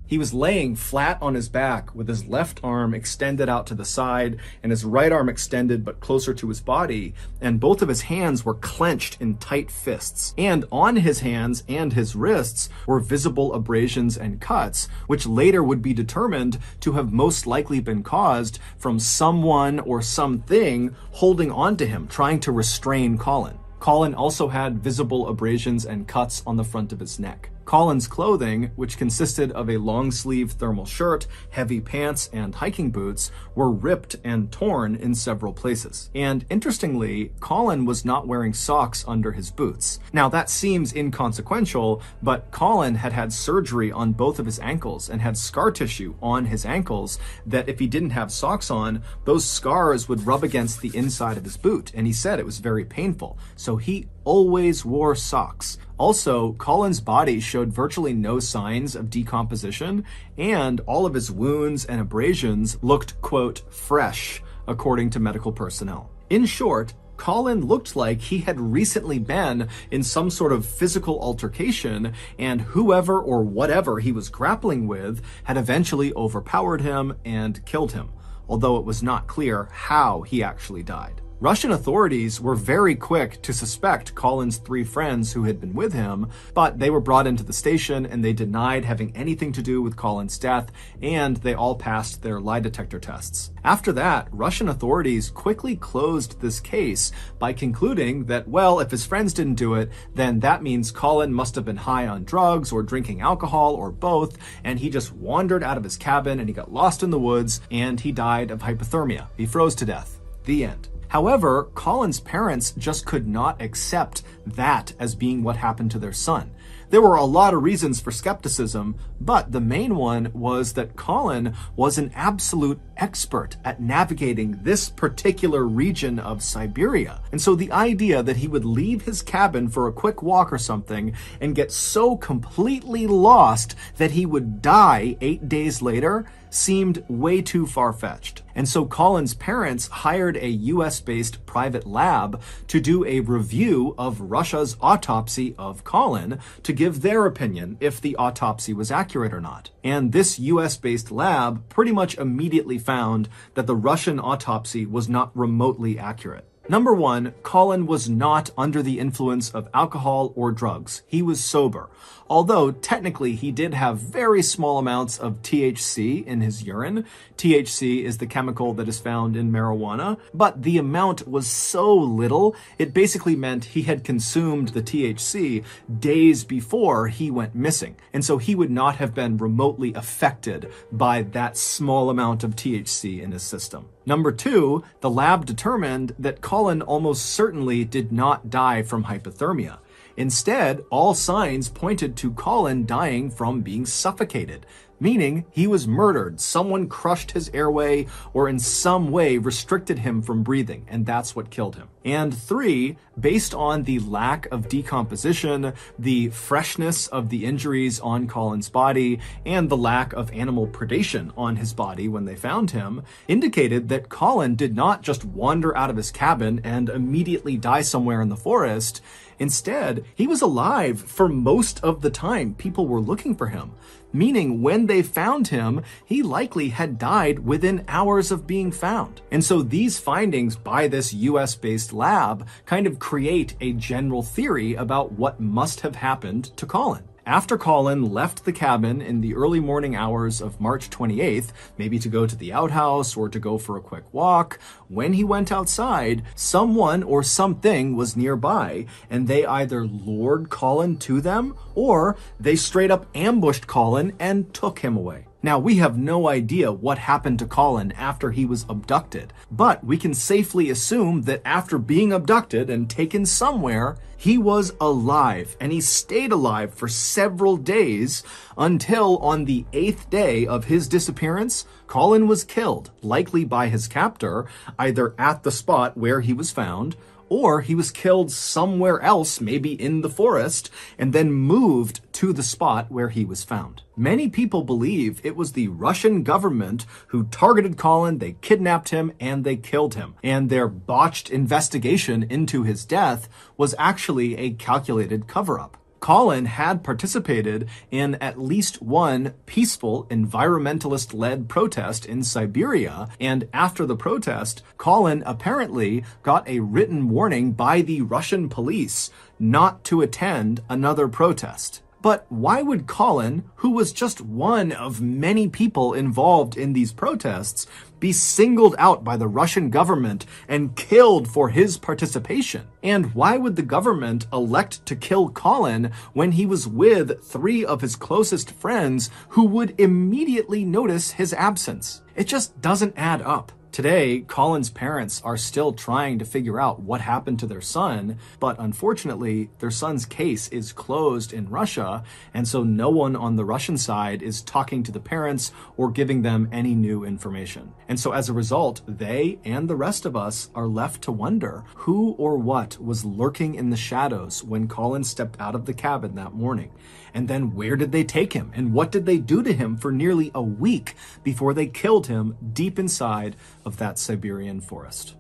He was laying flat on his back with his left arm extended out to the side and his right arm extended but closer to his body, and both of his hands were clenched in tight fists. And on his hands and his wrists were visible abrasions and cuts, which later would be determined to have most likely been caused from someone or something holding on to him, trying to restrain Colin. Colin also had visible abrasions and cuts on the front of his neck. Colin's clothing, which consisted of a long-sleeve thermal shirt, heavy pants, and hiking boots, were ripped and torn in several places. And interestingly, Colin was not wearing socks under his boots. Now that seems inconsequential, but Colin had had surgery on both of his ankles and had scar tissue on his ankles that if he didn't have socks on, those scars would rub against the inside of his boot, and he said it was very painful. So he always wore socks. Also, Colin's body showed virtually no signs of decomposition, and all of his wounds and abrasions looked, quote, fresh, according to medical personnel. In short, Colin looked like he had recently been in some sort of physical altercation, and whoever or whatever he was grappling with had eventually overpowered him and killed him, although it was not clear how he actually died. Russian authorities were very quick to suspect Colin's three friends who had been with him, but they were brought into the station and they denied having anything to do with Colin's death, and they all passed their lie detector tests. After that, Russian authorities quickly closed this case by concluding that, well, if his friends didn't do it, then that means Colin must have been high on drugs or drinking alcohol or both, and he just wandered out of his cabin and he got lost in the woods and he died of hypothermia. He froze to death. The end. However, Colin's parents just could not accept that as being what happened to their son. There were a lot of reasons for skepticism, but the main one was that Colin was an absolute expert at navigating this particular region of Siberia. And so the idea that he would leave his cabin for a quick walk or something and get so completely lost that he would die 8 days later seemed way too far-fetched. And so Colin's parents hired a US-based private lab to do a review of Russia's autopsy of Colin to give their opinion if the autopsy was accurate or not. And this US-based lab pretty much immediately found that the Russian autopsy was not remotely accurate. Number 1, Colin was not under the influence of alcohol or drugs. He was sober. Although technically he did have very small amounts of THC in his urine. THC is the chemical that is found in marijuana, but the amount was so little, it basically meant he had consumed the THC days before he went missing. And so he would not have been remotely affected by that small amount of THC in his system. Number 2, the lab determined that Colin almost certainly did not die from hypothermia. Instead, all signs pointed to Colin dying from being suffocated, meaning he was murdered. Someone crushed his airway or in some way restricted him from breathing, and that's what killed him. And 3, based on the lack of decomposition, the freshness of the injuries on Colin's body, and the lack of animal predation on his body when they found him, indicated that Colin did not just wander out of his cabin and immediately die somewhere in the forest. Instead, he was alive for most of the time people were looking for him, meaning when they found him, he likely had died within hours of being found. And so these findings by this US-based lab kind of create a general theory about what must have happened to Colin. After Colin left the cabin in the early morning hours of March 28th, maybe to go to the outhouse or to go for a quick walk, when he went outside, someone or something was nearby, and they either lured Colin to them or they straight up ambushed Colin and took him away. Now, we have no idea what happened to Colin after he was abducted, but we can safely assume that after being abducted and taken somewhere, he was alive, and he stayed alive for several days until on the 8th day of his disappearance, Colin was killed, likely by his captor, either at the spot where he was found, or he was killed somewhere else, maybe in the forest, and then moved to the spot where he was found. Many people believe it was the Russian government who targeted Colin, they kidnapped him, and they killed him. And their botched investigation into his death was actually a calculated cover-up. Colin had participated in at least one peaceful environmentalist-led protest in Siberia, and after the protest, Colin apparently got a written warning by the Russian police not to attend another protest. But why would Colin, who was just one of many people involved in these protests, be singled out by the Russian government and killed for his participation? And why would the government elect to kill Colin when he was with 3 of his closest friends who would immediately notice his absence? It just doesn't add up. Today, Colin's parents are still trying to figure out what happened to their son, but unfortunately, their son's case is closed in Russia, and so no one on the Russian side is talking to the parents or giving them any new information. And so as a result, they and the rest of us are left to wonder who or what was lurking in the shadows when Colin stepped out of the cabin that morning. And then where did they take him? And what did they do to him for nearly a week before they killed him deep inside of that Siberian forest?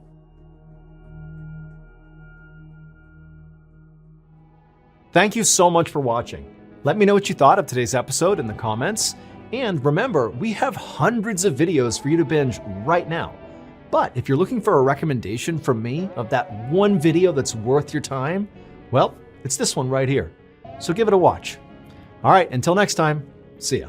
Thank you so much for watching. Let me know what you thought of today's episode in the comments. And remember, we have hundreds of videos for you to binge right now. But if you're looking for a recommendation from me of that one video that's worth your time, well, it's this one right here. So give it a watch. All right, until next time, see ya.